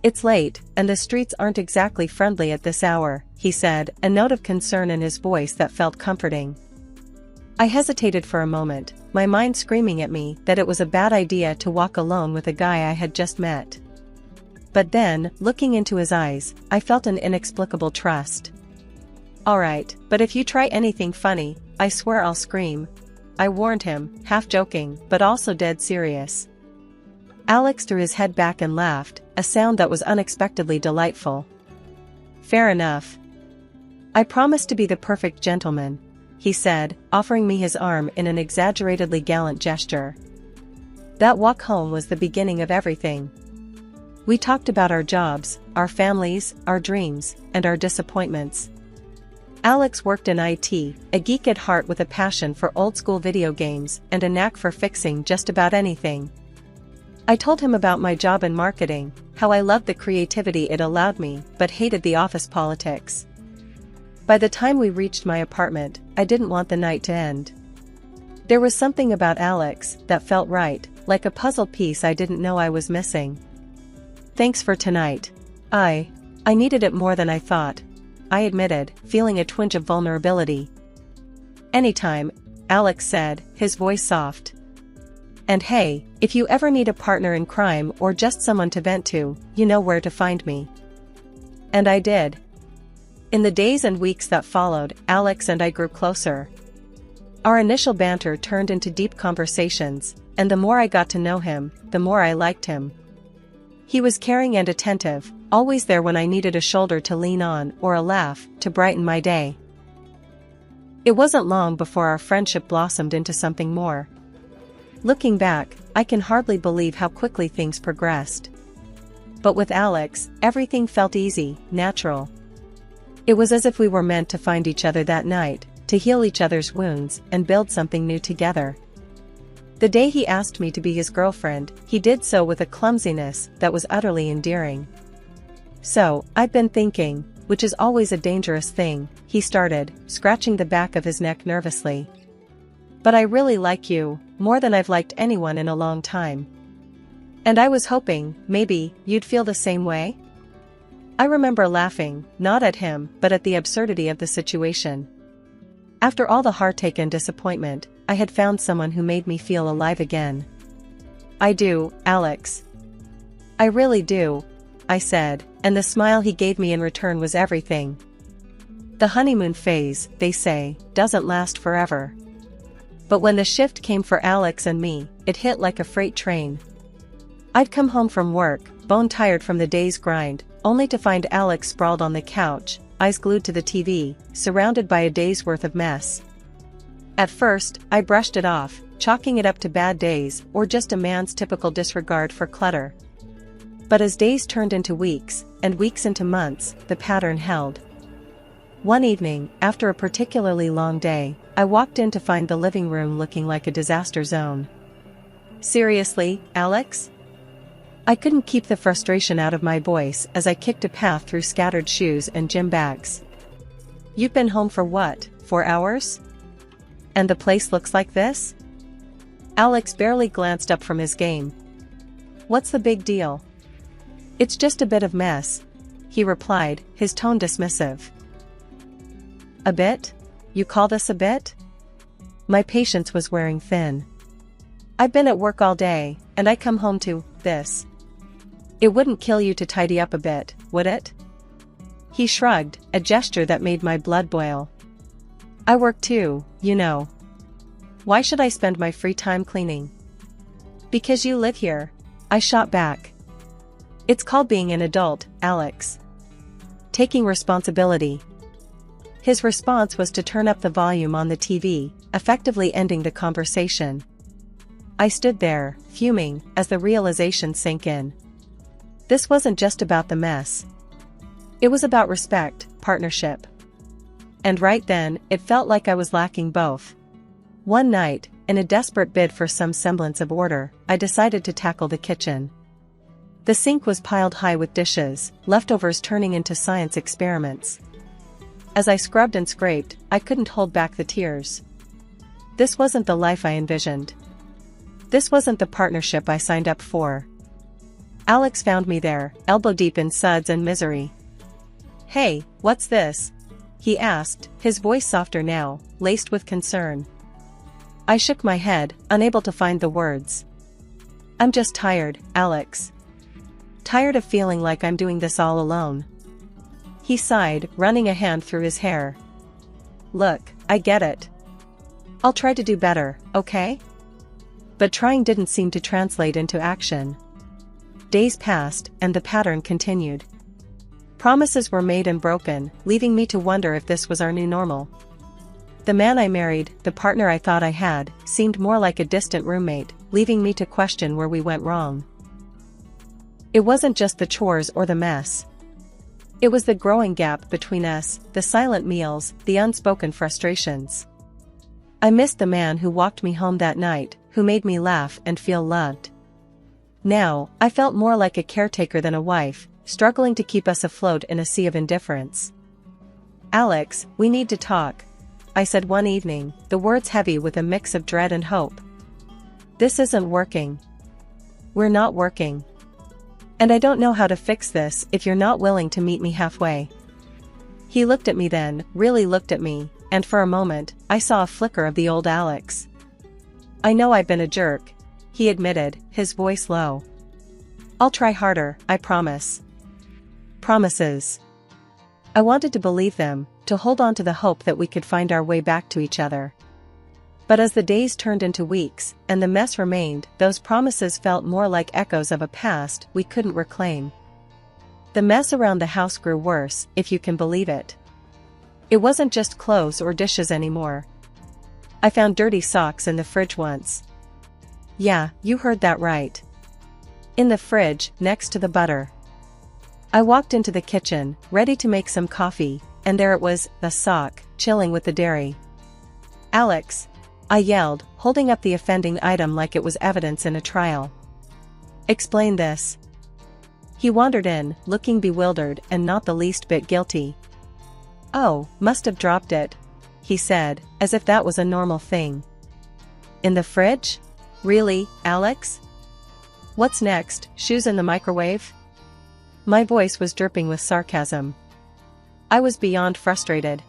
"It's late, and the streets aren't exactly friendly at this hour," he said, a note of concern in his voice that felt comforting. I hesitated for a moment, my mind screaming at me that it was a bad idea to walk alone with a guy I had just met. But then, looking into his eyes, I felt an inexplicable trust. "All right, but if you try anything funny, I swear I'll scream," I warned him, half joking, but also dead serious. Alex threw his head back and laughed, a sound that was unexpectedly delightful. "Fair enough. I promise to be the perfect gentleman," he said, offering me his arm in an exaggeratedly gallant gesture. That walk home was the beginning of everything. We talked about our jobs, our families, our dreams, and our disappointments. Alex worked in IT, a geek at heart with a passion for old-school video games and a knack for fixing just about anything. I told him about my job in marketing, how I loved the creativity it allowed me, but hated the office politics. By the time we reached my apartment, I didn't want the night to end. There was something about Alex that felt right, like a puzzle piece I didn't know I was missing. "Thanks for tonight. I needed it more than I thought," I admitted, feeling a twinge of vulnerability. "Anytime," Alex said, his voice soft. "And hey, if you ever need a partner in crime or just someone to vent to, you know where to find me." And I did. In the days and weeks that followed, Alex and I grew closer. Our initial banter turned into deep conversations, and the more I got to know him, the more I liked him. He was caring and attentive, always there when I needed a shoulder to lean on or a laugh to brighten my day. It wasn't long before our friendship blossomed into something more. Looking back, I can hardly believe how quickly things progressed. But with Alex, everything felt easy, natural. It was as if we were meant to find each other that night, to heal each other's wounds and build something new together. The day he asked me to be his girlfriend, he did so with a clumsiness that was utterly endearing. "So, I've been thinking, which is always a dangerous thing," he started, scratching the back of his neck nervously. "But I really like you, more than I've liked anyone in a long time. And I was hoping, maybe, you'd feel the same way?" I remember laughing, not at him, but at the absurdity of the situation. After all the heartache and disappointment, I had found someone who made me feel alive again. "I do, Alex. I really do," I said, and the smile he gave me in return was everything. The honeymoon phase, they say, doesn't last forever. But when the shift came for Alex and me, it hit like a freight train. I'd come home from work, bone-tired from the day's grind, only to find Alex sprawled on the couch, eyes glued to the TV, surrounded by a day's worth of mess. At first, I brushed it off, chalking it up to bad days or just a man's typical disregard for clutter. But as days turned into weeks, and weeks into months, the pattern held. One evening, after a particularly long day, I walked in to find the living room looking like a disaster zone. "Seriously, Alex?" I couldn't keep the frustration out of my voice as I kicked a path through scattered shoes and gym bags. "You've been home for what, 4 hours? And the place looks like this?" Alex barely glanced up from his game. "What's the big deal?" "It's just a bit of mess," he replied, his tone dismissive. "A bit? You call this a bit?" My patience was wearing thin. "I've been at work all day, and I come home to this. It wouldn't kill you to tidy up a bit, would it?" He shrugged, a gesture that made my blood boil. "I work too, you know. Why should I spend my free time cleaning?" "Because you live here," I shot back. "It's called being an adult, Alex. Taking responsibility." His response was to turn up the volume on the TV, effectively ending the conversation. I stood there, fuming, as the realization sank in. This wasn't just about the mess. It was about respect, partnership. And right then, it felt like I was lacking both. One night, in a desperate bid for some semblance of order, I decided to tackle the kitchen. The sink was piled high with dishes, leftovers turning into science experiments. As I scrubbed and scraped, I couldn't hold back the tears. This wasn't the life I envisioned. This wasn't the partnership I signed up for. Alex found me there, elbow deep in suds and misery. "Hey, what's this?" he asked, his voice softer now, laced with concern. I shook my head, unable to find the words. "I'm just tired, Alex. Tired of feeling like I'm doing this all alone." He sighed, running a hand through his hair. "Look, I get it. I'll try to do better, okay?" But trying didn't seem to translate into action. Days passed, and the pattern continued. Promises were made and broken, leaving me to wonder if this was our new normal. The man I married, the partner I thought I had, seemed more like a distant roommate, leaving me to question where we went wrong. It wasn't just the chores or the mess. It was the growing gap between us, the silent meals, the unspoken frustrations. I missed the man who walked me home that night, who made me laugh and feel loved. Now, I felt more like a caretaker than a wife, struggling to keep us afloat in a sea of indifference. "Alex, we need to talk," I said one evening, the words heavy with a mix of dread and hope. "This isn't working. We're not working. And I don't know how to fix this if you're not willing to meet me halfway." He looked at me then, really looked at me, and for a moment, I saw a flicker of the old Alex. "I know I've been a jerk," he admitted, his voice low. "I'll try harder, I promise." Promises. I wanted to believe them, to hold on to the hope that we could find our way back to each other. But as the days turned into weeks, and the mess remained, those promises felt more like echoes of a past we couldn't reclaim. The mess around the house grew worse, if you can believe it. It wasn't just clothes or dishes anymore. I found dirty socks in the fridge once. Yeah, you heard that right. In the fridge, next to the butter. I walked into the kitchen, ready to make some coffee, and there it was, a sock, chilling with the dairy. "Alex," I yelled, holding up the offending item like it was evidence in a trial. "Explain this." He wandered in, looking bewildered and not the least bit guilty. "Oh, must have dropped it," he said, as if that was a normal thing. "In the fridge? Really, Alex? What's next, shoes in the microwave?" My voice was dripping with sarcasm. I was beyond frustrated.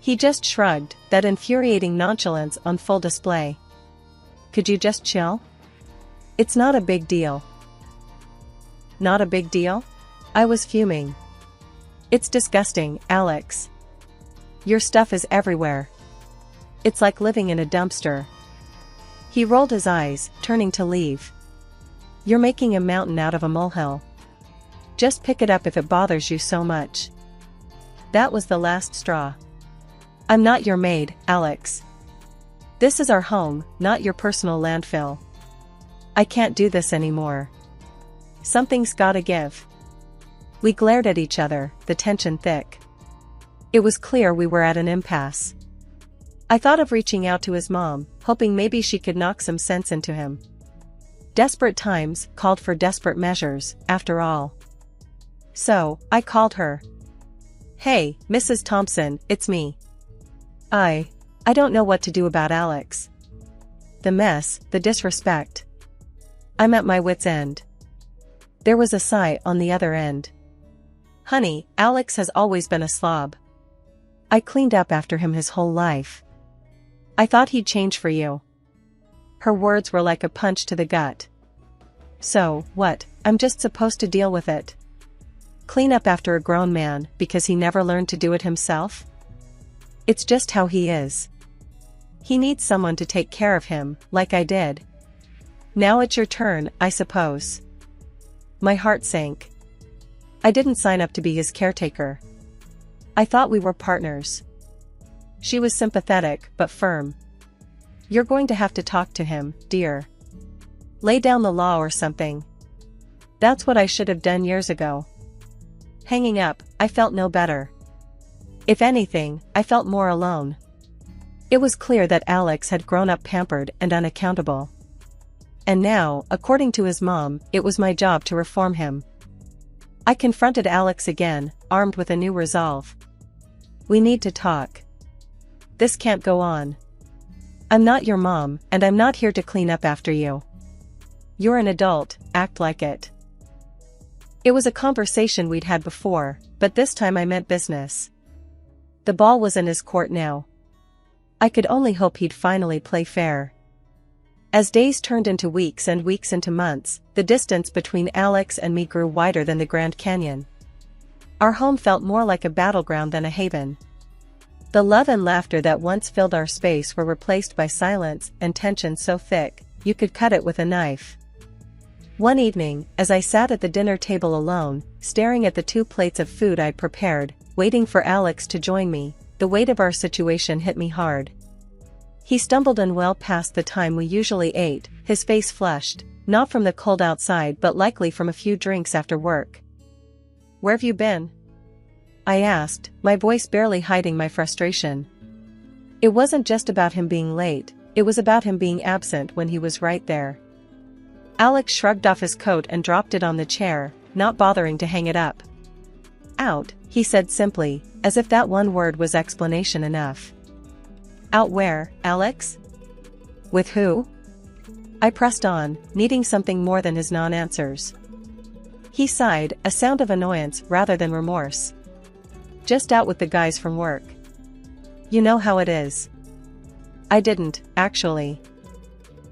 He just shrugged, that infuriating nonchalance on full display. "Could you just chill? It's not a big deal." Not a big deal? I was fuming. "It's disgusting, Alex. Your stuff is everywhere. It's like living in a dumpster." He rolled his eyes, turning to leave. "You're making a mountain out of a molehill. Just pick it up if it bothers you so much." That was the last straw. "I'm not your maid, Alex. This is our home, not your personal landfill. I can't do this anymore. Something's gotta give." We glared at each other, the tension thick. It was clear we were at an impasse. I thought of reaching out to his mom, hoping maybe she could knock some sense into him. Desperate times called for desperate measures, after all. So, I called her. "Hey, Mrs. Thompson, it's me. I don't know what to do about Alex. The mess, the disrespect. I'm at my wit's end." There was a sigh on the other end. "Honey, Alex has always been a slob. I cleaned up after him his whole life. I thought he'd change for you." Her words were like a punch to the gut. "So, what, I'm just supposed to deal with it? Clean up after a grown man because he never learned to do it himself? It's just how he is. He needs someone to take care of him, like I did. Now it's your turn, I suppose." My heart sank. I didn't sign up to be his caretaker. I thought we were partners. She was sympathetic, but firm. "You're going to have to talk to him, dear. Lay down the law or something." That's what I should have done years ago. Hanging up, I felt no better. If anything, I felt more alone. It was clear that Alex had grown up pampered and unaccountable. And now, according to his mom, it was my job to reform him. I confronted Alex again, armed with a new resolve. We need to talk. This can't go on. I'm not your mom, and I'm not here to clean up after you. You're an adult, act like it. It was a conversation we'd had before, but this time I meant business. The ball was in his court now. I could only hope he'd finally play fair. As days turned into weeks and weeks into months, the distance between Alex and me grew wider than the Grand Canyon. Our home felt more like a battleground than a haven. The love and laughter that once filled our space were replaced by silence and tension so thick, you could cut it with a knife. One evening, as I sat at the dinner table alone, staring at the 2 plates of food I'd prepared, waiting for Alex to join me, the weight of our situation hit me hard. He stumbled in well past the time we usually ate, his face flushed, not from the cold outside but likely from a few drinks after work. "Where've you been?" I asked, my voice barely hiding my frustration. It wasn't just about him being late, it was about him being absent when he was right there. Alex shrugged off his coat and dropped it on the chair, not bothering to hang it up. "Out," he said simply, as if that one word was explanation enough. "Out where, Alex? With who?" I pressed on, needing something more than his non-answers. He sighed, a sound of annoyance rather than remorse. "Just out with the guys from work. You know how it is." I didn't, actually.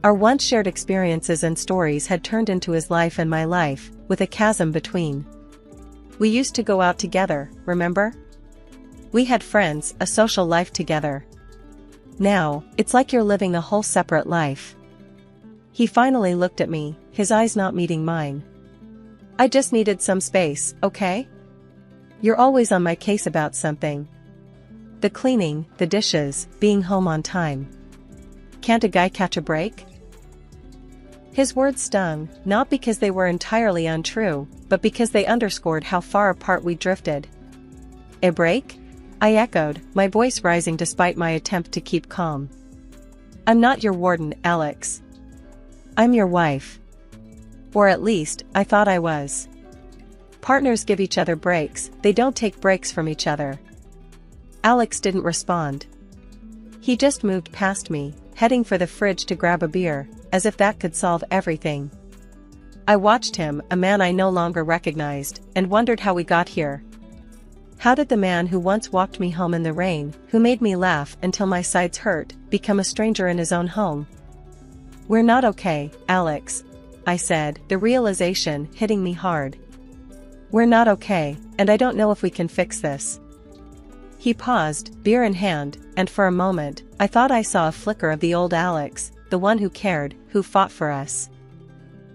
Our once shared experiences and stories had turned into his life and my life, with a chasm between. We used to go out together, remember? We had friends, a social life together. Now, it's like you're living a whole separate life. He finally looked at me, his eyes not meeting mine. "I just needed some space, okay? You're always on my case about something. The cleaning, the dishes, being home on time. Can't a guy catch a break?" His words stung, not because they were entirely untrue, but because they underscored how far apart we drifted. "A break?" I echoed, my voice rising despite my attempt to keep calm. "I'm not your warden, Alex. I'm your wife. Or at least, I thought I was. Partners give each other breaks, they don't take breaks from each other." Alex didn't respond. He just moved past me, heading for the fridge to grab a beer, as if that could solve everything. I watched him, a man I no longer recognized, and wondered how we got here. How did the man who once walked me home in the rain, who made me laugh until my sides hurt, become a stranger in his own home? "We're not okay, Alex," I said, the realization hitting me hard. "We're not okay, and I don't know if we can fix this." He paused, beer in hand, and for a moment, I thought I saw a flicker of the old Alex, the one who cared, who fought for us.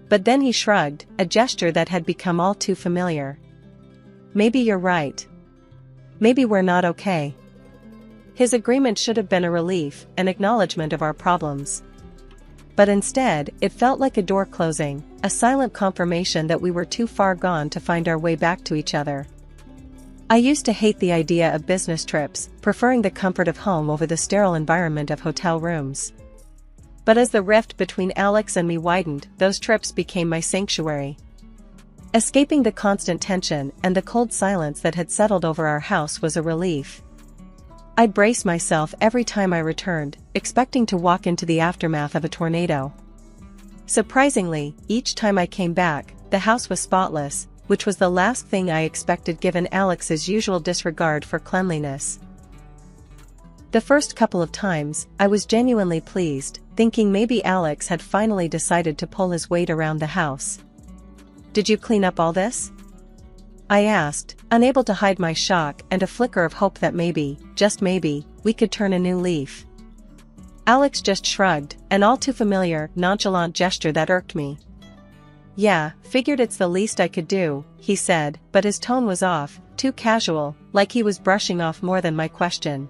But then he shrugged, a gesture that had become all too familiar. "Maybe you're right. Maybe we're not okay." His agreement should have been a relief, an acknowledgement of our problems. But instead, it felt like a door closing, a silent confirmation that we were too far gone to find our way back to each other. I used to hate the idea of business trips, preferring the comfort of home over the sterile environment of hotel rooms. But as the rift between Alex and me widened, those trips became my sanctuary. Escaping the constant tension and the cold silence that had settled over our house was a relief. I'd brace myself every time I returned, expecting to walk into the aftermath of a tornado. Surprisingly, each time I came back, the house was spotless, which was the last thing I expected given Alex's usual disregard for cleanliness. The first couple of times, I was genuinely pleased, thinking maybe Alex had finally decided to pull his weight around the house. "Did you clean up all this?" I asked, unable to hide my shock and a flicker of hope that maybe, just maybe, we could turn a new leaf. Alex just shrugged, an all too familiar, nonchalant gesture that irked me. "Yeah, figured it's the least I could do," he said, but his tone was off, too casual, like he was brushing off more than my question.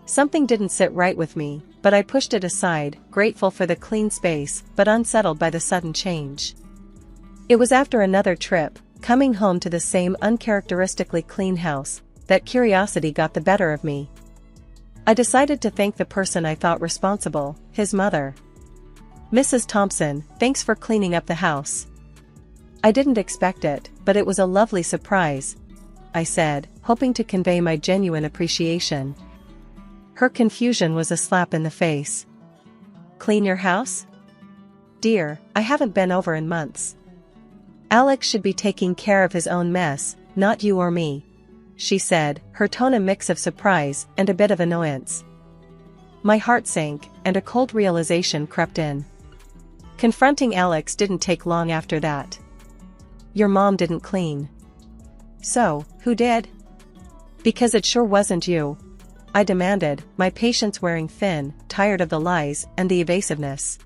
Something didn't sit right with me, but I pushed it aside, grateful for the clean space, but unsettled by the sudden change. It was after another trip, coming home to the same uncharacteristically clean house, that curiosity got the better of me. I decided to thank the person I thought responsible, his mother. "Mrs. Thompson, thanks for cleaning up the house." "I didn't expect it, but it was a lovely surprise," I said, hoping to convey my genuine appreciation. Her confusion was a slap in the face. "Clean your house? Dear, I haven't been over in months. Alex should be taking care of his own mess, not you or me," she said, her tone a mix of surprise and a bit of annoyance. My heart sank, and a cold realization crept in. Confronting Alex didn't take long after that. "Your mom didn't clean." "So, who did?" "Because it sure wasn't you," I demanded, my patience wearing thin, tired of the lies and the evasiveness.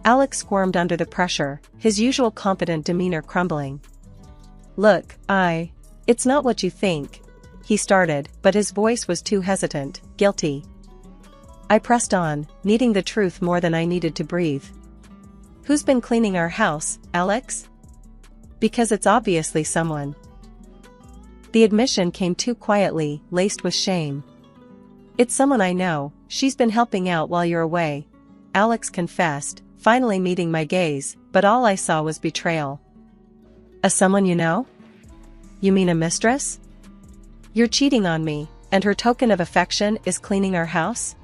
Alex squirmed under the pressure, his usual confident demeanor crumbling. "Look, it's not what you think," he started, but his voice was too hesitant, guilty. I pressed on, needing the truth more than I needed to breathe. "Who's been cleaning our house, Alex?" "Because it's obviously someone." The admission came too quietly, laced with shame. "It's someone I know, she's been helping out while you're away," Alex confessed, finally meeting my gaze, but all I saw was betrayal. "A someone you know? You mean a mistress? You're cheating on me, and her token of affection is cleaning our house?"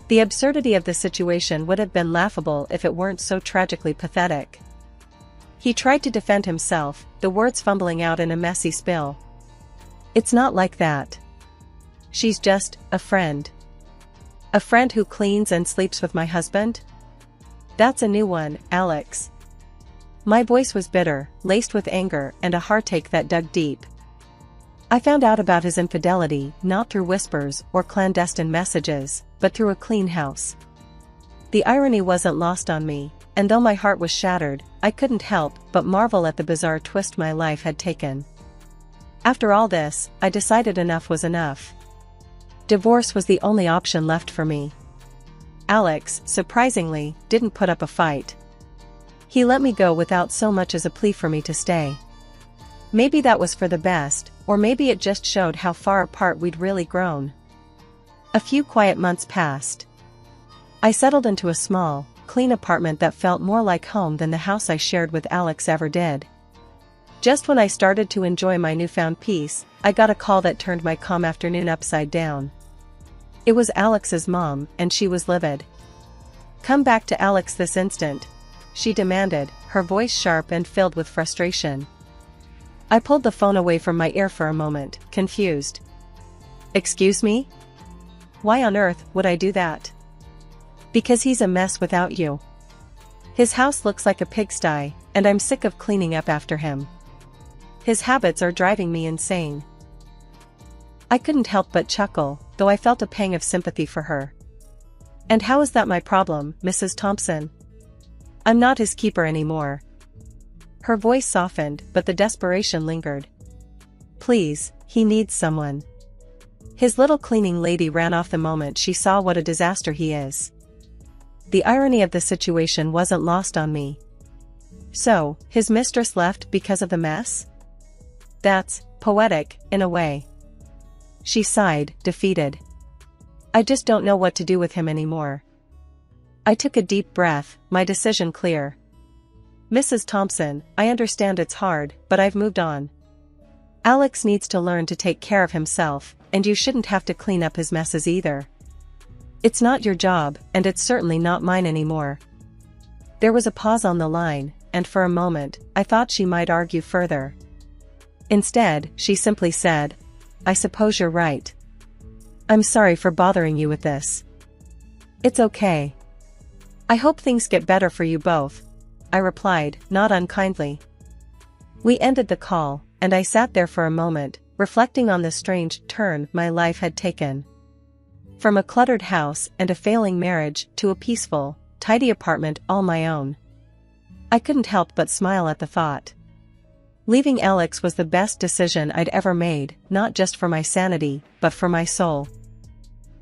The absurdity of the situation would have been laughable if it weren't so tragically pathetic. He tried to defend himself, the words fumbling out in a messy spill. "It's not like that. She's just a friend." "A friend who cleans and sleeps with my husband? That's a new one, Alex." My voice was bitter, laced with anger and a heartache that dug deep. I found out about his infidelity not through whispers or clandestine messages, but through a clean house. The irony wasn't lost on me, and though my heart was shattered, I couldn't help but marvel at the bizarre twist my life had taken. After all this, I decided enough was enough. Divorce was the only option left for me. Alex, surprisingly, didn't put up a fight. He let me go without so much as a plea for me to stay. Maybe that was for the best, or maybe it just showed how far apart we'd really grown. A few quiet months passed. I settled into a small, clean apartment that felt more like home than the house I shared with Alex ever did. Just when I started to enjoy my newfound peace, I got a call that turned my calm afternoon upside down. It was Alex's mom, and she was livid. "Come back to Alex this instant," she demanded, her voice sharp and filled with frustration. I pulled the phone away from my ear for a moment, confused. "Excuse me? Why on earth would I do that?" "Because he's a mess without you. His house looks like a pigsty, and I'm sick of cleaning up after him. His habits are driving me insane." I couldn't help but chuckle, though I felt a pang of sympathy for her. "And how is that my problem, Mrs. Thompson? I'm not his keeper anymore." Her voice softened, but the desperation lingered. "Please, he needs someone. His little cleaning lady ran off the moment she saw what a disaster he is." The irony of the situation wasn't lost on me. So, his mistress left because of the mess? That's poetic, in a way. She sighed, defeated. "I just don't know what to do with him anymore." I took a deep breath, my decision clear. "Mrs. Thompson, I understand it's hard, but I've moved on. Alex needs to learn to take care of himself, and you shouldn't have to clean up his messes either. It's not your job, and it's certainly not mine anymore." There was a pause on the line, and for a moment, I thought she might argue further. Instead, she simply said, "I suppose you're right. I'm sorry for bothering you with this." "It's okay. I hope things get better for you both," I replied, not unkindly. We ended the call, and I sat there for a moment, reflecting on the strange turn my life had taken. From a cluttered house and a failing marriage to a peaceful, tidy apartment all my own. I couldn't help but smile at the thought. Leaving Alex was the best decision I'd ever made, not just for my sanity, but for my soul.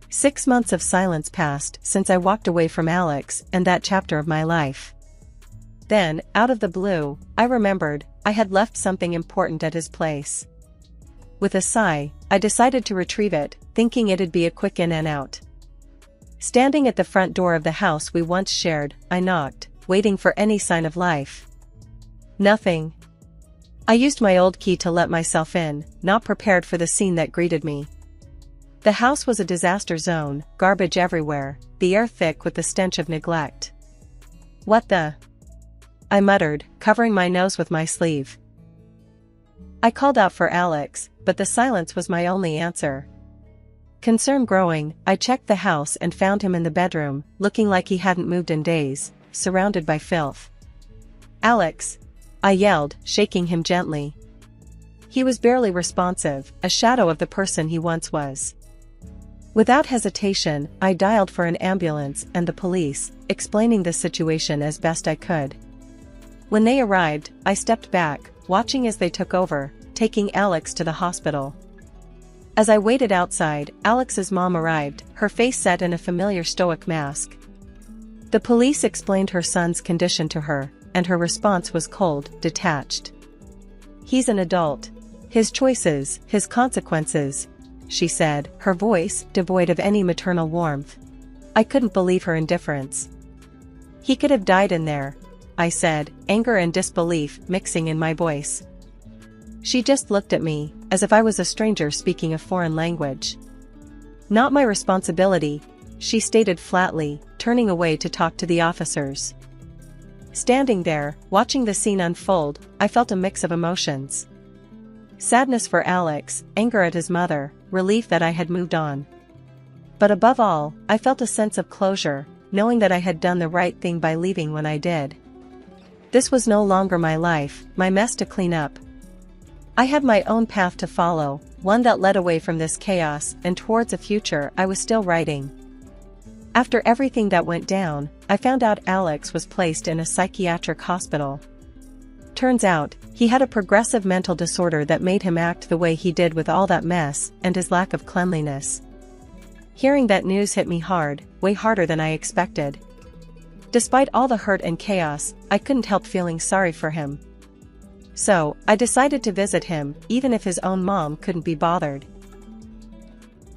6 months of silence passed since I walked away from Alex and that chapter of my life. Then, out of the blue, I remembered I had left something important at his place. With a sigh, I decided to retrieve it, thinking it'd be a quick in and out. Standing at the front door of the house we once shared, I knocked, waiting for any sign of life. Nothing. I used my old key to let myself in, not prepared for the scene that greeted me. The house was a disaster zone, garbage everywhere, the air thick with the stench of neglect. "What the?" I muttered, covering my nose with my sleeve. I called out for Alex, but the silence was my only answer. Concern growing, I checked the house and found him in the bedroom, looking like he hadn't moved in days, surrounded by filth. "Alex!" I yelled, shaking him gently. He was barely responsive, a shadow of the person he once was. Without hesitation, I dialed for an ambulance and the police, explaining the situation as best I could. When they arrived, I stepped back, watching as they took over, taking Alex to the hospital. As I waited outside, Alex's mom arrived, her face set in a familiar stoic mask. The police explained her son's condition to her, and her response was cold, detached. "He's an adult. His choices, his consequences," she said, her voice devoid of any maternal warmth. I couldn't believe her indifference. "He could have died in there," I said, anger and disbelief mixing in my voice. She just looked at me, as if I was a stranger speaking a foreign language. "Not my responsibility," she stated flatly, turning away to talk to the officers. Standing there, watching the scene unfold, I felt a mix of emotions. Sadness for Alex, anger at his mother, relief that I had moved on. But above all, I felt a sense of closure, knowing that I had done the right thing by leaving when I did. This was no longer my life, my mess to clean up. I had my own path to follow, one that led away from this chaos and towards a future I was still writing. After everything that went down, I found out Alex was placed in a psychiatric hospital. Turns out, he had a progressive mental disorder that made him act the way he did with all that mess and his lack of cleanliness. Hearing that news hit me hard, way harder than I expected. Despite all the hurt and chaos, I couldn't help feeling sorry for him. So, I decided to visit him, even if his own mom couldn't be bothered.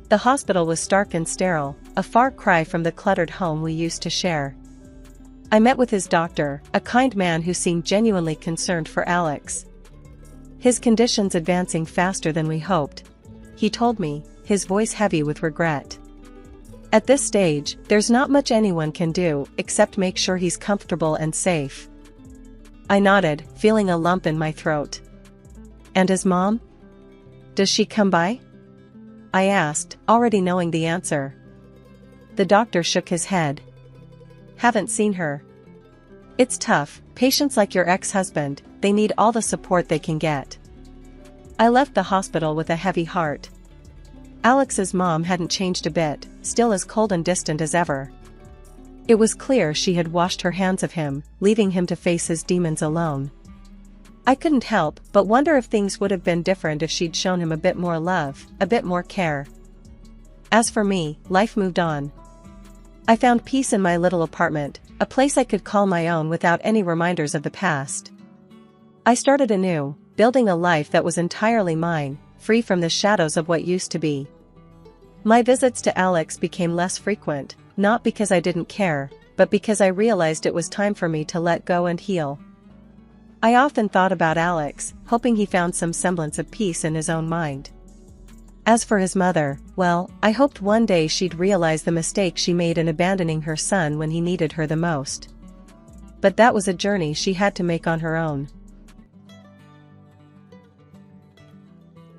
The hospital was stark and sterile, a far cry from the cluttered home we used to share. I met with his doctor, a kind man who seemed genuinely concerned for Alex. His condition's advancing faster than we hoped, he told me, his voice heavy with regret. At this stage, there's not much anyone can do, except make sure he's comfortable and safe. I nodded, feeling a lump in my throat. "And his mom? Does she come by?" I asked, already knowing the answer. The doctor shook his head. "Haven't seen her. It's tough, patients like your ex-husband, they need all the support they can get." I left the hospital with a heavy heart. Alex's mom hadn't changed a bit, still as cold and distant as ever. It was clear she had washed her hands of him, leaving him to face his demons alone. I couldn't help but wonder if things would have been different if she'd shown him a bit more love, a bit more care. As for me, life moved on. I found peace in my little apartment, a place I could call my own without any reminders of the past. I started anew, building a life that was entirely mine, free from the shadows of what used to be. My visits to Alex became less frequent, not because I didn't care, but because I realized it was time for me to let go and heal. I often thought about Alex, hoping he found some semblance of peace in his own mind. As for his mother, well, I hoped one day she'd realize the mistake she made in abandoning her son when he needed her the most. But that was a journey she had to make on her own.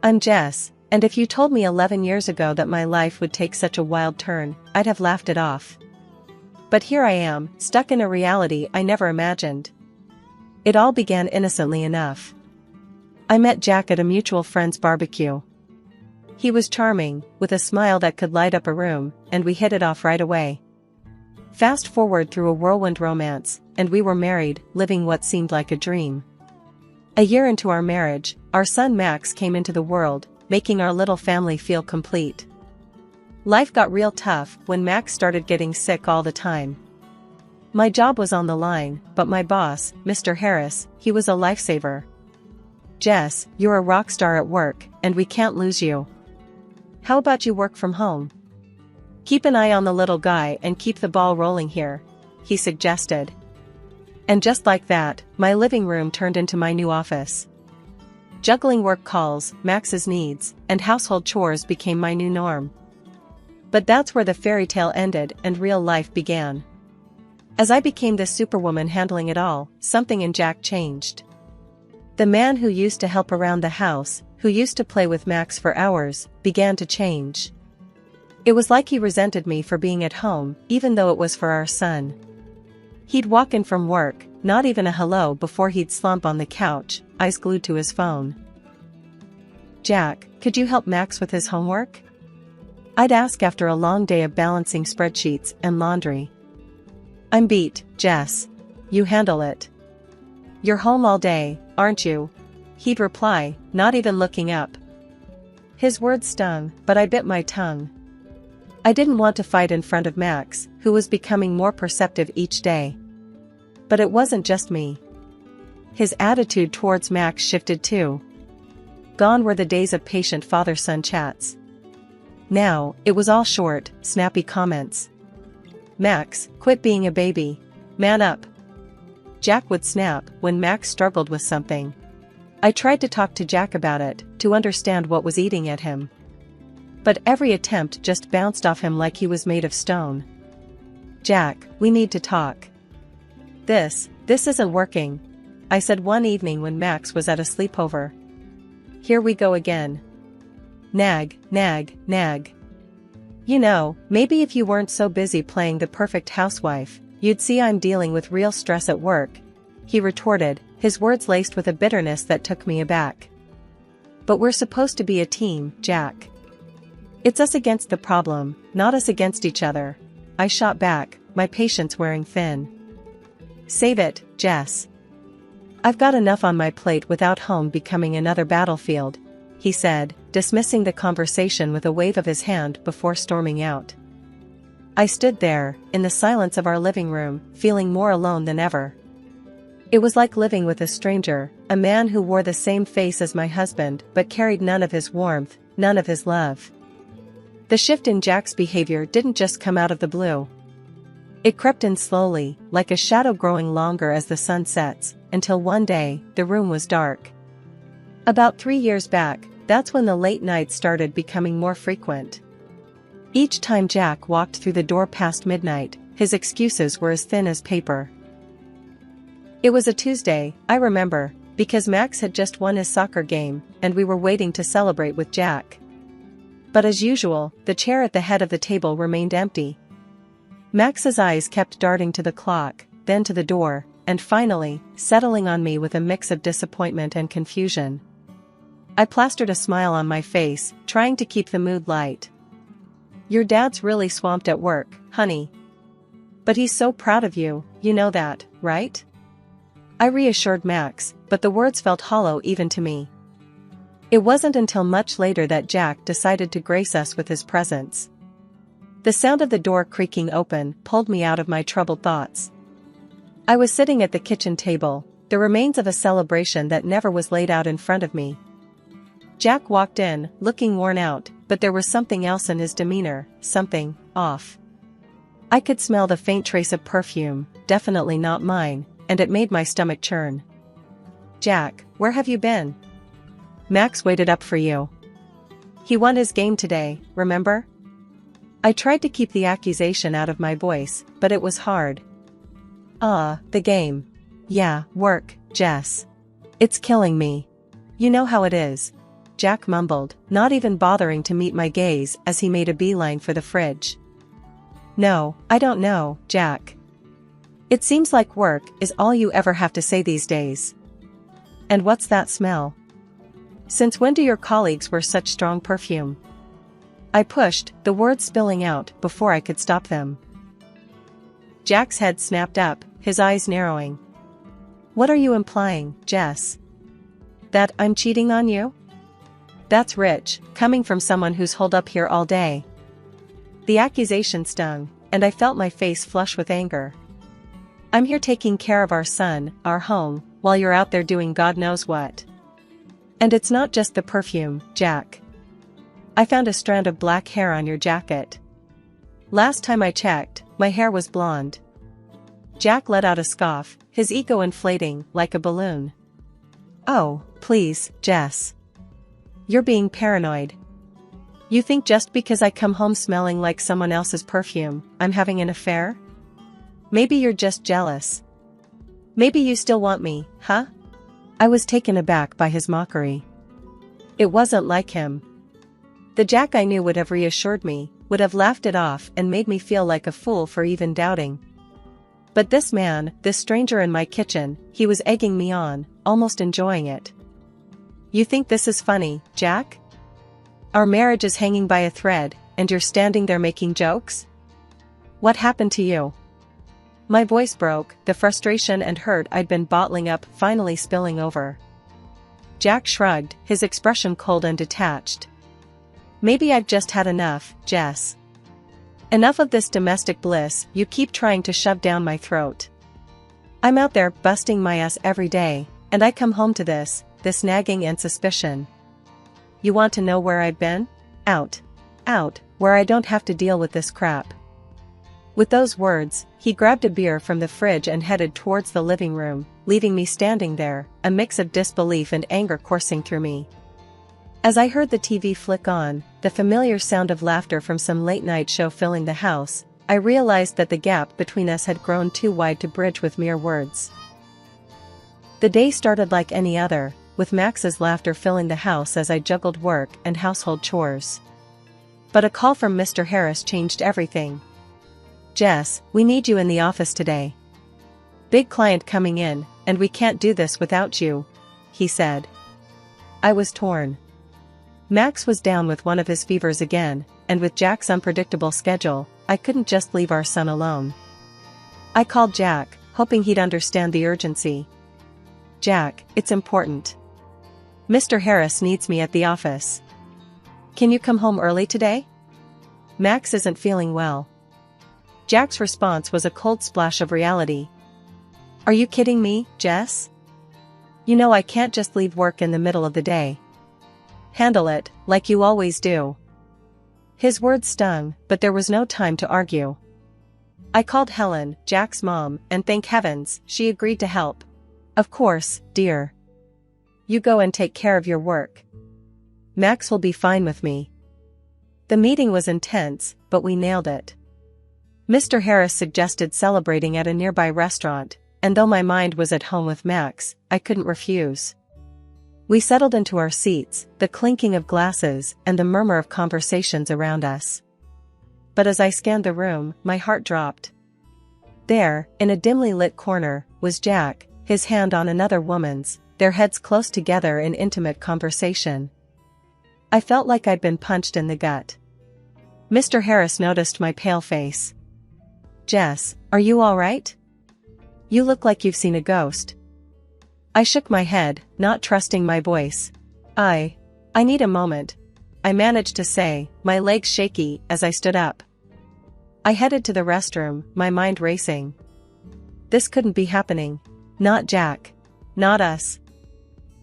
I'm Jess, and if you told me 11 years ago that my life would take such a wild turn, I'd have laughed it off. But here I am, stuck in a reality I never imagined. It all began innocently enough. I met Jack at a mutual friend's barbecue. He was charming, with a smile that could light up a room, and we hit it off right away. Fast forward through a whirlwind romance, and we were married, living what seemed like a dream. A year into our marriage, our son Max came into the world, making our little family feel complete. Life got real tough when Max started getting sick all the time. My job was on the line, but my boss, Mr. Harris, he was a lifesaver. Jess, you're a rock star at work, and we can't lose you. How about you work from home? Keep an eye on the little guy and keep the ball rolling here," he suggested. And just like that, my living room turned into my new office. Juggling work calls, Max's needs, and household chores became my new norm. But that's where the fairy tale ended and real life began. As I became this superwoman handling it all, something in Jack changed. The man who used to help around the house, who used to play with Max for hours, began to change. It was like he resented me for being at home, even though it was for our son. He'd walk in from work, not even a hello before he'd slump on the couch, eyes glued to his phone. "Jack, could you help Max with his homework?" I'd ask after a long day of balancing spreadsheets and laundry. "I'm beat, Jess. You handle it. You're home all day, aren't you?" he'd reply, not even looking up. His words stung, but I bit my tongue. I didn't want to fight in front of Max, who was becoming more perceptive each day. But it wasn't just me. His attitude towards Max shifted too. Gone were the days of patient father-son chats. Now, it was all short, snappy comments. "Max, quit being a baby. Man up." Jack would snap when Max struggled with something. I tried to talk to Jack about it, to understand what was eating at him. But every attempt just bounced off him like he was made of stone. "Jack, we need to talk. This isn't working," I said one evening when Max was at a sleepover. "Here we go again. Nag, nag, nag. You know, maybe if you weren't so busy playing the perfect housewife, you'd see I'm dealing with real stress at work," he retorted, his words laced with a bitterness that took me aback. "But we're supposed to be a team, Jack. It's us against the problem, not us against each other," I shot back, my patience wearing thin. "Save it, Jess. I've got enough on my plate without home becoming another battlefield," he said, dismissing the conversation with a wave of his hand before storming out. I stood there, in the silence of our living room, feeling more alone than ever. It was like living with a stranger, a man who wore the same face as my husband but carried none of his warmth, none of his love. The shift in Jack's behavior didn't just come out of the blue. It crept in slowly, like a shadow growing longer as the sun sets, until one day, the room was dark. About 3 years back, that's when the late nights started becoming more frequent. Each time Jack walked through the door past midnight, his excuses were as thin as paper. It was a Tuesday, I remember, because Max had just won his soccer game, and we were waiting to celebrate with Jack. But as usual, the chair at the head of the table remained empty. Max's eyes kept darting to the clock, then to the door, and finally, settling on me with a mix of disappointment and confusion. I plastered a smile on my face, trying to keep the mood light. "Your dad's really swamped at work, honey. But he's so proud of you, you know that, right?" I reassured Max, but the words felt hollow even to me. It wasn't until much later that Jack decided to grace us with his presence. The sound of the door creaking open pulled me out of my troubled thoughts. I was sitting at the kitchen table, the remains of a celebration that never was laid out in front of me. Jack walked in, looking worn out, but there was something else in his demeanor, something off. I could smell the faint trace of perfume, definitely not mine, and it made my stomach churn. "Jack, where have you been? Max waited up for you. He won his game today, remember?" I tried to keep the accusation out of my voice, but it was hard. The game. Yeah, work, Jess. It's killing me. You know how it is," Jack mumbled, not even bothering to meet my gaze as he made a beeline for the fridge. "No, I don't know, Jack. It seems like work is all you ever have to say these days. And what's that smell? Since when do your colleagues wear such strong perfume?" I pushed, the words spilling out before I could stop them. Jack's head snapped up, his eyes narrowing. "What are you implying, Jess? That I'm cheating on you? That's rich, coming from someone who's holed up here all day." The accusation stung, and I felt my face flush with anger. "I'm here taking care of our son, our home, while you're out there doing God knows what. And it's not just the perfume, Jack. I found a strand of black hair on your jacket. Last time I checked, my hair was blonde. Jack let out a scoff, his ego inflating like a balloon. Oh, please, Jess. You're being paranoid. You think just because I come home smelling like someone else's perfume, I'm having an affair? Maybe you're just jealous. Maybe you still want me, huh? I was taken aback by his mockery. It wasn't like him. The Jack I knew would have reassured me, would have laughed it off and made me feel like a fool for even doubting. But this man, this stranger in my kitchen, he was egging me on, almost enjoying it. You think this is funny, Jack? Our marriage is hanging by a thread, and you're standing there making jokes? What happened to you? My voice broke, the frustration and hurt I'd been bottling up finally spilling over. Jack shrugged, his expression cold and detached. Maybe I've just had enough, Jess. Enough of this domestic bliss you keep trying to shove down my throat. I'm out there busting my ass every day, and I come home to this nagging and suspicion. You want to know where I've been? Out, where I don't have to deal with this crap. With those words, he grabbed a beer from the fridge and headed towards the living room, leaving me standing there, a mix of disbelief and anger coursing through me. As I heard the TV flick on, the familiar sound of laughter from some late-night show filling the house, I realized that the gap between us had grown too wide to bridge with mere words. The day started like any other, with Max's laughter filling the house as I juggled work and household chores. But a call from Mr. Harris changed everything. Jess, we need you in the office today. Big client coming in, and we can't do this without you, he said. I was torn. Max was down with one of his fevers again, and with Jack's unpredictable schedule, I couldn't just leave our son alone. I called Jack, hoping he'd understand the urgency. Jack, it's important. Mr. Harris needs me at the office. Can you come home early today? Max isn't feeling well. Jack's response was a cold splash of reality. Are you kidding me, Jess? You know I can't just leave work in the middle of the day. Handle it, like you always do. His words stung, but there was no time to argue. I called Helen, Jack's mom, and thank heavens, she agreed to help. Of course, dear. You go and take care of your work. Max will be fine with me. The meeting was intense, but we nailed it. Mr. Harris suggested celebrating at a nearby restaurant, and though my mind was at home with Max, I couldn't refuse. We settled into our seats, the clinking of glasses and the murmur of conversations around us. But as I scanned the room, my heart dropped. There, in a dimly lit corner, was Jack, his hand on another woman's, their heads close together in intimate conversation. I felt like I'd been punched in the gut. Mr. Harris noticed my pale face. Jess, are you all right? You look like you've seen a ghost. I shook my head, not trusting my voice. I need a moment, I managed to say, my legs shaky as I stood up. I headed to the restroom, my mind racing. This couldn't be happening. Not Jack. Not us.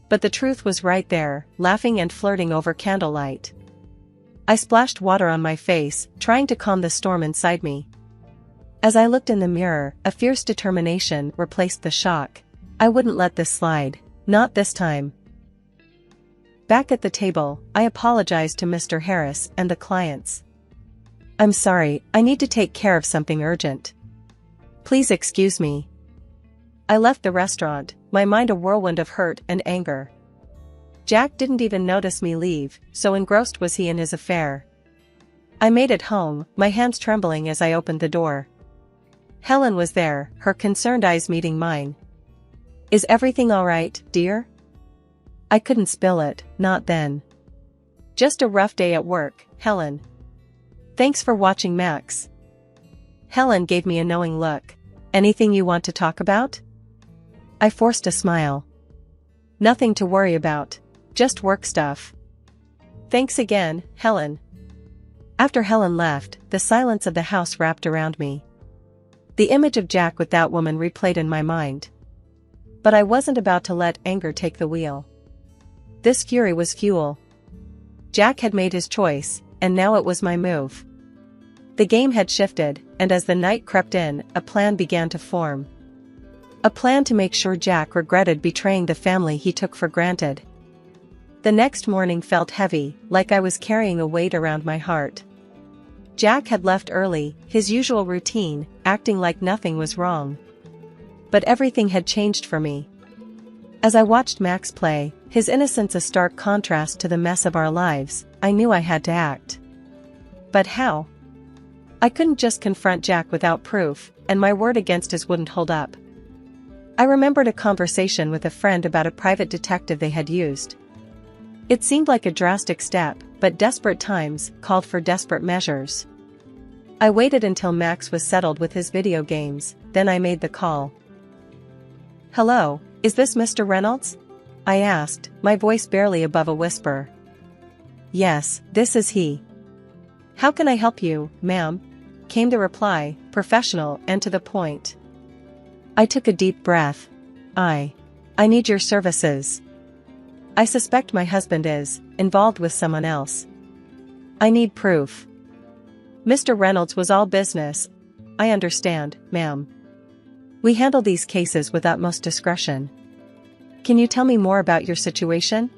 But the truth was right there, laughing and flirting over candlelight. I splashed water on my face, trying to calm the storm inside me. As I looked in the mirror, a fierce determination replaced the shock. I wouldn't let this slide. Not this time. Back at the table, I apologized to Mr. Harris and the clients. I'm sorry, I need to take care of something urgent. Please excuse me. I left the restaurant, my mind a whirlwind of hurt and anger. Jack didn't even notice me leave, so engrossed was he in his affair. I made it home, my hands trembling as I opened the door. Helen was there, her concerned eyes meeting mine. Is everything all right, dear? I couldn't spill it, not then. Just a rough day at work, Helen. Thanks for watching, Max. Helen gave me a knowing look. Anything you want to talk about? I forced a smile. Nothing to worry about. Just work stuff. Thanks again, Helen. After Helen left, the silence of the house wrapped around me. The image of Jack with that woman replayed in my mind. But I wasn't about to let anger take the wheel. This fury was fuel. Jack had made his choice, and now it was my move. The game had shifted, and as the night crept in, a plan began to form. A plan to make sure Jack regretted betraying the family he took for granted. The next morning felt heavy, like I was carrying a weight around my heart. Jack had left early, his usual routine, acting like nothing was wrong. But everything had changed for me. As I watched Max play, his innocence a stark contrast to the mess of our lives, I knew I had to act. But how? I couldn't just confront Jack without proof, and my word against his wouldn't hold up. I remembered a conversation with a friend about a private detective they had used. It seemed like a drastic step, but desperate times called for desperate measures. I waited until Max was settled with his video games, then I made the call. "Hello, is this Mr. Reynolds?" I asked, my voice barely above a whisper. "Yes, this is he." "How can I help you, ma'am?" came the reply, professional and to the point. I took a deep breath. I need your services. I suspect my husband is involved with someone else. I need proof." Mr. Reynolds was all business. "I understand, ma'am. We handle these cases with utmost discretion. Can you tell me more about your situation?"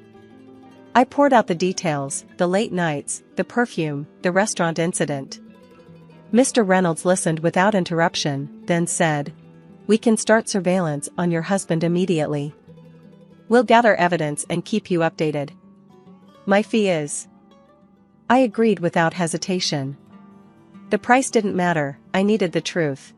I poured out the details, the late nights, the perfume, the restaurant incident. Mr. Reynolds listened without interruption, then said, "We can start surveillance on your husband immediately. We'll gather evidence and keep you updated. My fee is..." I agreed without hesitation. The price didn't matter, I needed the truth.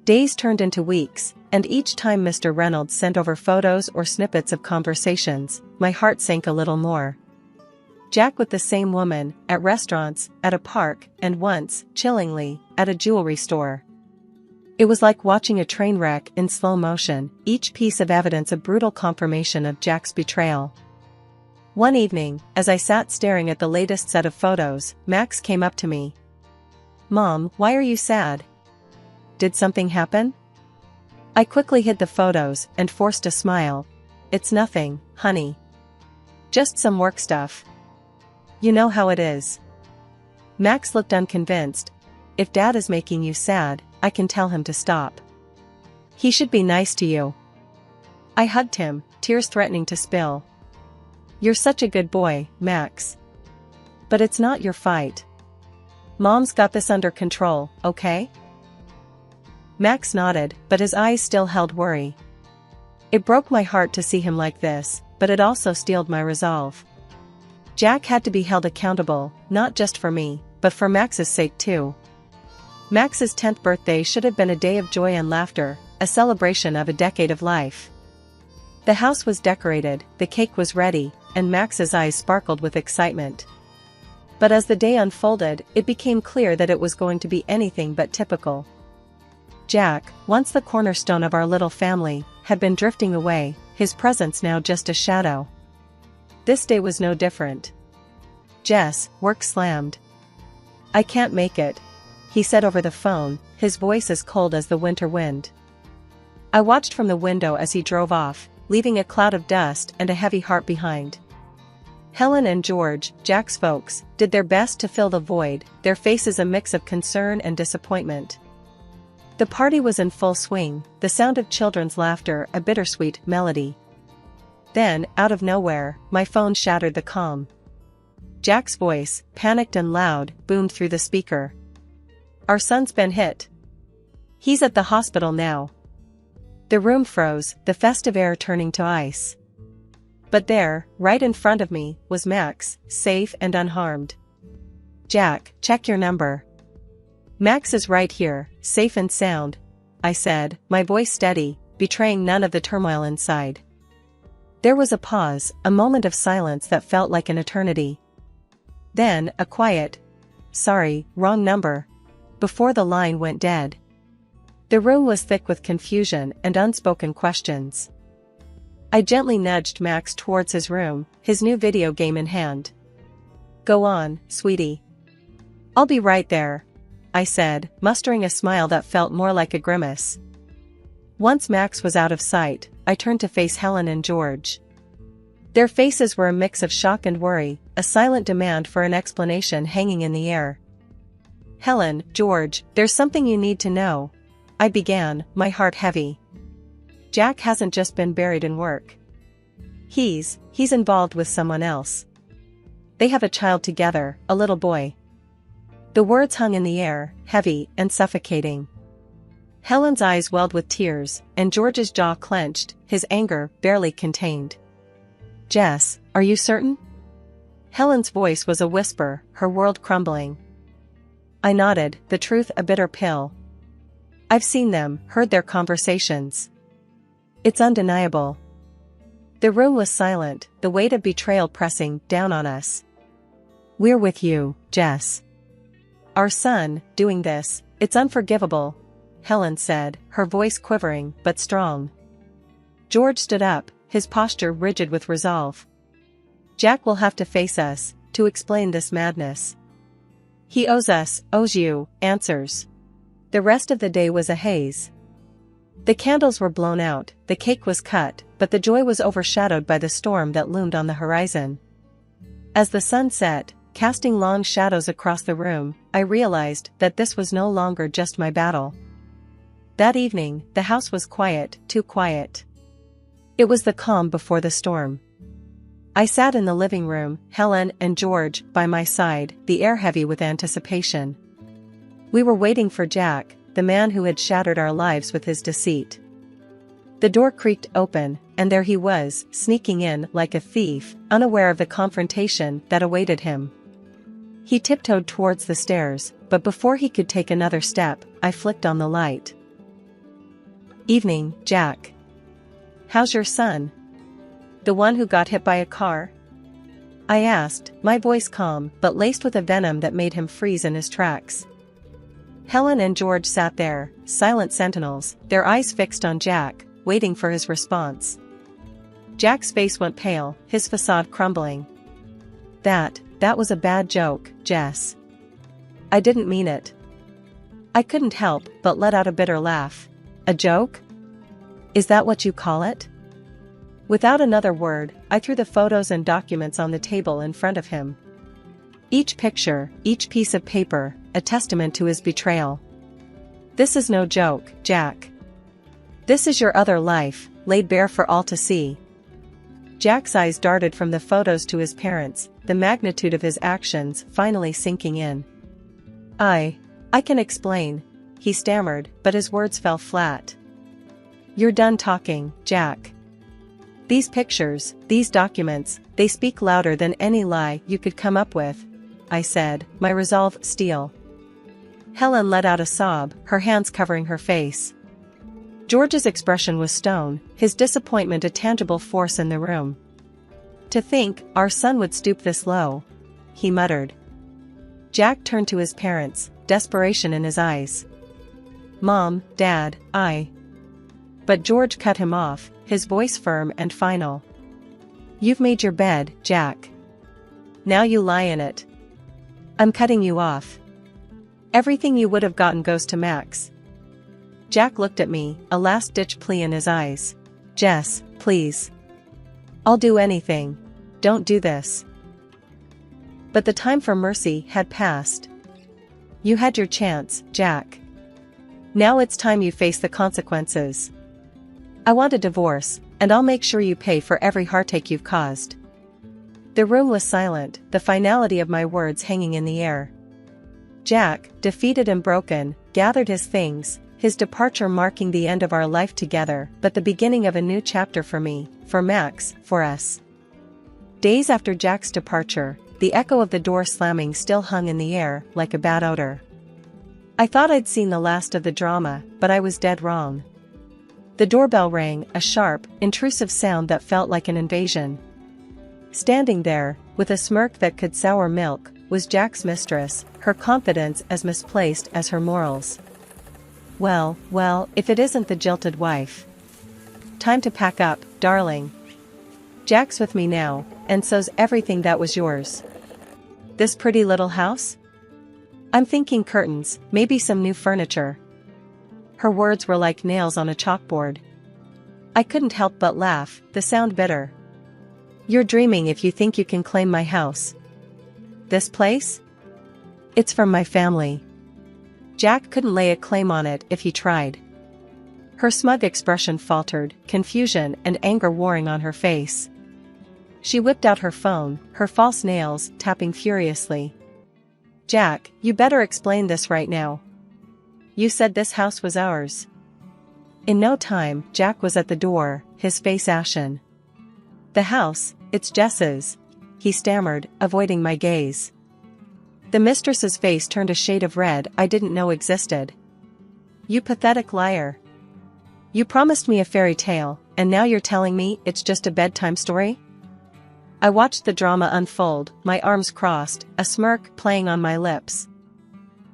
Days turned into weeks, and each time Mr. Reynolds sent over photos or snippets of conversations, my heart sank a little more. Jack with the same woman, at restaurants, at a park, and once, chillingly, at a jewelry store. It was like watching a train wreck in slow motion, each piece of evidence a brutal confirmation of Jack's betrayal. One evening, as I sat staring at the latest set of photos, Max came up to me. "Mom, why are you sad? Did something happen?" I quickly hid the photos and forced a smile. "It's nothing, honey. Just some work stuff. You know how it is." Max looked unconvinced. "If Dad is making you sad, I can tell him to stop. He should be nice to you." I hugged him, tears threatening to spill. "You're such a good boy, Max. But it's not your fight. Mom's got this under control, okay?" Max nodded, but his eyes still held worry. It broke my heart to see him like this, but it also steeled my resolve. Jack had to be held accountable, not just for me, but for Max's sake too. Max's 10th birthday should have been a day of joy and laughter, a celebration of a decade of life. The house was decorated, the cake was ready, and Max's eyes sparkled with excitement. But as the day unfolded, it became clear that it was going to be anything but typical. Jack, once the cornerstone of our little family, had been drifting away, his presence now just a shadow. This day was no different. "Jess, work slammed. I can't make it," he said over the phone, his voice as cold as the winter wind. I watched from the window as he drove off, leaving a cloud of dust and a heavy heart behind. Helen and George, Jack's folks, did their best to fill the void, their faces a mix of concern and disappointment. The party was in full swing, the sound of children's laughter a bittersweet melody. Then, out of nowhere, my phone shattered the calm. Jack's voice, panicked and loud, boomed through the speaker. "Our son's been hit. He's at the hospital now." The room froze, the festive air turning to ice. But there, right in front of me, was Max, safe and unharmed. "Jack, check your number." "Max is right here, safe and sound," I said, my voice steady, betraying none of the turmoil inside. There was a pause, a moment of silence that felt like an eternity. Then, a quiet, "Sorry, wrong number," before the line went dead. The room was thick with confusion and unspoken questions. I gently nudged Max towards his room, his new video game in hand. "Go on, sweetie. I'll be right there," I said, mustering a smile that felt more like a grimace. Once Max was out of sight, I turned to face Helen and George. Their faces were a mix of shock and worry, a silent demand for an explanation hanging in the air. "Helen, George, there's something you need to know," I began, my heart heavy. "Jack hasn't just been buried in work. He's involved with someone else. They have a child together, a little boy." The words hung in the air, heavy and suffocating. Helen's eyes welled with tears, and George's jaw clenched, his anger barely contained. "Jess, are you certain?" Helen's voice was a whisper, her world crumbling. I nodded, the truth a bitter pill. "I've seen them, heard their conversations. It's undeniable." The room was silent, the weight of betrayal pressing down on us. "We're with you, Jess. Our son, doing this, it's unforgivable," Helen said, her voice quivering but strong. George stood up, his posture rigid with resolve. "Jack will have to face us, to explain this madness. He owes you, answers." The rest of the day was a haze. The candles were blown out, the cake was cut, but the joy was overshadowed by the storm that loomed on the horizon. As the sun set, casting long shadows across the room, I realized that this was no longer just my battle. That evening, the house was quiet, too quiet. It was the calm before the storm. I sat in the living room, Helen and George by my side, the air heavy with anticipation. We were waiting for Jack, the man who had shattered our lives with his deceit. The door creaked open, and there he was, sneaking in like a thief, unaware of the confrontation that awaited him. He tiptoed towards the stairs, but before he could take another step, I flicked on the light. "Evening, Jack. How's your son? The one who got hit by a car?" I asked, my voice calm but laced with a venom that made him freeze in his tracks. Helen and George sat there, silent sentinels, their eyes fixed on Jack, waiting for his response. Jack's face went pale, his facade crumbling. That was a bad joke, Jess. I didn't mean it." I couldn't help but let out a bitter laugh. "A joke? Is that what you call it?" Without another word, I threw the photos and documents on the table in front of him. Each picture, each piece of paper, a testament to his betrayal. "This is no joke, Jack. This is your other life, laid bare for all to see." Jack's eyes darted from the photos to his parents, the magnitude of his actions finally sinking in. I can explain," he stammered, but his words fell flat. "You're done talking, Jack. These pictures, these documents, they speak louder than any lie you could come up with," I said, my resolve steel. Helen let out a sob, her hands covering her face. George's expression was stone, his disappointment a tangible force in the room. "To think our son would stoop this low," he muttered. Jack turned to his parents, desperation in his eyes. "Mom, Dad, But George cut him off, his voice firm and final. "You've made your bed, Jack. Now you lie in it. I'm cutting you off. Everything you would have gotten goes to Max." Jack looked at me, a last-ditch plea in his eyes. "Jess, please. I'll do anything. Don't do this." But the time for mercy had passed. "You had your chance, Jack. Now it's time you face the consequences. I want a divorce, and I'll make sure you pay for every heartache you've caused." The room was silent, the finality of my words hanging in the air. Jack, defeated and broken, gathered his things, his departure marking the end of our life together, but the beginning of a new chapter for me, for Max, for us. Days after Jack's departure, the echo of the door slamming still hung in the air, like a bad odor. I thought I'd seen the last of the drama, but I was dead wrong. The doorbell rang, a sharp, intrusive sound that felt like an invasion. Standing there, with a smirk that could sour milk, was Jack's mistress, her confidence as misplaced as her morals. Well, if it isn't the jilted wife. "Time to pack up, darling. Jack's with me now, and so's everything that was yours." "This pretty little house?" "I'm thinking curtains, maybe some new furniture." Her words were like nails on a chalkboard. I couldn't help but laugh, the sound bitter. You're dreaming if you think you can claim my house. This place? It's from my family. Jack couldn't lay a claim on it if he tried. Her smug expression faltered, confusion and anger warring on her face. She whipped out her phone, her false nails tapping furiously. Jack, you better explain this right now. You said this house was ours. In no time, Jack was at the door, his face ashen. The house, it's Jess's, he stammered, avoiding my gaze. The mistress's face turned a shade of red I didn't know existed. You pathetic liar. You promised me a fairy tale, and now you're telling me it's just a bedtime story? I watched the drama unfold, my arms crossed, a smirk playing on my lips.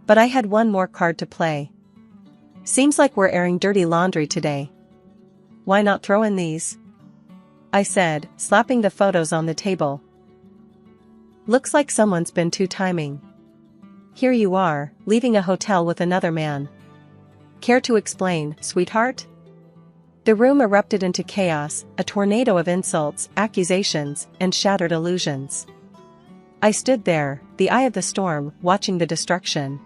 But I had one more card to play. Seems like we're airing dirty laundry today. Why not throw in these? I said, slapping the photos on the table. Looks like someone's been two-timing. Here you are, leaving a hotel with another man. Care to explain, sweetheart? The room erupted into chaos, a tornado of insults, accusations, and shattered illusions. I stood there, the eye of the storm, watching the destruction.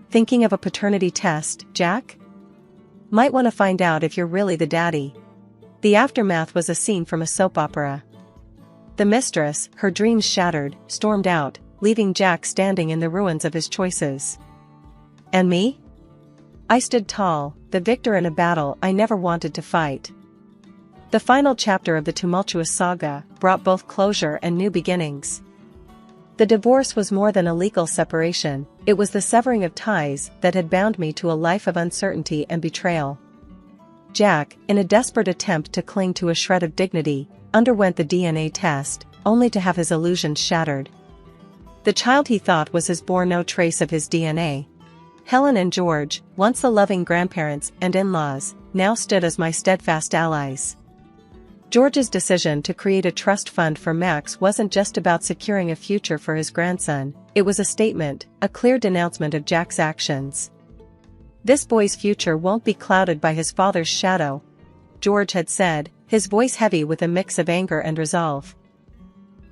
Thinking of a paternity test, Jack? Might want to find out if you're really the daddy. The aftermath was a scene from a soap opera. The mistress, her dreams shattered, stormed out, leaving Jack standing in the ruins of his choices. And me? I stood tall, the victor in a battle I never wanted to fight. The final chapter of the tumultuous saga brought both closure and new beginnings. The divorce was more than a legal separation, it was the severing of ties that had bound me to a life of uncertainty and betrayal. Jack, in a desperate attempt to cling to a shred of dignity, underwent the DNA test, only to have his illusions shattered. The child he thought was his bore no trace of his DNA. Helen and George, once the loving grandparents and in-laws, now stood as my steadfast allies. George's decision to create a trust fund for Max wasn't just about securing a future for his grandson, it was a statement, a clear denouncement of Jack's actions. This boy's future won't be clouded by his father's shadow, George had said, his voice heavy with a mix of anger and resolve.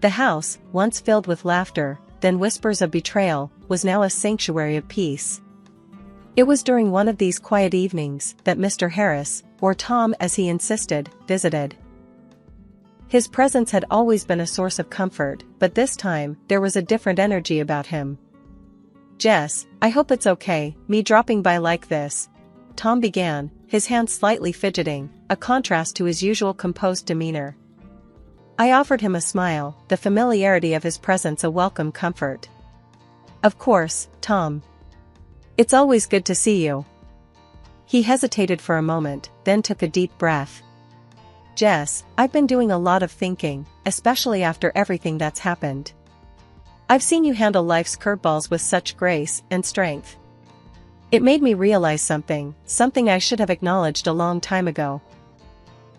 The house, once filled with laughter, then whispers of betrayal, was now a sanctuary of peace. It was during one of these quiet evenings that Mr. Harris, or Tom as he insisted, visited. His presence had always been a source of comfort, but this time, there was a different energy about him. Jess, I hope it's okay, me dropping by like this, Tom began, his hands slightly fidgeting, a contrast to his usual composed demeanor. I offered him a smile, the familiarity of his presence a welcome comfort. Of course, Tom. It's always good to see you. He hesitated for a moment, then took a deep breath. Jess, I've been doing a lot of thinking, especially after everything that's happened. I've seen you handle life's curveballs with such grace and strength. It made me realize something I should have acknowledged a long time ago.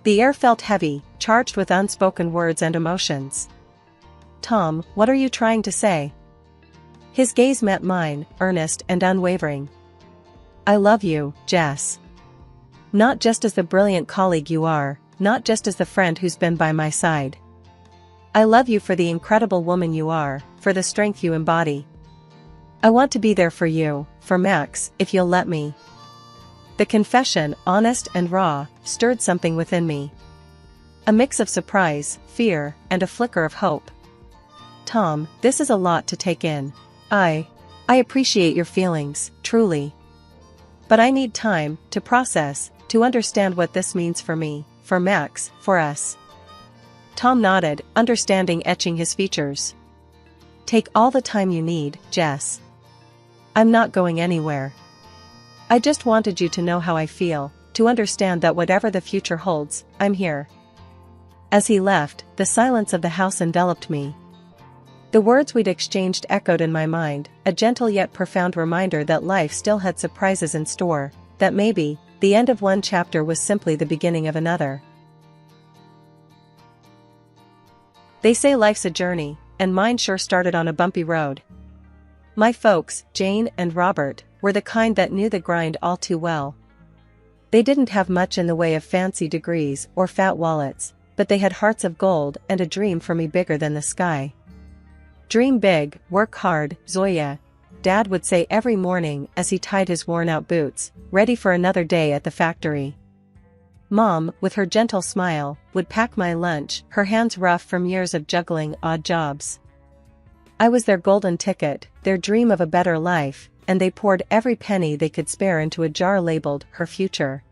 The air felt heavy, charged with unspoken words and emotions. Tom, what are you trying to say? His gaze met mine, earnest and unwavering. I love you, Jess. Not just as the brilliant colleague you are, not just as the friend who's been by my side. I love you for the incredible woman you are, for the strength you embody. I want to be there for you, for Max, if you'll let me. The confession, honest and raw, stirred something within me. A mix of surprise, fear, and a flicker of hope. Tom, this is a lot to take in. I appreciate your feelings, truly. But I need time to process, to understand what this means for me, for Max, for us. Tom nodded, understanding etching his features. Take all the time you need, Jess. I'm not going anywhere. I just wanted you to know how I feel, to understand that whatever the future holds, I'm here. As he left, the silence of the house enveloped me. The words we'd exchanged echoed in my mind, a gentle yet profound reminder that life still had surprises in store, that maybe, the end of one chapter was simply the beginning of another. They say life's a journey, and mine sure started on a bumpy road. My folks, Jane and Robert, were the kind that knew the grind all too well. They didn't have much in the way of fancy degrees or fat wallets, but they had hearts of gold and a dream for me bigger than the sky. Dream big, work hard, Zoya, Dad would say every morning as he tied his worn-out boots, ready for another day at the factory. Mom, with her gentle smile, would pack my lunch, her hands rough from years of juggling odd jobs. I was their golden ticket, their dream of a better life, and they poured every penny they could spare into a jar labeled her future.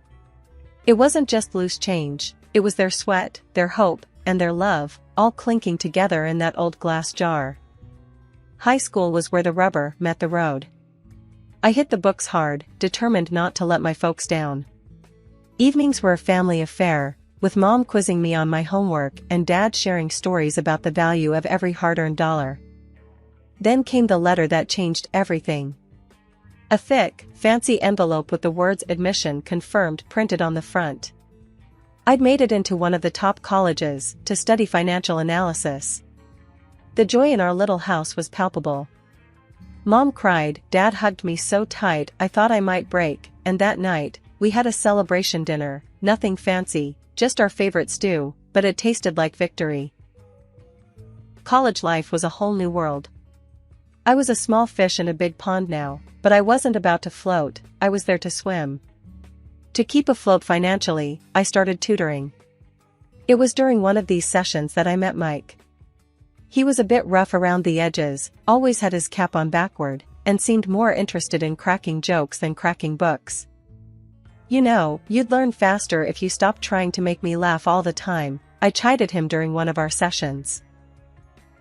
It wasn't just loose change, it was their sweat, their hope, and their love, all clinking together in that old glass jar. High school was where the rubber met the road. I hit the books hard, determined not to let my folks down. Evenings were a family affair, with Mom quizzing me on my homework and Dad sharing stories about the value of every hard-earned dollar. Then came the letter that changed everything. A thick, fancy envelope with the words admission confirmed printed on the front. I'd made it into one of the top colleges to study financial analysis. The joy in our little house was palpable. Mom cried, Dad hugged me so tight I thought I might break, and that night, we had a celebration dinner, nothing fancy, just our favorite stew, but it tasted like victory. College life was a whole new world. I was a small fish in a big pond now, but I wasn't about to float, I was there to swim. To keep afloat financially, I started tutoring. It was during one of these sessions that I met Mike. He was a bit rough around the edges, always had his cap on backward, and seemed more interested in cracking jokes than cracking books. You know, you'd learn faster if you stopped trying to make me laugh all the time, I chided him during one of our sessions.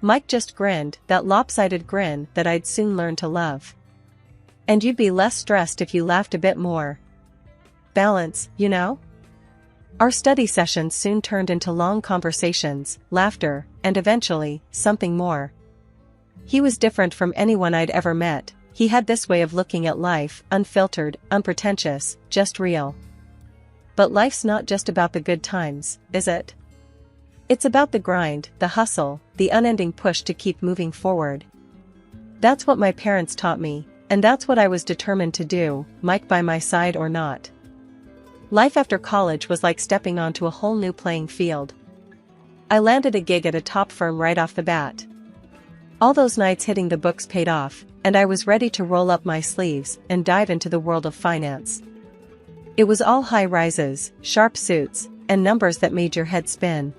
Mike just grinned, that lopsided grin that I'd soon learn to love. And you'd be less stressed if you laughed a bit more. Balance, you know? Our study sessions soon turned into long conversations, laughter, and eventually, something more. He was different from anyone I'd ever met, he had this way of looking at life, unfiltered, unpretentious, just real. But life's not just about the good times, is it? It's about the grind, the hustle, the unending push to keep moving forward. That's what my parents taught me, and that's what I was determined to do, Mike by my side or not. Life after college was like stepping onto a whole new playing field. I landed a gig at a top firm right off the bat. All those nights hitting the books paid off, and I was ready to roll up my sleeves and dive into the world of finance. It was all high rises, sharp suits, and numbers that made your head spin.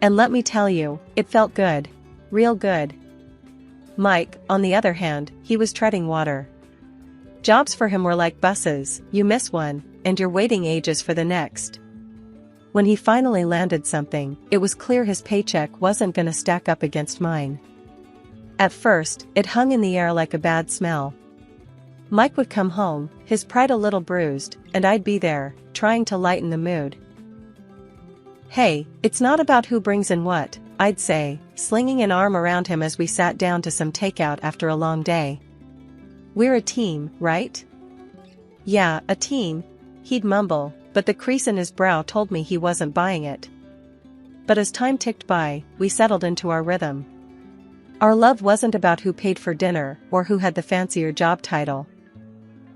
And let me tell you, it felt good. Real good. Mike, on the other hand, he was treading water. Jobs for him were like buses, you miss one, and you're waiting ages for the next. When he finally landed something, it was clear his paycheck wasn't gonna stack up against mine. At first, it hung in the air like a bad smell. Mike would come home, his pride a little bruised, and I'd be there, trying to lighten the mood. Hey, it's not about who brings in what, I'd say, slinging an arm around him as we sat down to some takeout after a long day. We're a team, right? Yeah, a team, he'd mumble, but the crease in his brow told me he wasn't buying it. But as time ticked by, we settled into our rhythm. Our love wasn't about who paid for dinner or who had the fancier job title.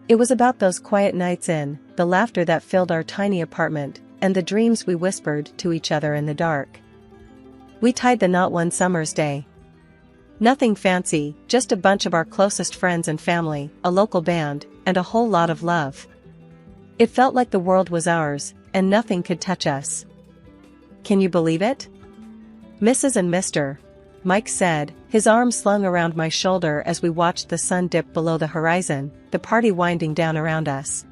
It was about those quiet nights in, the laughter that filled our tiny apartment, and the dreams we whispered to each other in the dark. We tied the knot one summer's day. Nothing fancy, just a bunch of our closest friends and family, a local band, and a whole lot of love. It felt like the world was ours, and nothing could touch us. Can you believe it? Mrs. and Mr., Mike said, his arm slung around my shoulder as we watched the sun dip below the horizon, the party winding down around us.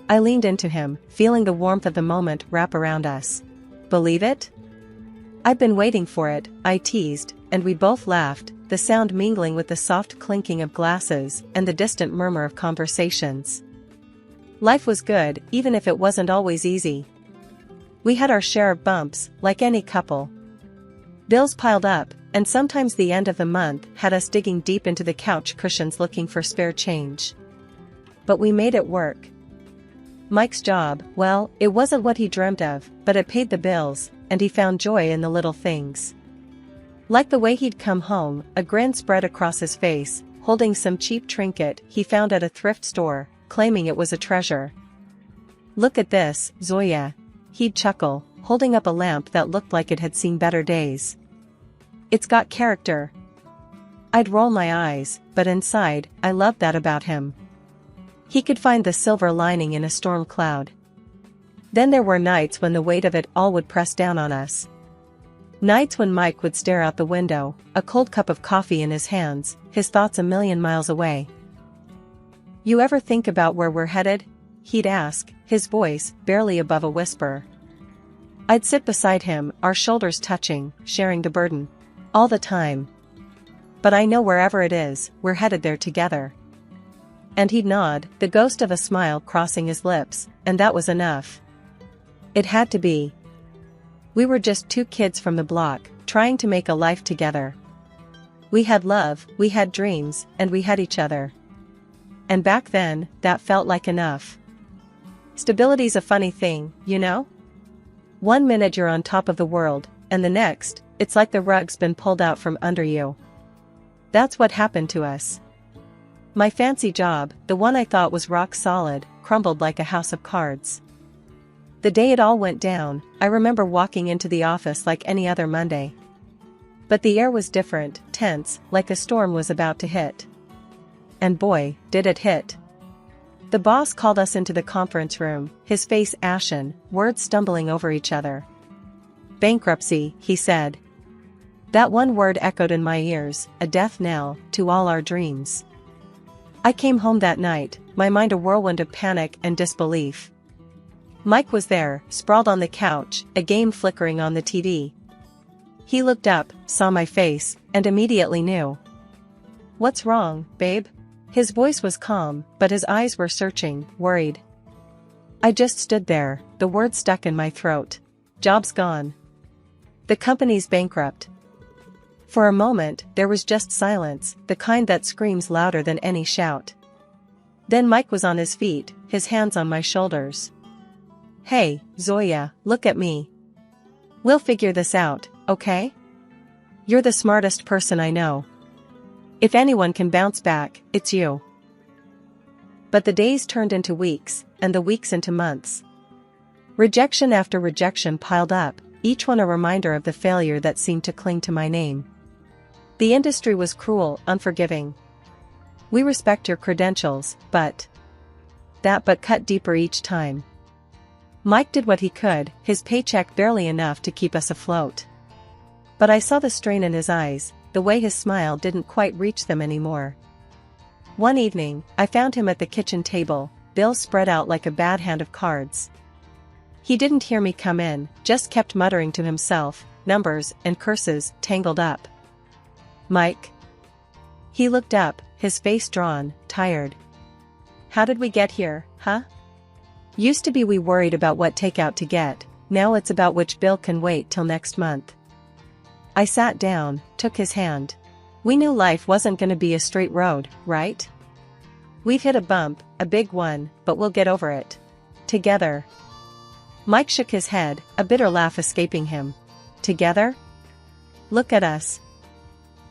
I leaned into him, feeling the warmth of the moment wrap around us. Believe it? I've been waiting for it, I teased, and we both laughed, the sound mingling with the soft clinking of glasses and the distant murmur of conversations. Life was good, even if it wasn't always easy. We had our share of bumps, like any couple. Bills piled up, and sometimes the end of the month had us digging deep into the couch cushions looking for spare change. But we made it work. Mike's job, well, it wasn't what he dreamt of, but it paid the bills, and he found joy in the little things. Like the way he'd come home, a grin spread across his face, holding some cheap trinket he found at a thrift store, claiming it was a treasure. Look at this, Zoya. He'd chuckle, holding up a lamp that looked like it had seen better days. "It's got character." I'd roll my eyes, but inside, I loved that about him. He could find the silver lining in a storm cloud. Then there were nights when the weight of it all would press down on us. Nights when Mike would stare out the window, a cold cup of coffee in his hands, his thoughts a million miles away. "You ever think about where we're headed?" he'd ask, his voice barely above a whisper. I'd sit beside him, our shoulders touching, sharing the burden. "All the time. But I know wherever it is, we're headed there together." And he'd nod, the ghost of a smile crossing his lips, and that was enough. It had to be. We were just two kids from the block, trying to make a life together. We had love, we had dreams, and we had each other. And back then, that felt like enough. Stability's a funny thing, you know? One minute you're on top of the world, and the next, it's like the rug's been pulled out from under you. That's what happened to us. My fancy job, the one I thought was rock solid, crumbled like a house of cards. The day it all went down, I remember walking into the office like any other Monday. But the air was different, tense, like a storm was about to hit. And boy, did it hit. The boss called us into the conference room, his face ashen, words stumbling over each other. "Bankruptcy," he said. That one word echoed in my ears, a death knell to all our dreams. I came home that night, my mind a whirlwind of panic and disbelief. Mike was there, sprawled on the couch, a game flickering on the TV. He looked up, saw my face, and immediately knew. "What's wrong, babe?" His voice was calm, but his eyes were searching, worried. I just stood there, the words stuck in my throat. "Job's gone. The company's bankrupt." For a moment, there was just silence, the kind that screams louder than any shout. Then Mike was on his feet, his hands on my shoulders. "Hey, Zoya, look at me. We'll figure this out, okay? You're the smartest person I know. If anyone can bounce back, it's you." But the days turned into weeks, and the weeks into months. Rejection after rejection piled up, each one a reminder of the failure that seemed to cling to my name. The industry was cruel, unforgiving. "We respect your credentials, but..." That but cut deeper each time. Mike did what he could, his paycheck barely enough to keep us afloat. But I saw the strain in his eyes, the way his smile didn't quite reach them anymore. One evening, I found him at the kitchen table, bills spread out like a bad hand of cards. He didn't hear me come in, just kept muttering to himself, numbers and curses tangled up. "Mike?" He looked up, his face drawn, tired. "How did we get here, huh? Used to be we worried about what takeout to get, now it's about which bill can wait till next month." I sat down, took his hand. "We knew life wasn't gonna be a straight road, right? We've hit a bump, a big one, but we'll get over it. Together." Mike shook his head, a bitter laugh escaping him. "Together? Look at us.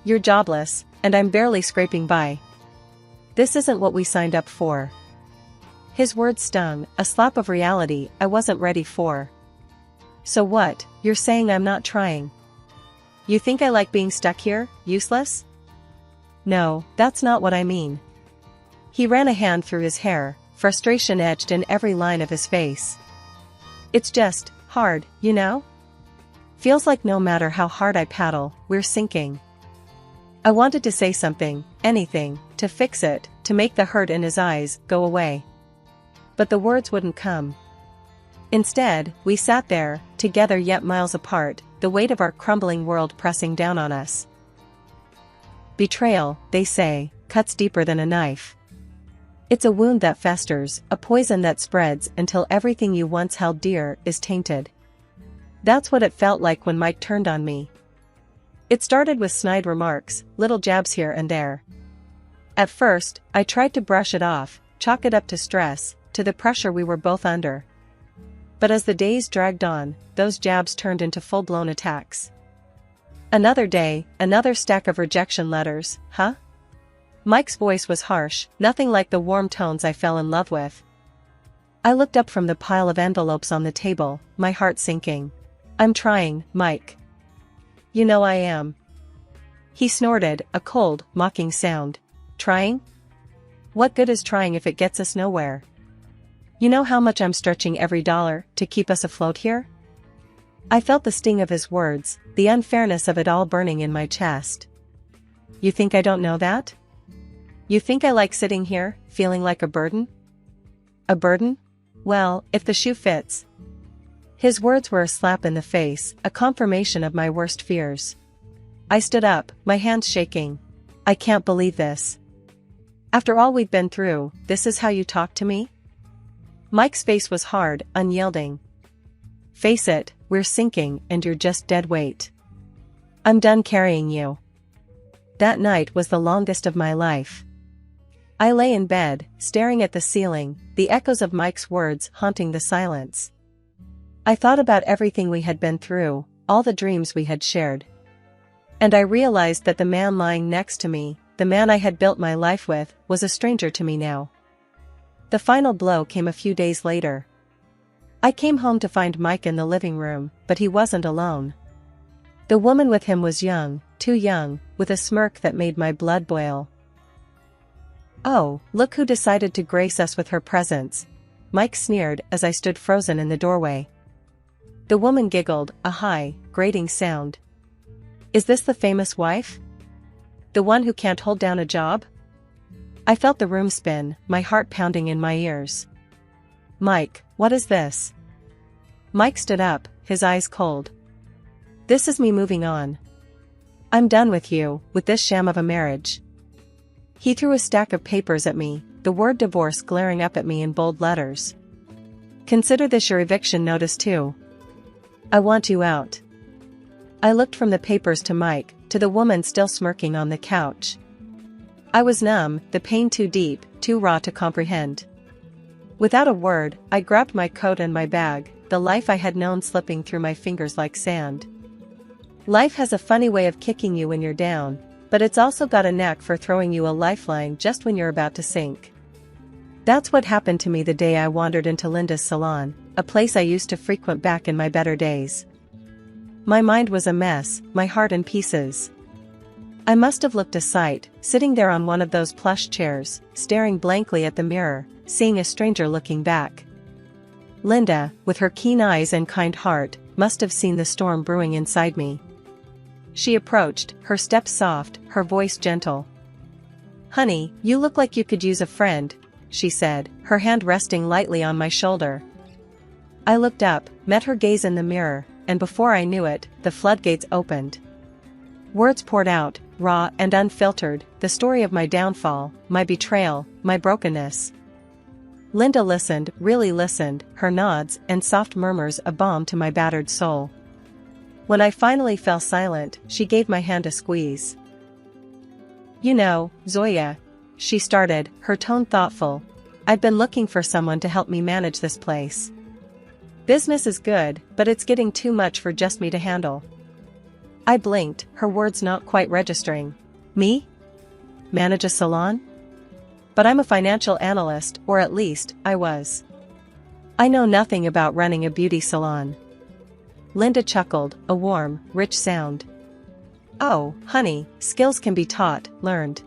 You're jobless, and I'm barely scraping by. This isn't what we signed up for." His words stung, a slap of reality I wasn't ready for. "So what, you're saying I'm not trying? You think I like being stuck here, useless?" "No, that's not what I mean." He ran a hand through his hair, frustration etched in every line of his face. "It's just hard, you know? Feels like no matter how hard I paddle, we're sinking." I wanted to say something, anything, to fix it, to make the hurt in his eyes go away. But the words wouldn't come. Instead, we sat there, together yet miles apart, the weight of our crumbling world pressing down on us. Betrayal, they say, cuts deeper than a knife. It's a wound that festers, a poison that spreads until everything you once held dear is tainted. That's what it felt like when Mike turned on me. It started with snide remarks, little jabs here and there. At first, I tried to brush it off, chalk it up to stress, to the pressure we were both under. But as the days dragged on, those jabs turned into full-blown attacks. Another day, another stack of rejection letters, huh? Mike's voice was harsh, nothing like the warm tones I fell in love with. I looked up from the pile of envelopes on the table, my heart sinking. I'm trying, Mike. You know I am. He snorted, a cold, mocking sound. Trying? What good is trying if it gets us nowhere? You know how much I'm stretching every dollar to keep us afloat here? I felt the sting of his words, the unfairness of it all burning in my chest. You think I don't know that? You think I like sitting here, feeling like a burden? A burden? Well, if the shoe fits. His words were a slap in the face, a confirmation of my worst fears. I stood up, my hands shaking. I can't believe this. After all we've been through, this is how you talk to me? Mike's face was hard, unyielding. Face it, we're sinking and you're just dead weight. I'm done carrying you. That night was the longest of my life. I lay in bed, staring at the ceiling, the echoes of Mike's words haunting the silence. I thought about everything we had been through, all the dreams we had shared. And I realized that the man lying next to me, the man I had built my life with, was a stranger to me now. The final blow came a few days later. I came home to find Mike in the living room, but he wasn't alone. The woman with him was young, too young, with a smirk that made my blood boil. Oh, look who decided to grace us with her presence, Mike sneered as I stood frozen in the doorway. The woman giggled, a high, grating sound. Is this the famous wife? The one who can't hold down a job? I felt the room spin, my heart pounding in my ears. Mike, what is this? Mike stood up, his eyes cold. This is me moving on. I'm done with you, with this sham of a marriage. He threw a stack of papers at me, the word divorce glaring up at me in bold letters. Consider this your eviction notice too. I want you out. I looked from the papers to Mike, to the woman still smirking on the couch. I was numb, the pain too deep, too raw to comprehend. Without a word, I grabbed my coat and my bag, the life I had known slipping through my fingers like sand. Life has a funny way of kicking you when you're down, but it's also got a knack for throwing you a lifeline just when you're about to sink. That's what happened to me the day I wandered into Linda's salon, a place I used to frequent back in my better days. My mind was a mess, my heart in pieces. I must have looked a sight, sitting there on one of those plush chairs, staring blankly at the mirror, seeing a stranger looking back. Linda, with her keen eyes and kind heart, must have seen the storm brewing inside me. She approached, her step soft, her voice gentle. Honey, you look like you could use a friend, she said, her hand resting lightly on my shoulder. I looked up, met her gaze in the mirror, and before I knew it, the floodgates opened. Words poured out, raw and unfiltered, the story of my downfall, my betrayal, my brokenness. Linda listened, really listened, her nods and soft murmurs a balm to my battered soul. When I finally fell silent, she gave my hand a squeeze. You know, Zoya, she started, her tone thoughtful, I've been looking for someone to help me manage this place. Business is good, but it's getting too much for just me to handle. I blinked, her words not quite registering. Me? Manage a salon? But I'm a financial analyst, or at least, I was. I know nothing about running a beauty salon. Linda chuckled, a warm, rich sound. Oh, honey, skills can be taught, learned.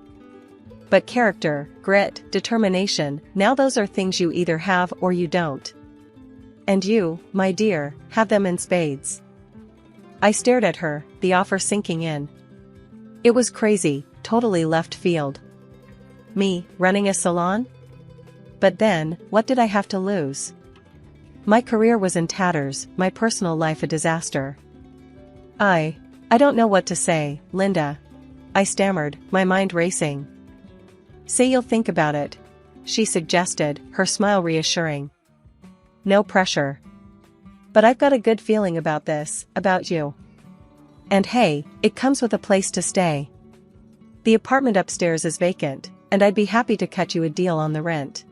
But character, grit, determination, now those are things you either have or you don't. And you, my dear, have them in spades. I stared at her, the offer sinking in. It was crazy, totally left field. Me, running a salon? But then, what did I have to lose? My career was in tatters, my personal life a disaster. I don't know what to say, Linda. I stammered, my mind racing. Say you'll think about it, she suggested, her smile reassuring. No pressure. But I've got a good feeling about this, about you. And hey, it comes with a place to stay. The apartment upstairs is vacant, and I'd be happy to cut you a deal on the rent.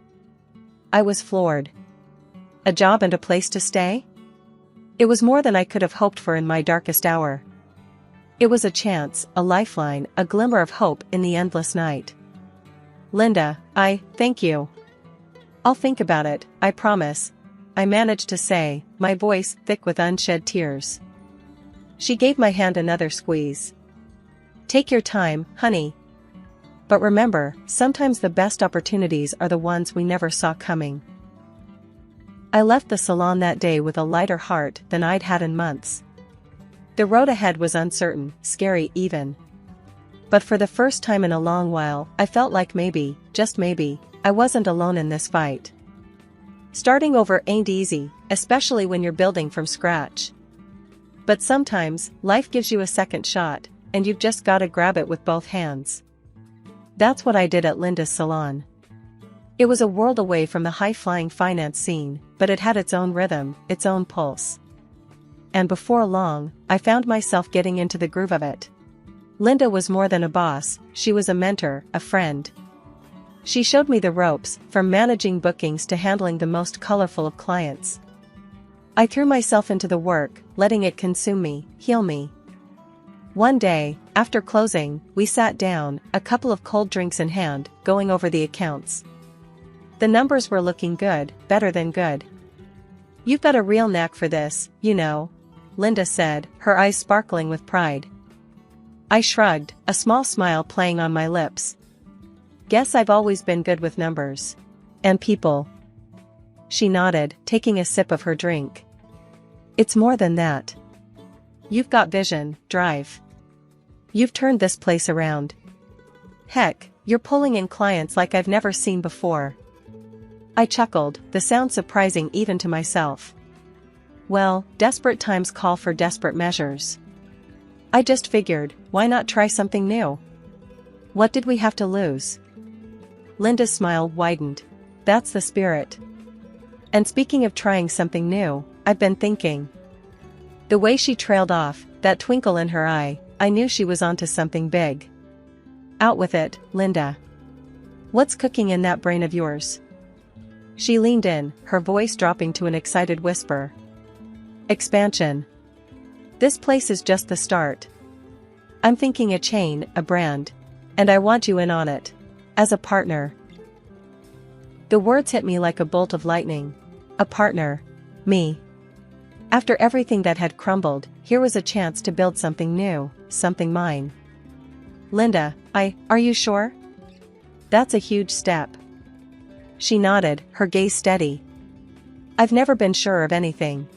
I was floored. A job and a place to stay? It was more than I could have hoped for in my darkest hour. It was a chance, a lifeline, a glimmer of hope in the endless night. Linda, thank you. I'll think about it, I promise, I managed to say, my voice thick with unshed tears. She gave my hand another squeeze. Take your time, honey. But remember, sometimes the best opportunities are the ones we never saw coming. I left the salon that day with a lighter heart than I'd had in months. The road ahead was uncertain, scary even. But for the first time in a long while, I felt like maybe, just maybe, I wasn't alone in this fight. Starting over ain't easy, especially when you're building from scratch. But sometimes, life gives you a second shot, and you've just gotta grab it with both hands. That's what I did at Linda's salon. It was a world away from the high-flying finance scene, but it had its own rhythm, its own pulse. And before long, I found myself getting into the groove of it. Linda was more than a boss, she was a mentor, a friend. She showed me the ropes, from managing bookings to handling the most colorful of clients. I threw myself into the work, letting it consume me, heal me. One day, after closing, we sat down, a couple of cold drinks in hand, going over the accounts. The numbers were looking good, better than good. You've got a real knack for this, you know, Linda said, her eyes sparkling with pride. I shrugged, a small smile playing on my lips. Guess I've always been good with numbers. And people. She nodded, taking a sip of her drink. It's more than that. You've got vision, drive. You've turned this place around. Heck, you're pulling in clients like I've never seen before. I chuckled, the sound surprising even to myself. Well, desperate times call for desperate measures. I just figured, why not try something new? What did we have to lose? Linda's smile widened. That's the spirit. And speaking of trying something new, I've been thinking. The way she trailed off, that twinkle in her eye, I knew she was onto something big. Out with it, Linda. What's cooking in that brain of yours? She leaned in, her voice dropping to an excited whisper. Expansion. This place is just the start. I'm thinking a chain, a brand. And I want you in on it. As a partner. The words hit me like a bolt of lightning. A partner. Me. After everything that had crumbled, here was a chance to build something new, something mine. Linda, are you sure? That's a huge step. She nodded, her gaze steady. I've never been sure of anything.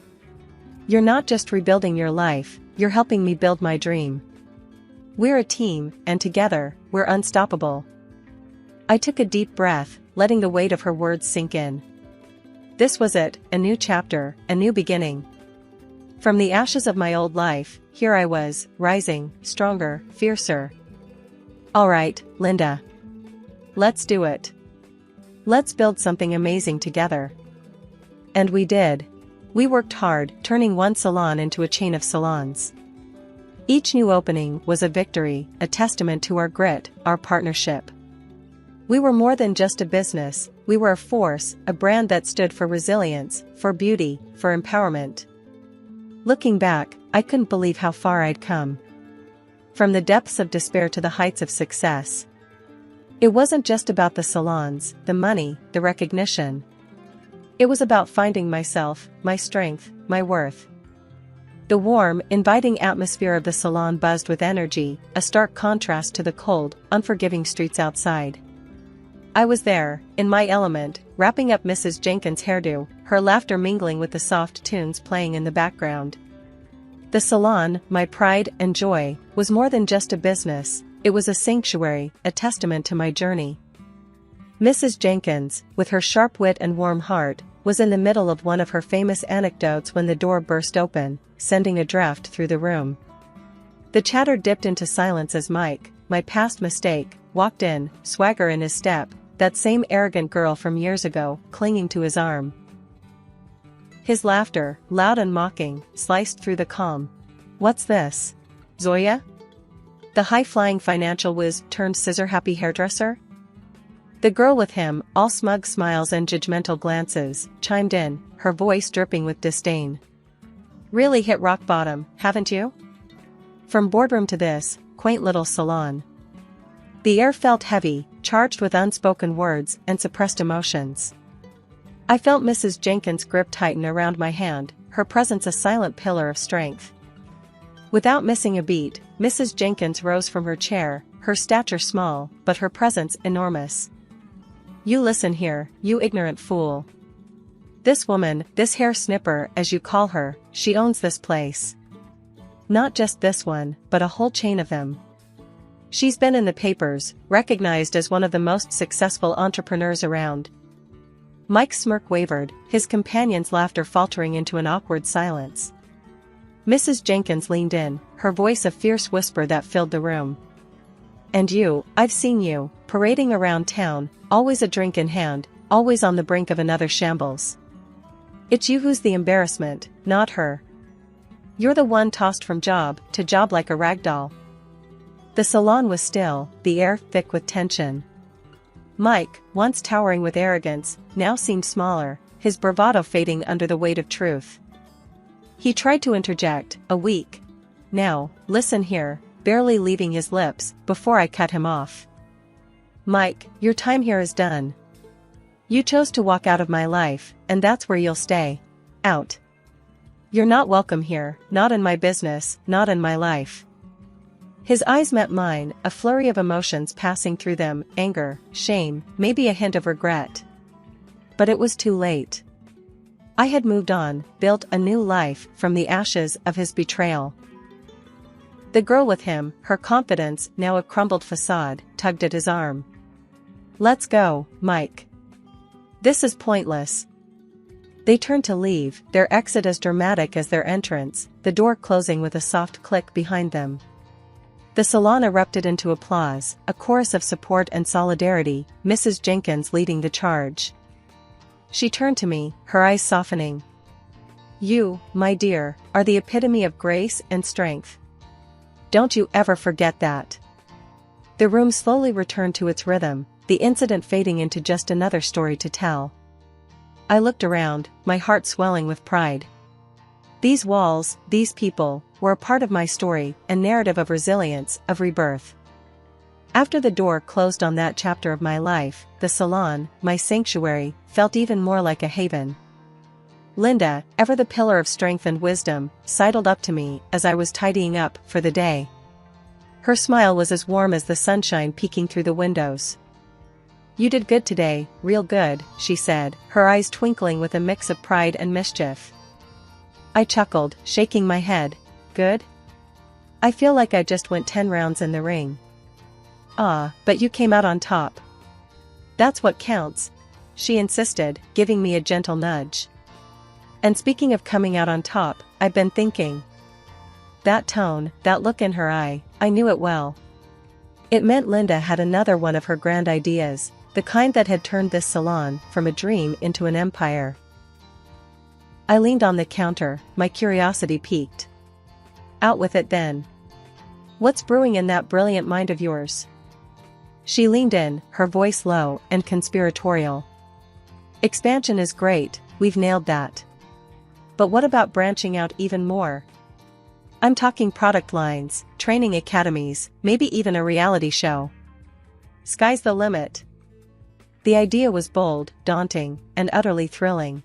You're not just rebuilding your life, you're helping me build my dream. We're a team, and together, we're unstoppable. I took a deep breath, letting the weight of her words sink in. This was it, a new chapter, a new beginning. From the ashes of my old life, here I was, rising, stronger, fiercer. All right, Linda. Let's do it. Let's build something amazing together. And we did. We worked hard, turning one salon into a chain of salons. Each new opening was a victory, a testament to our grit, our partnership. We were more than just a business, we were a force, a brand that stood for resilience, for beauty, for empowerment. Looking back, I couldn't believe how far I'd come. From the depths of despair to the heights of success. It wasn't just about the salons, the money, the recognition. It was about finding myself, my strength, my worth. The warm, inviting atmosphere of the salon buzzed with energy, a stark contrast to the cold, unforgiving streets outside. I was there, in my element, wrapping up Mrs. Jenkins' hairdo, her laughter mingling with the soft tunes playing in the background. The salon, my pride and joy, was more than just a business, it was a sanctuary, a testament to my journey. Mrs. Jenkins, with her sharp wit and warm heart, was in the middle of one of her famous anecdotes when the door burst open, sending a draft through the room. The chatter dipped into silence as Mike, my past mistake, walked in, swagger in his step, that same arrogant girl from years ago, clinging to his arm. His laughter, loud and mocking, sliced through the calm. What's this? Zoya? The high-flying financial whiz turned scissor-happy hairdresser? The girl with him, all smug smiles and judgmental glances, chimed in, her voice dripping with disdain. Really hit rock bottom, haven't you? From boardroom to this, quaint little salon. The air felt heavy, charged with unspoken words and suppressed emotions. I felt Mrs. Jenkins' grip tighten around my hand, her presence a silent pillar of strength. Without missing a beat, Mrs. Jenkins rose from her chair, her stature small, but her presence enormous. "You listen here, you ignorant fool. This woman, this hair snipper as you call her, she owns this place. Not just this one, but a whole chain of them. She's been in the papers, recognized as one of the most successful entrepreneurs around." Mike's smirk wavered, his companion's laughter faltering into an awkward silence. Mrs. Jenkins leaned in, her voice a fierce whisper that filled the room. "And you, I've seen you, parading around town, always a drink in hand, always on the brink of another shambles. It's you who's the embarrassment, not her. You're the one tossed from job to job like a rag doll." The salon was still, the air thick with tension. Mike, once towering with arrogance, now seemed smaller, his bravado fading under the weight of truth. He tried to interject, a weak "Now, listen here," barely leaving his lips, before I cut him off. "Mike, your time here is done. You chose to walk out of my life, and that's where you'll stay. Out. You're not welcome here, not in my business, not in my life." His eyes met mine, a flurry of emotions passing through them, anger, shame, maybe a hint of regret. But it was too late. I had moved on, built a new life from the ashes of his betrayal. The girl with him, her confidence now a crumbled facade, tugged at his arm. "Let's go, Mike. This is pointless." They turned to leave, their exit as dramatic as their entrance, the door closing with a soft click behind them. The salon erupted into applause, a chorus of support and solidarity, Mrs. Jenkins leading the charge. She turned to me, her eyes softening. "You, my dear, are the epitome of grace and strength. Don't you ever forget that." The room slowly returned to its rhythm, the incident fading into just another story to tell. I looked around, my heart swelling with pride. These walls, these people, were a part of my story, a narrative of resilience, of rebirth. After the door closed on that chapter of my life, the salon, my sanctuary, felt even more like a haven. Linda, ever the pillar of strength and wisdom, sidled up to me as I was tidying up for the day. Her smile was as warm as the sunshine peeking through the windows. "You did good today, real good," she said, her eyes twinkling with a mix of pride and mischief. I chuckled, shaking my head. "Good? I feel like I just went 10 rounds in the ring." "Ah, but you came out on top. That's what counts," she insisted, giving me a gentle nudge. "And speaking of coming out on top, I've been thinking." That tone, that look in her eye, I knew it well. It meant Linda had another one of her grand ideas, the kind that had turned this salon from a dream into an empire. I leaned on the counter, my curiosity piqued. "Out with it then. What's brewing in that brilliant mind of yours?" She leaned in, her voice low and conspiratorial. "Expansion is great, we've nailed that. But what about branching out even more? I'm talking product lines, training academies, maybe even a reality show. Sky's the limit." The idea was bold, daunting, and utterly thrilling.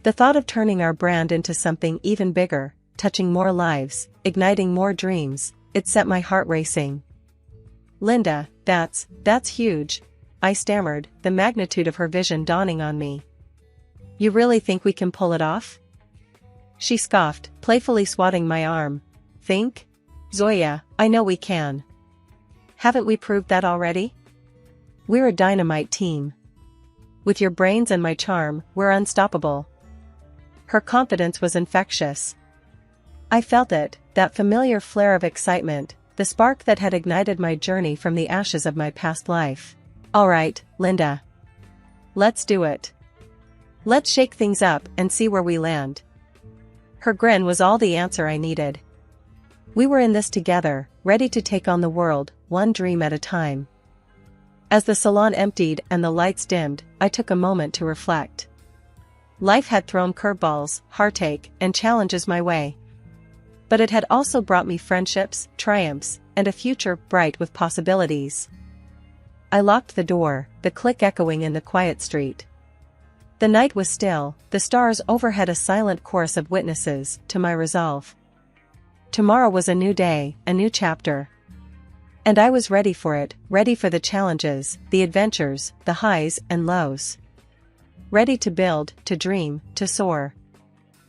The thought of turning our brand into something even bigger, touching more lives, igniting more dreams, it set my heart racing. "Linda, that's huge," I stammered, the magnitude of her vision dawning on me. "You really think we can pull it off?" She scoffed, playfully swatting my arm. "Think? Zoya, I know we can. Haven't we proved that already? We're a dynamite team. With your brains and my charm, we're unstoppable." Her confidence was infectious. I felt it, that familiar flare of excitement, the spark that had ignited my journey from the ashes of my past life. "All right, Linda. Let's do it. Let's shake things up and see where we land." Her grin was all the answer I needed. We were in this together, ready to take on the world, one dream at a time. As the salon emptied and the lights dimmed, I took a moment to reflect. Life had thrown curveballs, heartache, and challenges my way. But it had also brought me friendships, triumphs, and a future bright with possibilities. I locked the door, the click echoing in the quiet street. The night was still, the stars overhead a silent chorus of witnesses to my resolve. Tomorrow was a new day, a new chapter. And I was ready for it, ready for the challenges, the adventures, the highs and lows. Ready to build, to dream, to soar.